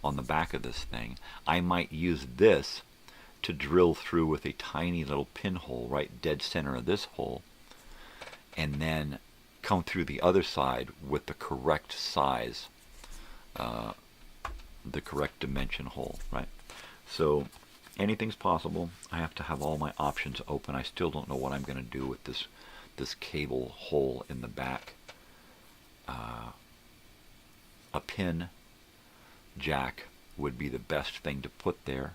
on the back of this thing. I might use this to drill through with a tiny little pinhole right dead center of this hole, and then come through the other side with the correct size, the correct dimension hole, right? So anything's possible. I have to have all my options open. I still don't know what I'm going to do with this cable hole in the back. A pin jack would be the best thing to put there,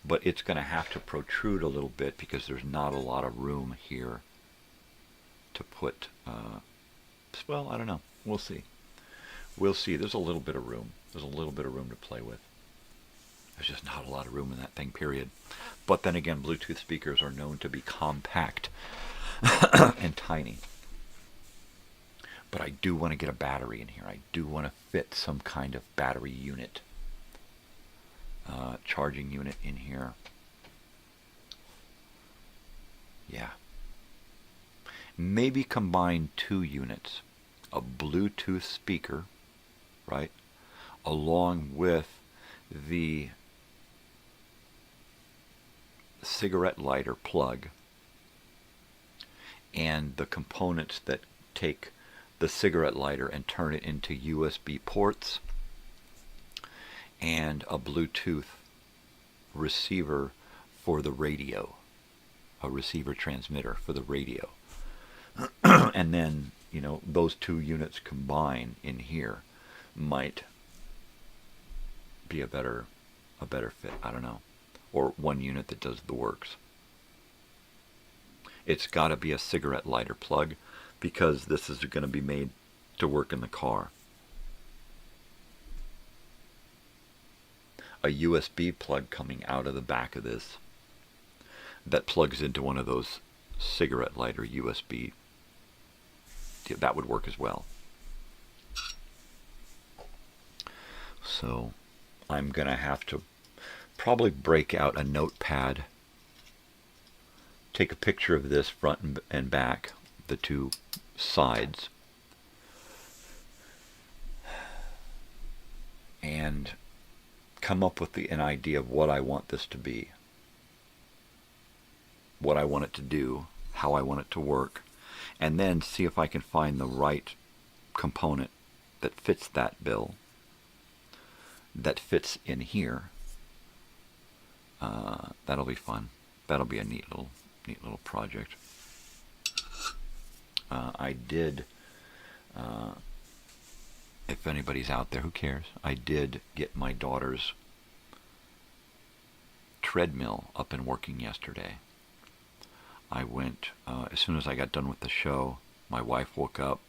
but it's going to have to protrude a little bit because there's not a lot of room here to put, well, I don't know. We'll see. We'll see. There's a little bit of room. There's a little bit of room to play with. There's just not a lot of room in that thing, period. But then again, Bluetooth speakers are known to be compact and tiny. But I do want to get a battery in here. I do want to fit some kind of battery unit, charging unit in here. Yeah. Maybe combine 2 units, a Bluetooth speaker, right, along with the cigarette lighter plug and the components that take the cigarette lighter and turn it into USB ports, and a Bluetooth receiver for the radio, a receiver transmitter for the radio. And then, you know, those 2 units combined in here might be a better fit. I don't know. Or 1 unit that does the works. It's got to be a cigarette lighter plug, because this is going to be made to work in the car. A USB plug coming out of the back of this that plugs into one of those cigarette lighter USB, that would work as well. So I'm going to have to probably break out a notepad, take a picture of this front and back, the 2 sides, and come up with an idea of what I want this to be, what I want it to do, how I want it to work, and then see if I can find the right component that fits that bill, that fits in here. That'll be fun. That'll be a neat little project. I did, if anybody's out there, who cares? I did get my daughter's treadmill up and working yesterday. I went, as soon as I got done with the show, my wife woke up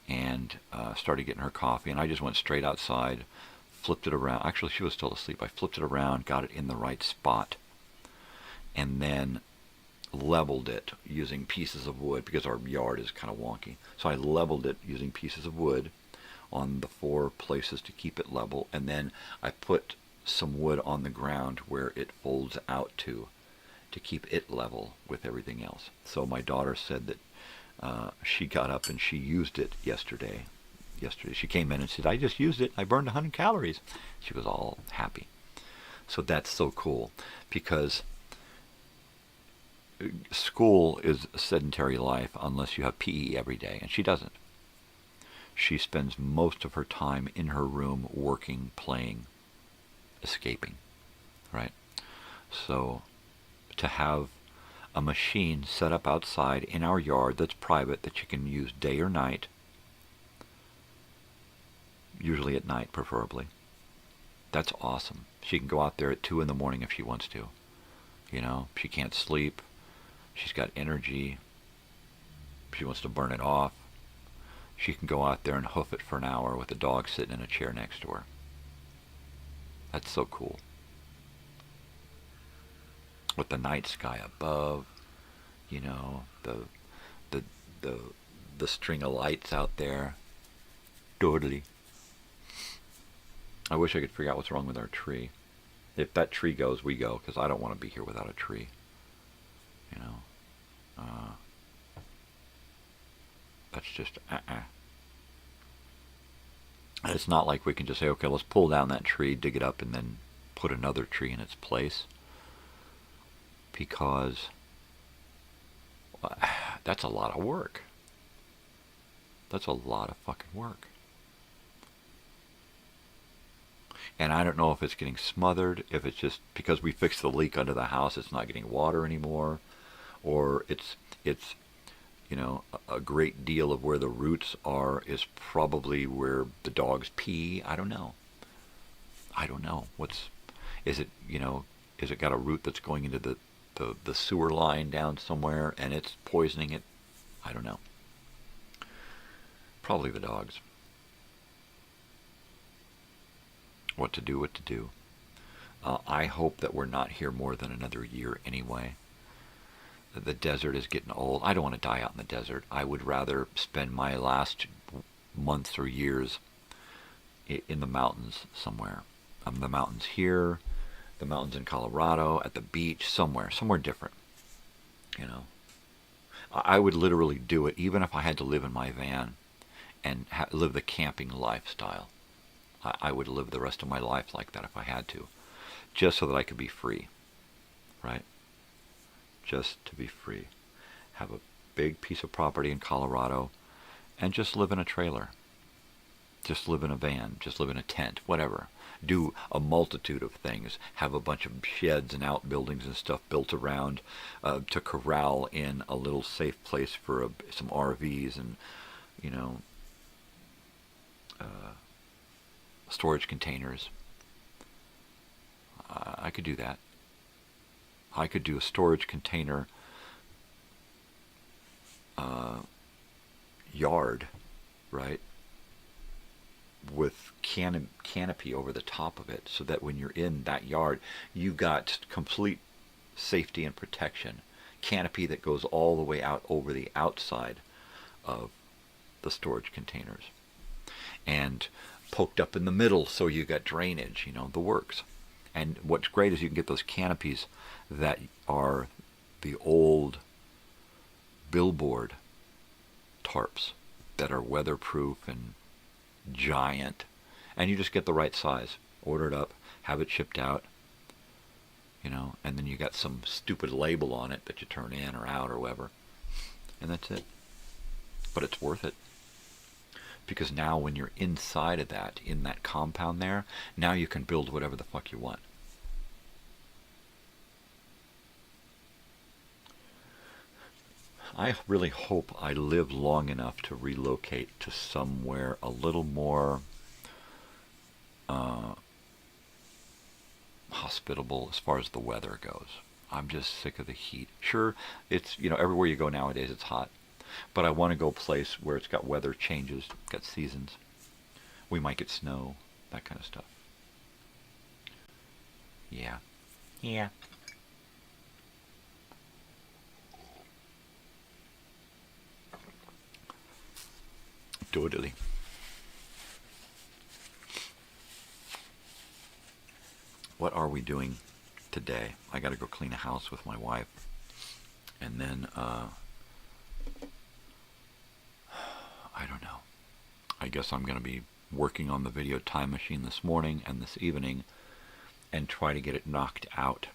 and started getting her coffee, and I just went straight outside, flipped it around. Actually, she was still asleep. I flipped it around, got it in the right spot, and then leveled it using pieces of wood, because our yard is kind of wonky. So I leveled it using pieces of wood on the 4 places to keep it level, and then I put some wood on the ground where it folds out to keep it level with everything else. So my daughter said that she got up and she used it yesterday. She came in and said, I just used it. I burned 100 calories. She was all happy. So that's so cool, because school is a sedentary life unless you have PE every day, and she doesn't. She spends most of her time in her room working, playing, escaping, right? So to have a machine set up outside in our yard that's private, that you can use day or night, usually at night preferably, that's awesome. She can go out there at 2 in the morning if she wants to. You know, she can't sleep. She's got energy. She wants to burn it off. She can go out there and hoof it for an hour with a dog sitting in a chair next to her. That's so cool. With the night sky above, you know, the string of lights out there. Totally. I wish I could figure out what's wrong with our tree. If that tree goes, we go, because I don't want to be here without a tree. You know, that's just And it's not like we can just say, okay, let's pull down that tree, dig it up, and then put another tree in its place, because that's a lot of work. That's a lot of fucking work. And I don't know if it's getting smothered, if it's just because we fixed the leak under the house, it's not getting water anymore, or it's you know, a great deal of where the roots are is probably where the dogs pee. I don't know. Is it, you know, is it got a root that's going into the sewer line down somewhere and it's poisoning it? I don't know. Probably the dogs. What to do. I hope that we're not here more than another year anyway. The desert is getting old. I don't want to die out in the desert. I would rather spend my last months or years in the mountains somewhere. The mountains here, the mountains in Colorado, at the beach, somewhere different. You know, I would literally do it even if I had to live in my van and live the camping lifestyle. I would live the rest of my life like that if I had to, just so that I could be free, right? Just to be free. Have a big piece of property in Colorado and just live in a trailer. Just live in a van. Just live in a tent. Whatever. Do a multitude of things. Have a bunch of sheds and outbuildings and stuff built around to corral in a little safe place for some RVs and, you know, storage containers. I could do that. I could do a storage container yard, right, with canopy over the top of it, so that when you're in that yard, you got complete safety and protection. Canopy that goes all the way out over the outside of the storage containers. And poked up in the middle, so you got drainage, you know, the works. And what's great is you can get those canopies that are the old billboard tarps that are weatherproof and giant, and you just get the right size. Order it up, have it shipped out, you know, and then you got some stupid label on it that you turn in or out or whatever, and that's it. But it's worth it. Because now when you're inside of that, in that compound there, now you can build whatever the fuck you want. I really hope I live long enough to relocate to somewhere a little more hospitable as far as the weather goes. I'm just sick of the heat. Sure, it's, everywhere you go nowadays it's hot. But I want to go a place where it's got weather changes, got seasons. We might get snow, that kind of stuff. Yeah. Yeah. Totally. What are we doing today? I got to go clean a house with my wife. And then, I don't know. I guess I'm going to be working on the video time machine this morning and this evening and try to get it knocked out.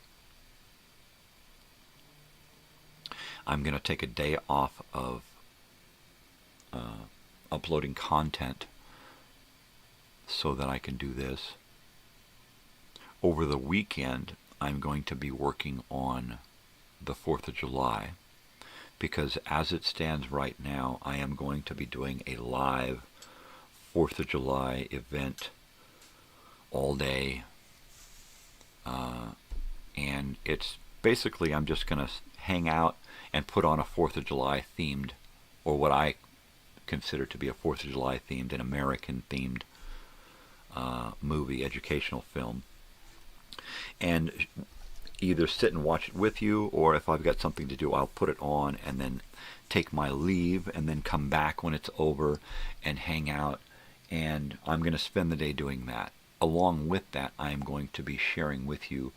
I'm going to take a day off of uploading content so that I can do this. Over the weekend, I'm going to be working on the 4th of July because as it stands right now, I am going to be doing a live 4th of July event all day. And it's basically, I'm just going to hang out and put on a 4th of July themed, or what I consider to be a 4th of July themed, an American themed movie, educational film. And either sit and watch it with you, or if I've got something to do, I'll put it on and then take my leave and then come back when it's over and hang out. And I'm going to spend the day doing that. Along with that, I am going to be sharing with you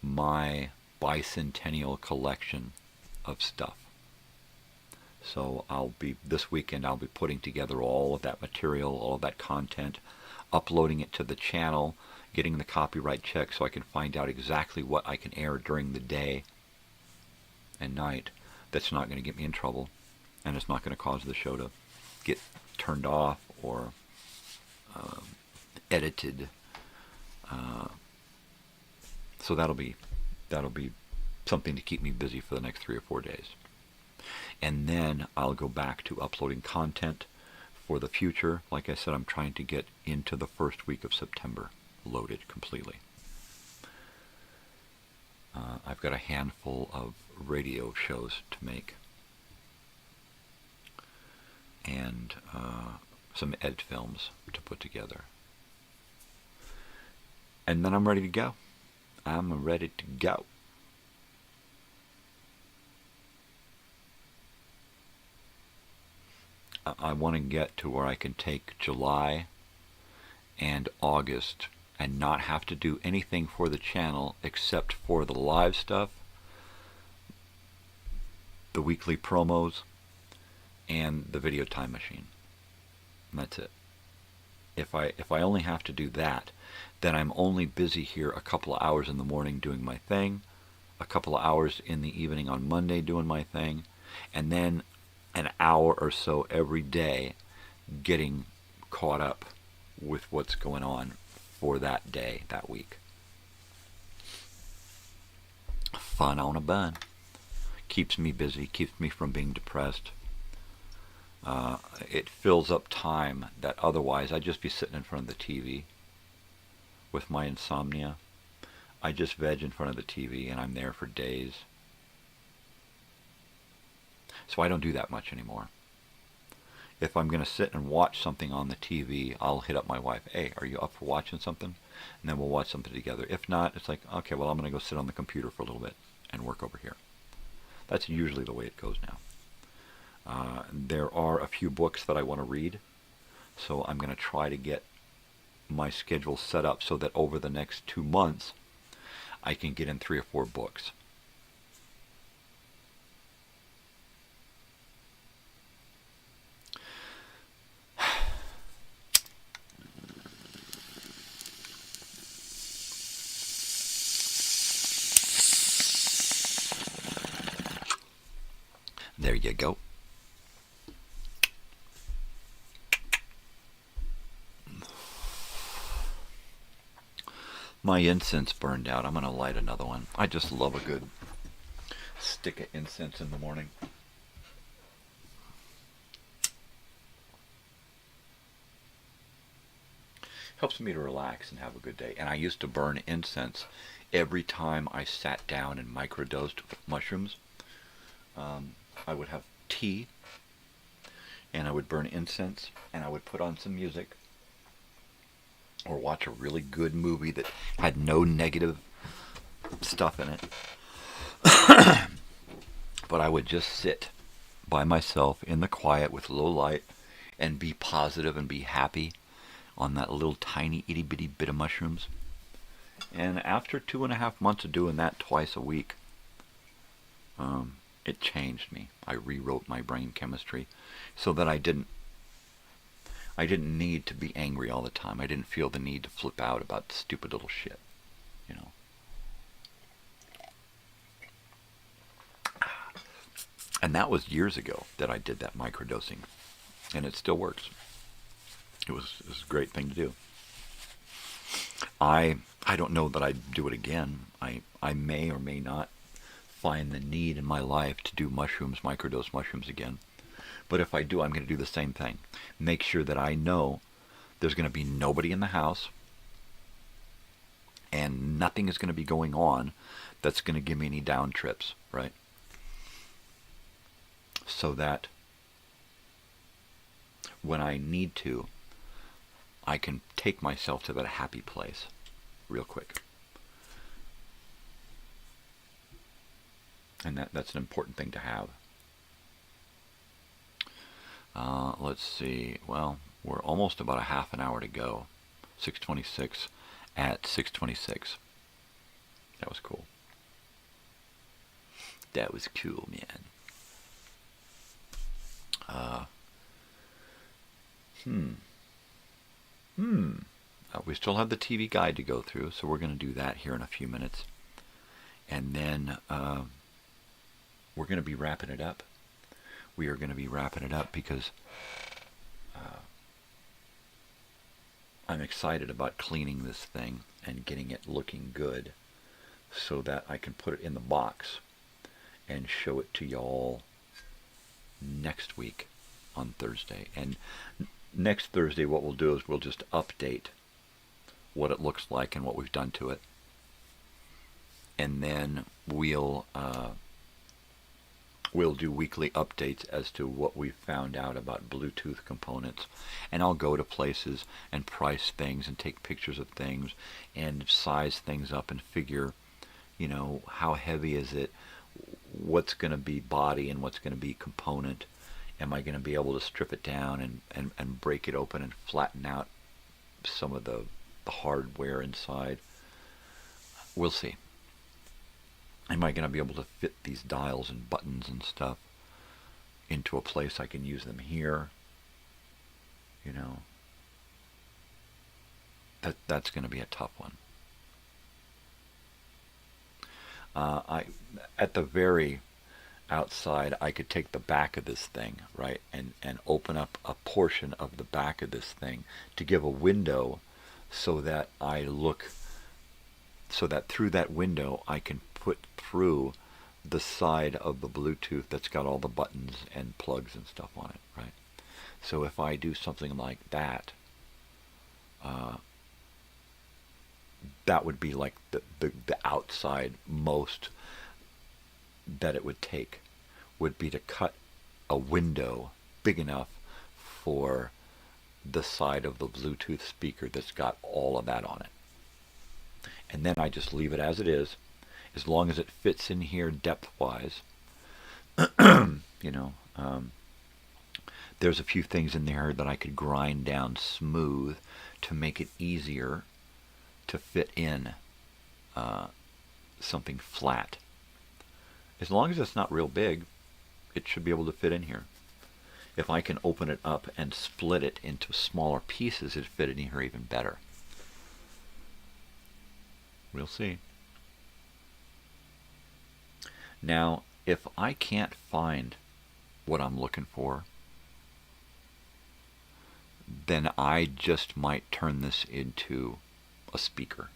my bicentennial collection of stuff. So this weekend I'll be putting together all of that material, all of that content, uploading it to the channel, getting the copyright check so I can find out exactly what I can air during the day and night that's not going to get me in trouble, and it's not going to cause the show to get turned off or edited. So that'll be something to keep me busy for the next 3 or 4 days. And then I'll go back to uploading content for the future. Like I said, I'm trying to get into the first week of September loaded completely. I've got a handful of radio shows to make and some ed films to put together. And then I'm ready to go. I'm ready to go. I want to get to where I can take July and August and not have to do anything for the channel except for the live stuff, the weekly promos, and the video time machine. And that's it. If I only have to do that, then I'm only busy here a couple of hours in the morning doing my thing, a couple of hours in the evening on Monday doing my thing, and then an hour or so every day getting caught up with what's going on for that day, that week. Fun on a bun. Keeps me busy, keeps me from being depressed. It fills up time that otherwise I'd just be sitting in front of the TV with my insomnia. I just veg in front of the TV and I'm there for days. So I don't do that much anymore. If I'm going to sit and watch something on the TV, I'll hit up my wife. Hey, are you up for watching something? And then we'll watch something together. If not, it's like, okay, well, I'm going to go sit on the computer for a little bit and work over here. That's usually the way it goes now. There are a few books that I want to read, so I'm going to try to get my schedule set up so that over the next 2 months, I can get in 3 or 4 books. There you go. My incense burned out. I'm going to light another one. I just love a good stick of incense in the morning. Helps me to relax and have a good day. And I used to burn incense every time I sat down and microdosed mushrooms. I would have tea, and I would burn incense, and I would put on some music, or watch a really good movie that had no negative stuff in it. But I would just sit by myself in the quiet with low light and be positive and be happy on that little tiny itty bitty bit of mushrooms. And after 2.5 months of doing that twice a week, it changed me. I rewrote my brain chemistry so that I didn't need to be angry all the time. I didn't feel the need to flip out about stupid little shit, you know. And that was years ago that I did that microdosing, and it still works. It was a great thing to do. I don't know that I'd do it again. I may or may not find the need in my life to do mushrooms, microdose mushrooms again. But if I do, I'm going to do the same thing. Make sure that I know there's going to be nobody in the house and nothing is going to be going on that's going to give me any down trips, right? So that when I need to, I can take myself to that happy place real quick. And that's an important thing to have. Let's see. Well, we're almost about a half an hour to go. 6:26 at 6:26. That was cool. That was cool, man. We still have the TV guide to go through, so we're going to do that here in a few minutes. And then we're going to be wrapping it up. We are going to be wrapping it up because I'm excited about cleaning this thing and getting it looking good so that I can put it in the box and show it to y'all next week on Thursday. And next Thursday what we'll do is we'll just update what it looks like and what we've done to it. And then we'll do weekly updates as to what we've found out about Bluetooth components. And I'll go to places and price things and take pictures of things and size things up and figure, you know, how heavy is it, what's going to be body and what's going to be component. Am I going to be able to strip it down and break it open and flatten out some of the hardware inside? We'll see. Am I going to be able to fit these dials and buttons and stuff into a place I can use them here? You know, that's going to be a tough one. At the very outside, I could take the back of this thing, right, and open up a portion of the back of this thing to give a window so that through that window I can put through the side of the Bluetooth that's got all the buttons and plugs and stuff on it, right? So if I do something like that, that would be like the outside most that it would take, would be to cut a window big enough for the side of the Bluetooth speaker that's got all of that on it. And then I just leave it as it is, as long as it fits in here depth-wise. You know, there's a few things in there that I could grind down smooth to make it easier to fit in something flat. As long as it's not real big, it should be able to fit in here. If I can open it up and split it into smaller pieces, it'd fit in here even better. We'll see. Now, if I can't find what I'm looking for, then I just might turn this into a speaker.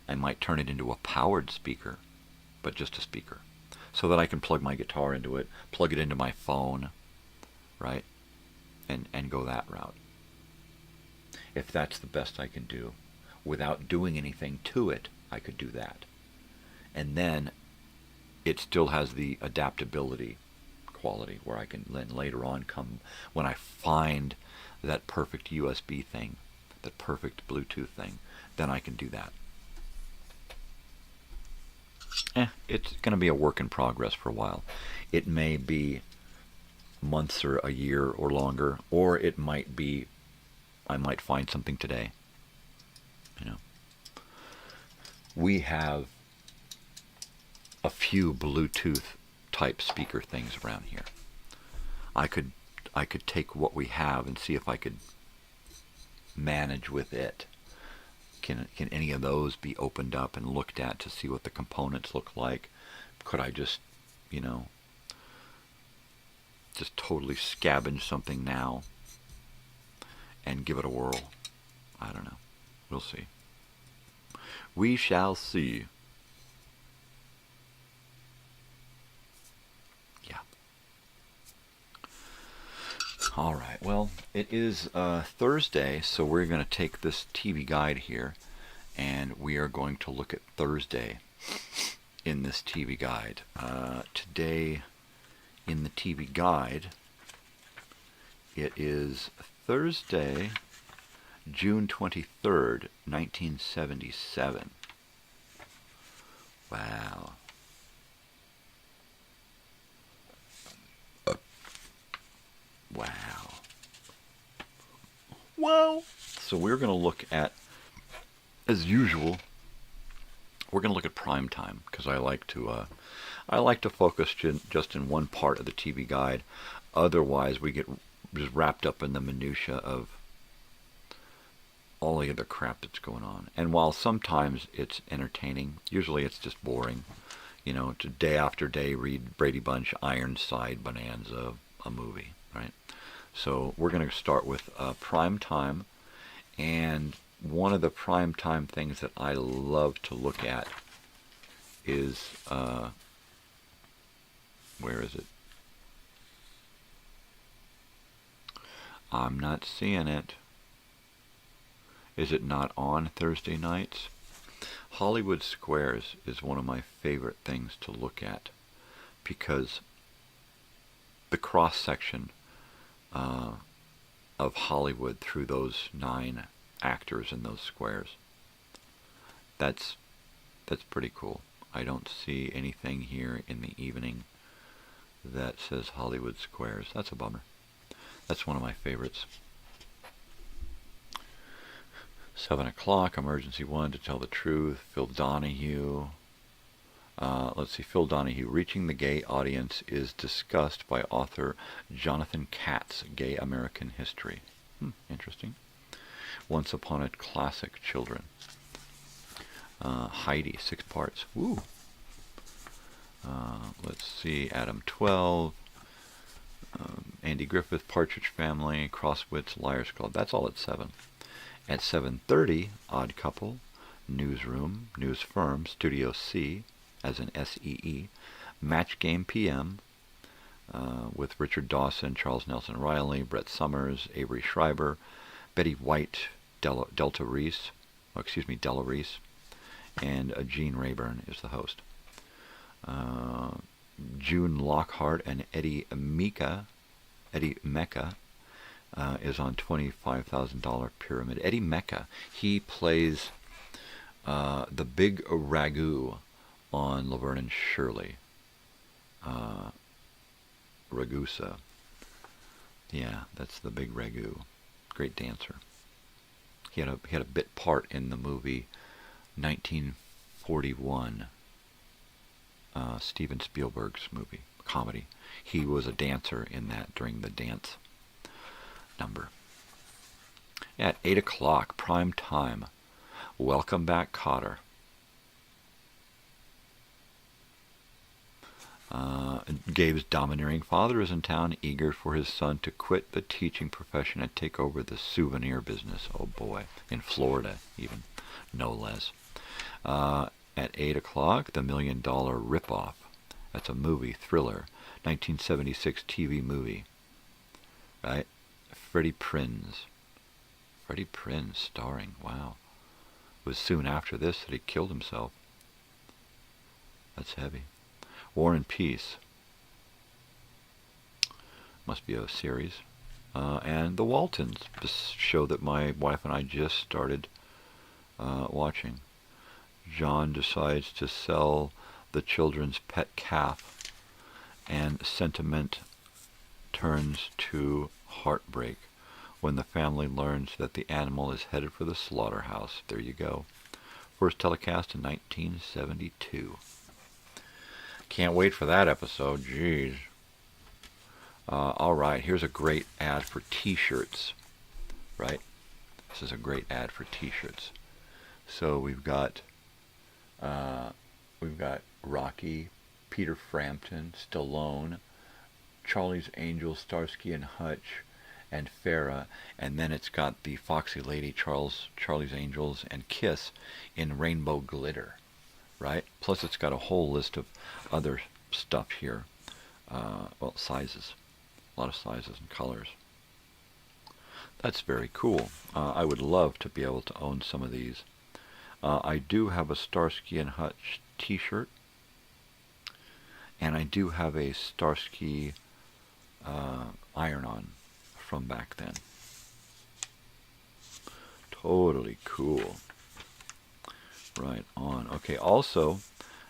I might turn it into a powered speaker, but just a speaker, so that I can plug my guitar into it, plug it into my phone, right, and go that route. if that's the best I can do, without doing anything to it, I could do that. And then it still has the adaptability quality where I can then later on come, when I find that perfect USB thing, that perfect Bluetooth thing, then I can do that. It's going to be a work in progress for a while. It may be months or a year or longer, or it might be, I might find something today. You know, we have a few Bluetooth type speaker things around here. I could take what we have and see if I could manage with it. Can any of those be opened up and looked at to see what the components look like? Could I just, you know, just totally scavenge something now and give it a whirl? I don't know. We'll see. We shall see. Yeah. All right. Well, it is Thursday, so we're going to take this TV guide here, and we are going to look at Thursday in this TV guide. Today, in the TV guide, it is Thursday, June 23rd, 1977. Wow. Wow. Wow. So we're going to look at, as usual, we're going to look at prime time, because I like to focus just in one part of the TV guide. Otherwise, we get just wrapped up in the minutia of all the other crap that's going on. And while sometimes it's entertaining, usually it's just boring. You know, to day after day read Brady Bunch, Ironside, Bonanza, a movie, right? So we're going to start with prime time, and one of the prime time things that I love to look at is, where is it? I'm not seeing it. Is it not on Thursday nights? Hollywood Squares is one of my favorite things to look at, because the cross-section of Hollywood through those 9 actors in those squares, that's pretty cool. I don't see anything here in the evening that says Hollywood Squares. That's a bummer. That's one of my favorites. 7 o'clock, Emergency 1, To Tell the Truth, Phil Donahue. Let's see, Phil Donahue, Reaching the Gay Audience is discussed by author Jonathan Katz, Gay American History. Interesting. Once Upon a Classic, Children. Heidi, 6 parts. Woo! Let's see, Adam 12. Andy Griffith, Partridge Family, Crosswits, Liars Club. That's all at 7. At 7:30, Odd Couple, Newsroom, News Firm, Studio C, as in SEE, Match Game PM, with Richard Dawson, Charles Nelson Riley, Brett Summers, Avery Schreiber, Betty White, Della Reese, and Gene Rayburn is the host. June Lockhart and Eddie Mecca is on $25,000 Pyramid. Eddie Mecca, he plays the big ragu on Laverne and Shirley. Ragusa. Yeah, that's the big ragu. Great dancer. He had a bit part in the movie 1941. Steven Spielberg's movie, comedy. He was a dancer in that during the dance number. At 8 o'clock, prime time, Welcome Back, Kotter. Gabe's domineering father is in town, eager for his son to quit the teaching profession and take over the souvenir business. Oh boy, in Florida even, no less. At 8 o'clock, The $1 Million Ripoff. That's a movie, thriller, 1976 TV movie. Right? Freddie Prinze. Freddie Prinze starring. Wow. It was soon after this that he killed himself. That's heavy. War and Peace. Must be a series. And The Waltons, this show that my wife and I just started watching. John decides to sell the children's pet calf, and sentiment turns to heartbreak when the family learns that the animal is headed for the slaughterhouse. There you go. First telecast in 1972. Can't wait for that episode. Jeez. All right, here's a great ad for T-shirts. Right? This is a great ad for T-shirts. So we've got Rocky, Peter Frampton, Stallone, Charlie's Angels, Starsky and Hutch, and Farrah, and then it's got the Foxy Lady, Charlie's Angels, and Kiss in rainbow glitter, right? Plus it's got a whole list of other stuff here. Well, sizes. A lot of sizes and colors. That's very cool. I would love to be able to own some of these. I do have a Starsky and Hutch t-shirt. And I do have a Starsky iron-on from back then. Totally cool. Right on. Okay, also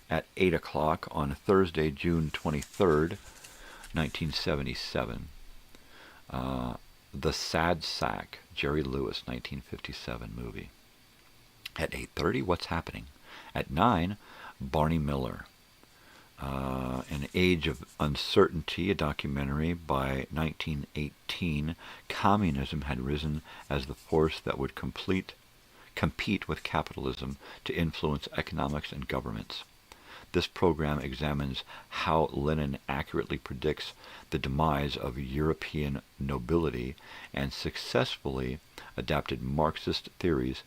at 8 o'clock on Thursday, June 23rd, 1977, The Sad Sack, Jerry Lewis, 1957 movie. At 8:30, What's Happening? At 9, Barney Miller. An Age of Uncertainty, a documentary by 1918. Communism had risen as the force that would compete with capitalism to influence economics and governments. This program examines how Lenin accurately predicts the demise of European nobility and successfully adapted Marxist theories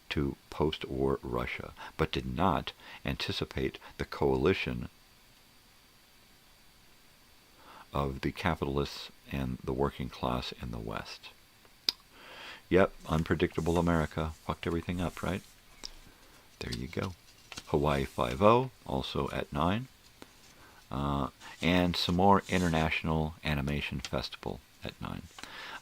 to post-war Russia, but did not anticipate the coalition of the capitalists and the working class in the West. Yep, unpredictable America fucked everything up, right? There you go. Hawaii Five-0, also at 9. And some more International Animation Festival at 9.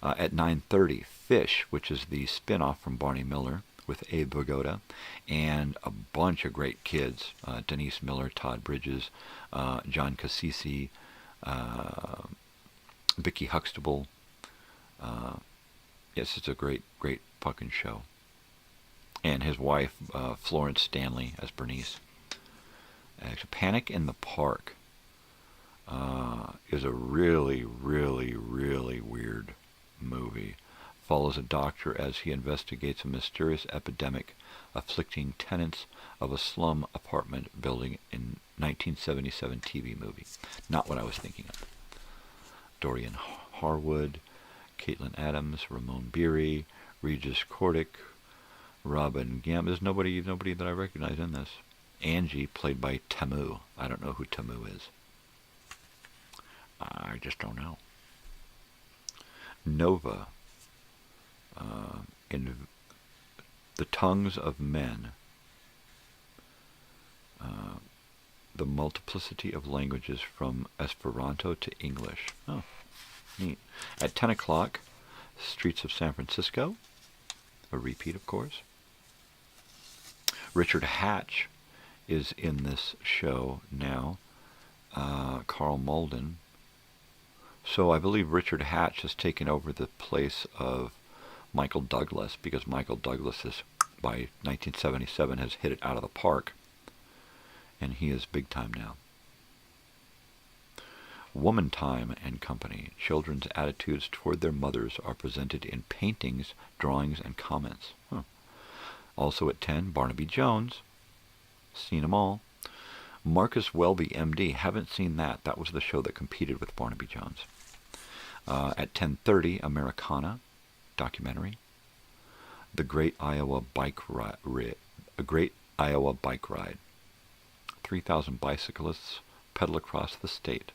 At 9:30, Fish, which is the spin-off from Barney Miller with Abe Vigoda, and a bunch of great kids. Denise Miller, Todd Bridges, John Cassisi, Vicky Huxtable. Yes, it's a great fucking show. And his wife, Florence Stanley, as Bernice. Panic in the Park is a really, really, really weird movie. Follows a doctor as he investigates a mysterious epidemic afflicting tenants of a slum apartment building in 1977 TV movie. Not what I was thinking of. Dorian Harwood, Caitlin Adams, Ramon Beery, Regis Cordick, Robin Gam. There's nobody that I recognize in this. Angie, played by Tamu. I don't know who Tamu is. I just don't know. Nova, in The Tongues of Men, the multiplicity of languages from Esperanto to English. Oh, neat. At 10 o'clock, Streets of San Francisco, a repeat, of course. Richard Hatch is in this show now. Carl Malden. So I believe Richard Hatch has taken over the place of Michael Douglas, because Michael Douglas is, by 1977, has hit it out of the park. And he is big time now. Woman Time and Company. Children's attitudes toward their mothers are presented in paintings, drawings, and comments. Also at 10, Barnaby Jones. Seen them all. Marcus Welby, M.D. Haven't seen that. That was the show that competed with Barnaby Jones. At 10:30, Americana documentary. The Great Iowa Bike Ride. A Great Iowa Bike Ride. 3,000 bicyclists pedal across the state.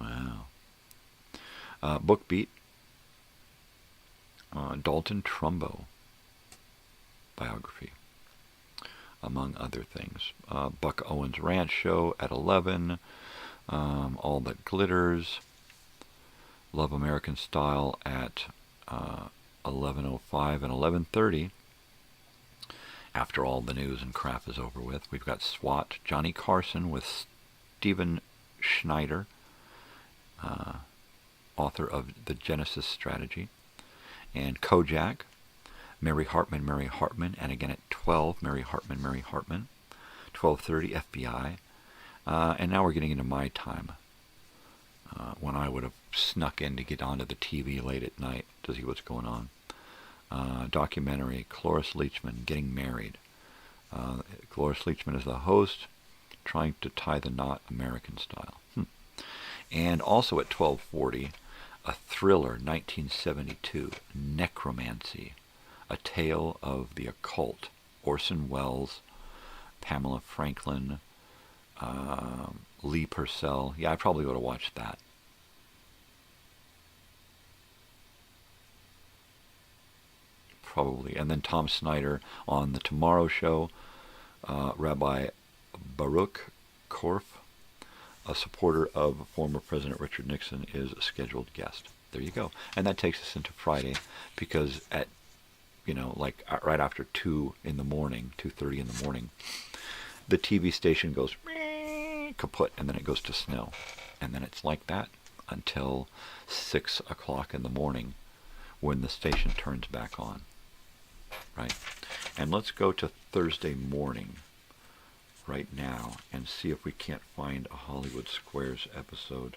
Wow. Book Beat, Dalton Trumbo biography, among other things. Buck Owens Ranch Show at 11, All That Glitters, Love American Style at 11:05 and 11:30. After all the news and crap is over with, we've got SWAT, Johnny Carson with Stephen Schneider, author of The Genesis Strategy, and Kojak, Mary Hartman, and again at 12, Mary Hartman, 12:30, FBI, and now we're getting into my time, when I would have snuck in to get onto the TV late at night to see what's going on. Documentary, Cloris Leachman, Getting Married. Cloris Leachman is the host, trying to tie the knot American style. And also at 12:40, a thriller, 1972, Necromancy, A Tale of the Occult. Orson Welles, Pamela Franklin, Lee Purcell. Yeah, I probably would have watched that. Probably. And then Tom Snyder on The Tomorrow Show. Rabbi Baruch Korf, a supporter of former President Richard Nixon, is a scheduled guest. There you go. And that takes us into Friday, because at, like right after 2 in the morning, 2:30 in the morning, the TV station goes kaput, and then it goes to snow. And then it's like that until 6 o'clock in the morning, when the station turns back on. Right? And let's go to Thursday morning right now and see if we can't find a Hollywood Squares episode.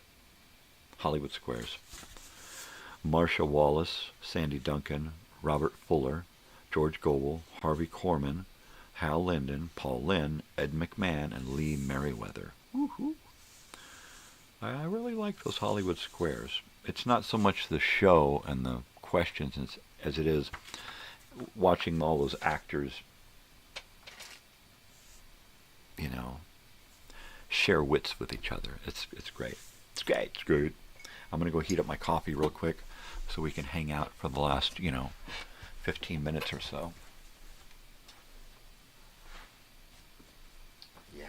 Hollywood Squares. Marsha Wallace, Sandy Duncan, Robert Fuller, George Gobel, Harvey Korman, Hal Linden, Paul Lynde, Ed McMahon, and Lee Merriweather. Woohoo! I really like those Hollywood Squares. It's not so much the show and the questions as it is watching all those actors, share wits with each other. It's great. It's great. It's good. I'm going to go heat up my coffee real quick so we can hang out for the last, 15 minutes or so. Yeah.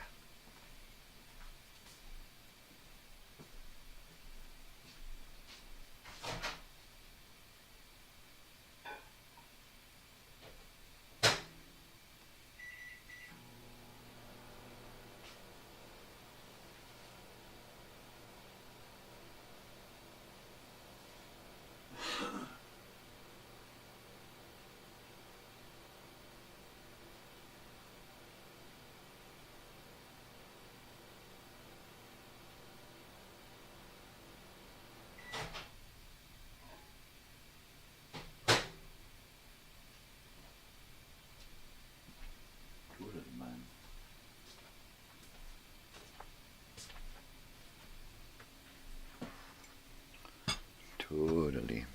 Totally.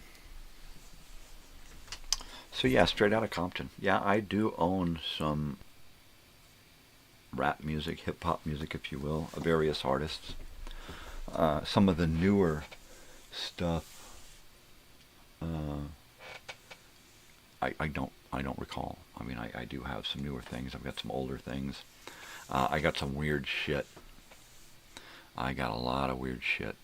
So yeah, straight out of Compton. Yeah, I do own some rap music, hip-hop music, if you will, of various artists. Some of the newer stuff, I don't recall. I mean, I do have some newer things. I've got some older things. I got some weird shit. I got a lot of weird shit.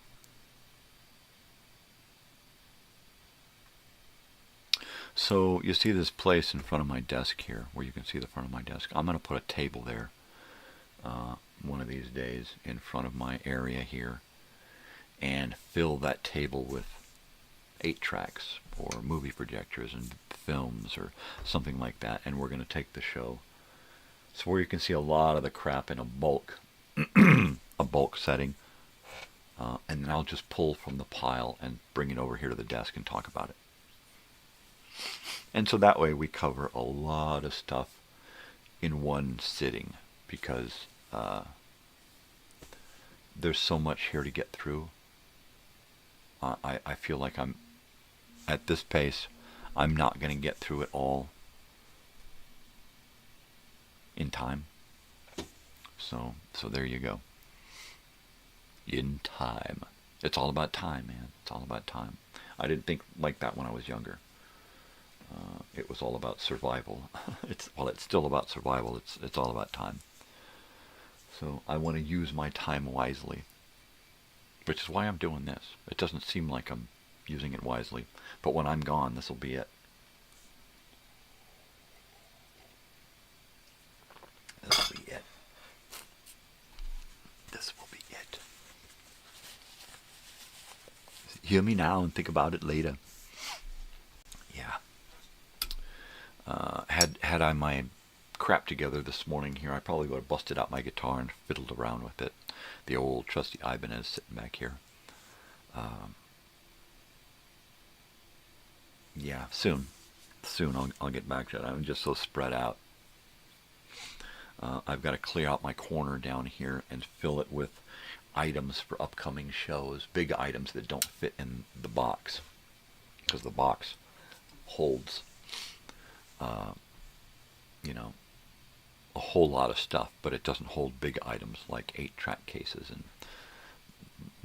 So you see this place in front of my desk here, where you can see the front of my desk. I'm going to put a table there one of these days in front of my area here, and fill that table with 8-tracks or movie projectors and films or something like that, and we're going to take the show. So where you can see a lot of the crap in a bulk setting, and then I'll just pull from the pile and bring it over here to the desk and talk about it. And so that way we cover a lot of stuff in one sitting, because there's so much here to get through. I feel like I'm, at this pace, I'm not going to get through it all in time. So there you go. In time. It's all about time, man. It's all about time. I didn't think like that when I was younger. It was all about survival. It's still about survival. It's all about time. So I want to use my time wisely, which is why I'm doing this. It doesn't seem like I'm using it wisely, but when I'm gone, this will be it. This will be it. This will be it. Hear me now and think about it later. Yeah. Had I my crap together this morning here, I probably would have busted out my guitar and fiddled around with it. The old trusty Ibanez sitting back here. Yeah, soon I'll get back to it. I'm just so spread out. I've got to clear out my corner down here and fill it with items for upcoming shows, big items that don't fit in the box, because the box holds, a whole lot of stuff, but it doesn't hold big items like 8-track cases and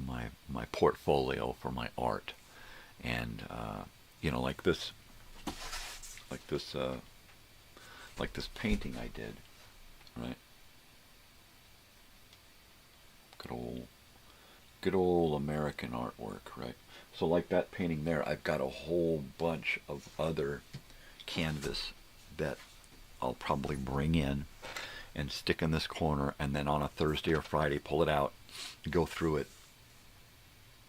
my portfolio for my art, and like this painting I did, right? Good old American artwork, right? So like that painting there, I've got a whole bunch of other canvas that I'll probably bring in and stick in this corner, and then on a Thursday or Friday pull it out, go through it,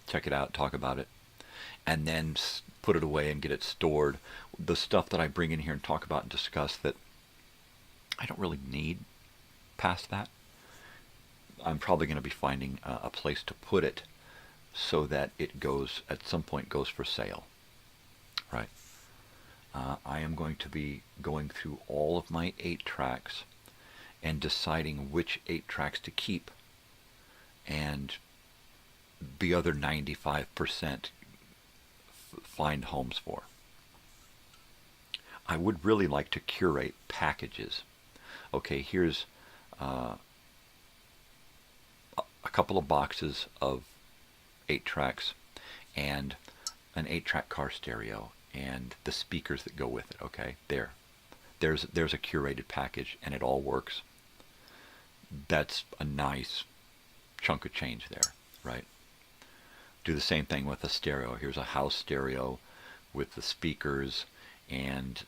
check it out, talk about it, and then put it away and get it stored. The stuff that I bring in here and talk about and discuss that I don't really need past that, I'm probably going to be finding a place to put it so that it goes, at some point, goes for sale, right? I am going to be going through all of my 8-tracks and deciding which 8-tracks to keep, and the other 95% find homes for. I would really like to curate packages. Okay, here's a couple of boxes of 8-tracks and an 8-track car stereo and the speakers that go with it. Okay, there's a curated package, and it all works. That's a nice chunk of change there, right? Do the same thing with a stereo. Here's a house stereo with the speakers, and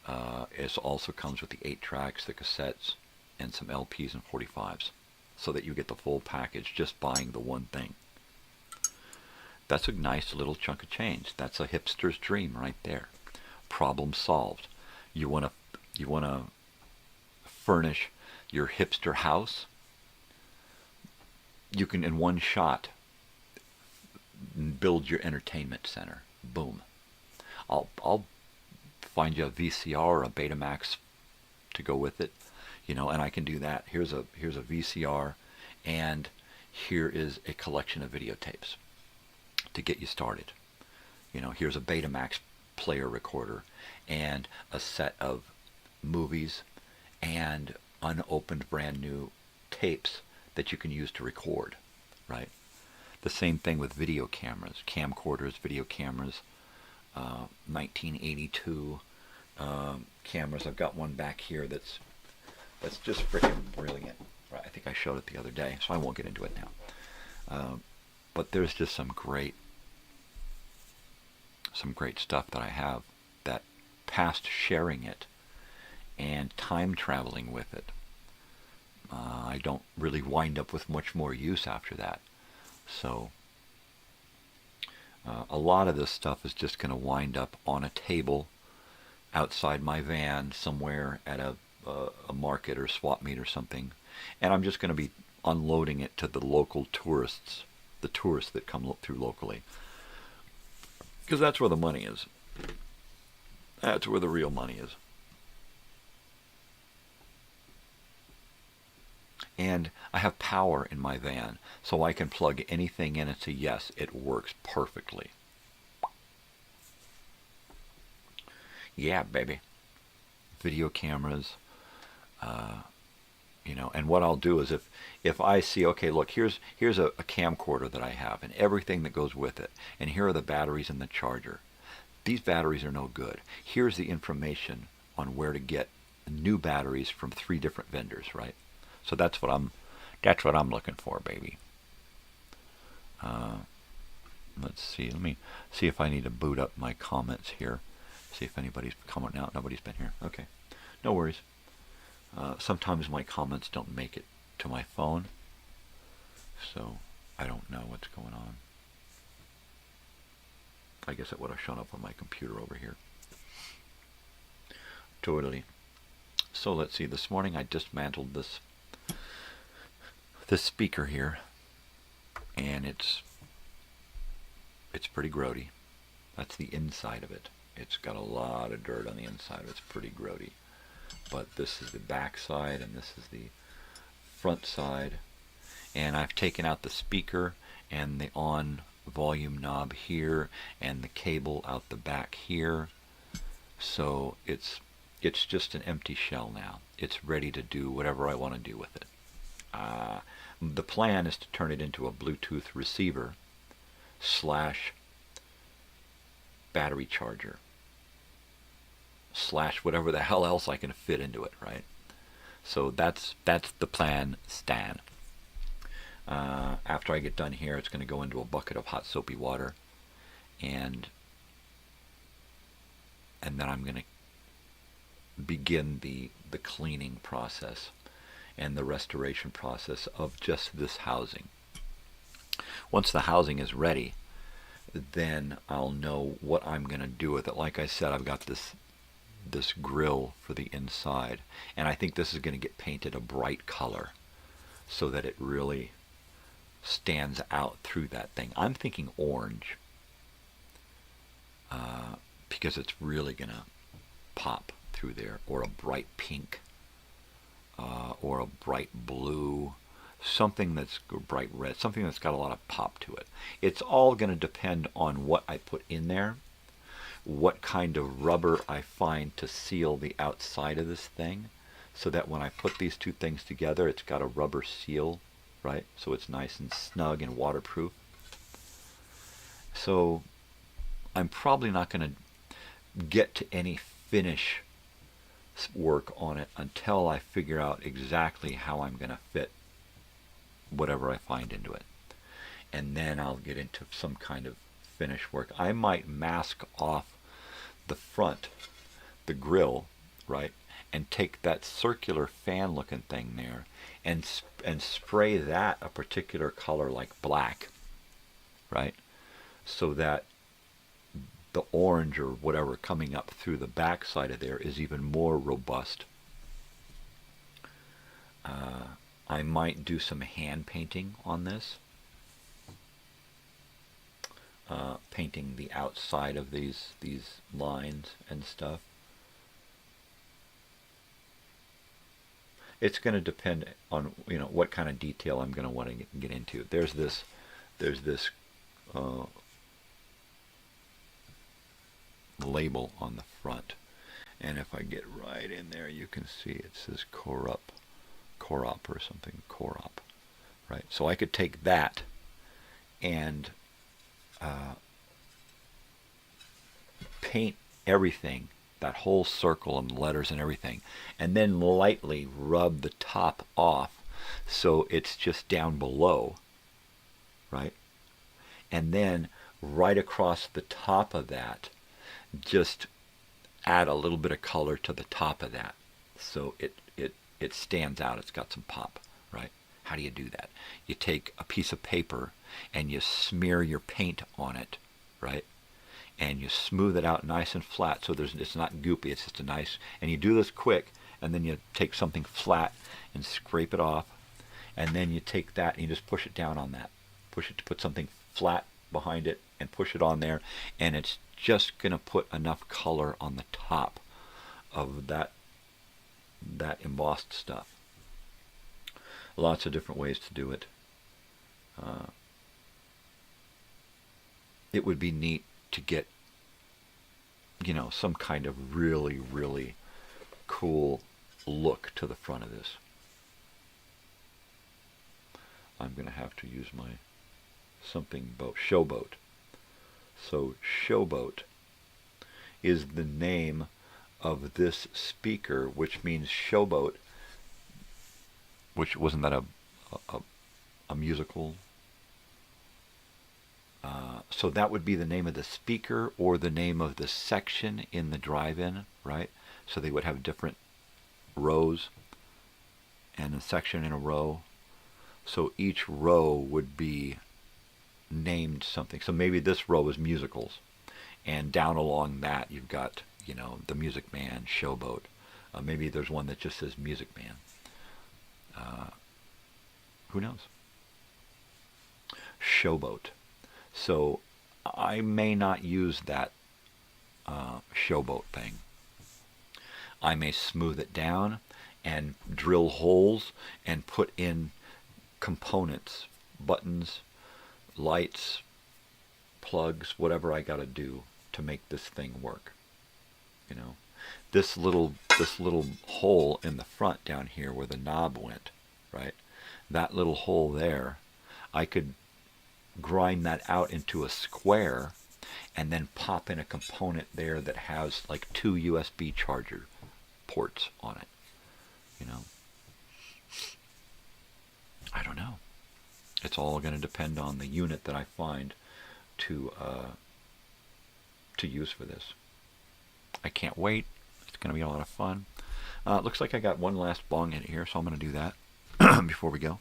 it also comes with the 8-tracks, the cassettes, and some LPs and 45s, so that you get the full package just buying the one thing. That's a nice little chunk of change. That's a hipster's dream right there. Problem solved. You want to furnish your hipster house? You can, in one shot, build your entertainment center. Boom. I'll find you a VCR or a Betamax to go with it, and I can do that. Here's a VCR, and here is a collection of videotapes to get you started. Here's a Betamax player recorder and a set of movies and unopened brand new tapes that you can use to record, right? The same thing with video cameras, camcorders, video cameras, 1982 cameras. I've got one back here that's just freaking brilliant. Right? I think I showed it the other day, so I won't get into it now. But there's just some great stuff that I have that, past sharing it and time traveling with it, I don't really wind up with much more use after that. So a lot of this stuff is just going to wind up on a table outside my van somewhere at a market or swap meet or something, and I'm just going to be unloading it to the local tourists, the tourists that come through locally, because that's where the money is. That's where the real money is. And I have power in my van, so I can plug anything in and say, yes, it works perfectly. Yeah, baby. Video cameras, You know, and what I'll do is if I see, okay, look, here's a camcorder that I have and everything that goes with it, and here are the batteries and the charger. These batteries are no good. Here's the information on where to get new batteries from 3 different vendors, right? So that's what I'm looking for, baby. Let's see. Let me see if I need to boot up my comments here. See if anybody's commenting out. Nobody's been here. Okay, no worries. Sometimes my comments don't make it to my phone, so I don't know what's going on. I guess it would have shown up on my computer over here. Totally. So let's see. This morning I dismantled this speaker here, and it's pretty grody. That's the inside of it. It's got a lot of dirt on the inside. It's pretty grody. But this is the back side, and this is the front side. And I've taken out the speaker and the on volume knob here, and the cable out the back here. So it's just an empty shell now. It's ready to do whatever I want to do with it. The plan is to turn it into a Bluetooth receiver / battery charger / whatever the hell else I can fit into it, right? So that's the plan, Stan. After I get done here, it's going to go into a bucket of hot soapy water, and then I'm going to begin the cleaning process and the restoration process of just this housing. Once the housing is ready, then I'll know what I'm going to do with it. Like I said, I've got this grill for the inside, and I think this is going to get painted a bright color so that it really stands out through that thing. I'm thinking orange, because it's really going to pop through there, or a bright pink, or a bright blue, something that's bright red, something that's got a lot of pop to it. It's all going to depend on what I put in there, what kind of rubber I find to seal the outside of this thing, so that when I put these two things together, it's got a rubber seal, right? So it's nice and snug and waterproof. So I'm probably not going to get to any finish work on it until I figure out exactly how I'm going to fit whatever I find into it. And then I'll get into some kind of finish work. I might mask off the front, the grill, right, and take that circular fan looking thing there and spray that a particular color like black, right, so that the orange or whatever coming up through the back side of there is even more robust. I might do some hand painting on this, painting the outside of these lines and stuff. It's going to depend on what kind of detail I'm going to want to get into. There's this label on the front, and if I get right in there, you can see it says Corop or something, Corop, right? So I could take that and paint everything, that whole circle and letters and everything, and then lightly rub the top off so it's just down below, right? And then right across the top of that, just add a little bit of color to the top of that so it stands out. It's got some pop, right? How do you do that? You take a piece of paper and you smear your paint on it, right? And you smooth it out nice and flat so it's not goopy. It's just a nice, and you do this quick, and then you take something flat and scrape it off, and then you take that and you just push it down on that. Push it to put something flat behind it and push it on there, and it's just going to put enough color on the top of that embossed stuff. Lots of different ways to do it. It would be neat to get, some kind of really, really cool look to the front of this. I'm going to have to use my something boat, showboat. So showboat is the name of this speaker, which means showboat, which wasn't that a musical? So that would be the name of the speaker or the name of the section in the drive-in, right? So they would have different rows and a section in a row. So each row would be named something. So maybe this row is musicals. And down along that you've got, you know, the Music Man, Showboat. Maybe there's one that just says Music Man. Who knows? Showboat. So I may not use that showboat thing. I may smooth it down and drill holes and put in components, buttons, lights, plugs, whatever I got to do to make this thing work. You know, this little hole in the front down here where the knob went, right? That little hole there, I could grind that out into a square and then pop in a component there that has like 2 USB charger ports on it. You know, I don't know. It's all going to depend on the unit that I find to use for this. I can't wait. It's going to be a lot of fun. Looks like I got one last bong hit here, so I'm going to do that before we go.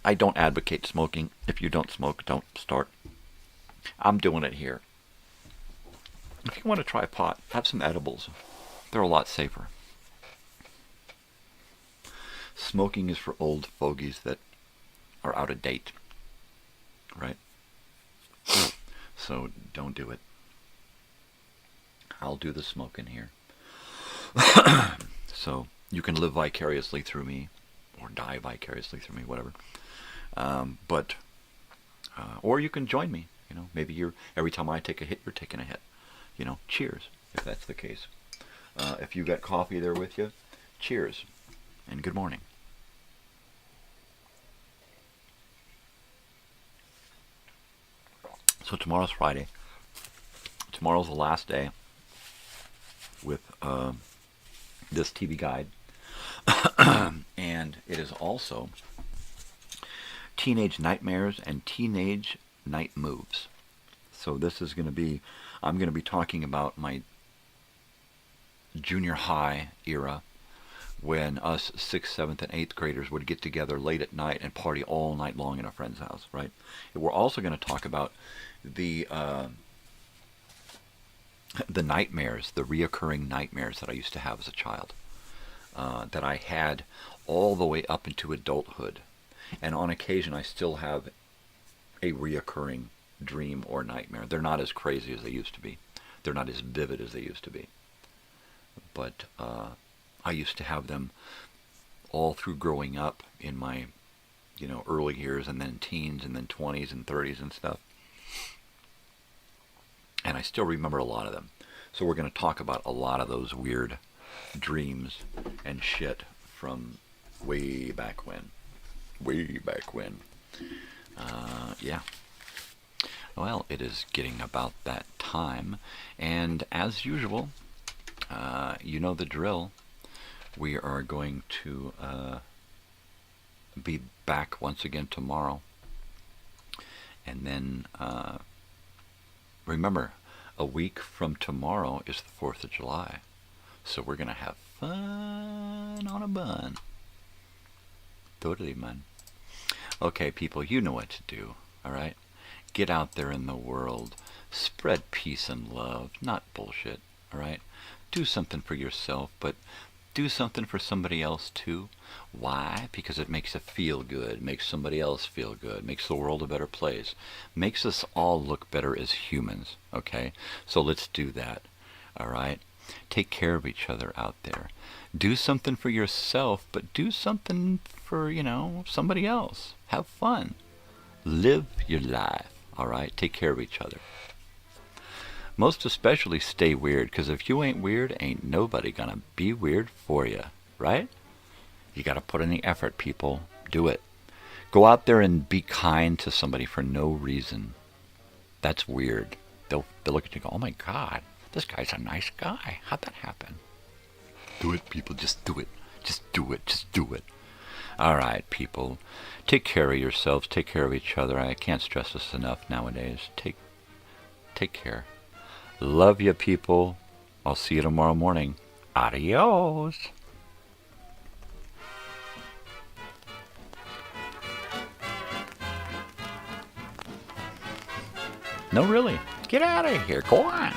I don't advocate smoking. If you don't smoke, don't start. I'm doing it here. If you want to try pot, have some edibles. They're a lot safer. Smoking is for old fogies that are out of date, right? So don't do it. I'll do the smoking here. So you can live vicariously through me, or die vicariously through me, whatever. Or you can join me. You know, maybe every time I take a hit, you're taking a hit. You know, cheers, if that's the case. If you got coffee there with you, cheers, and good morning. So tomorrow's Friday. Tomorrow's the last day with this TV guide. And it is also Teenage Nightmares and Teenage Night Moves. So this is going to be, I'm going to be talking about my junior high era when us 6th, 7th, and 8th graders would get together late at night and party all night long in a friend's house, right? And we're also going to talk about the nightmares, the reoccurring nightmares that I used to have as a child, that I had all the way up into adulthood. And on occasion, I still have a reoccurring dream or nightmare. They're not as crazy as they used to be. They're not as vivid as they used to be. But I used to have them all through growing up in my, early years, and then teens, and then 20s and 30s and stuff. And I still remember a lot of them. So we're going to talk about a lot of those weird dreams and shit from way back when. Way back when. Yeah. Well, it is getting about that time. And as usual, you know the drill. We are going to be back once again tomorrow. And then, remember, a week from tomorrow is the 4th of July. So we're going to have fun on a bun. Totally, man. Okay, people, you know what to do, all right? Get out there in the world. Spread peace and love, not bullshit, all right? Do something for yourself, but do something for somebody else, too. Why? Because it makes it feel good, makes somebody else feel good, makes the world a better place, makes us all look better as humans, okay? So let's do that, all right? Take care of each other out there. Do something for yourself, but do something for, somebody else. Have fun. Live your life, all right? Take care of each other. Most especially stay weird, because if you ain't weird, ain't nobody gonna be weird for you, right? You gotta put in the effort, people. Do it. Go out there and be kind to somebody for no reason. That's weird. They'll look at you and go, oh my God, this guy's a nice guy. How'd that happen? Do it, people. Just do it. Just do it. Just do it. All right, people. Take care of yourselves. Take care of each other. I can't stress this enough nowadays. Take care. Love you, people. I'll see you tomorrow morning. Adios. No, really. Get out of here. Go on.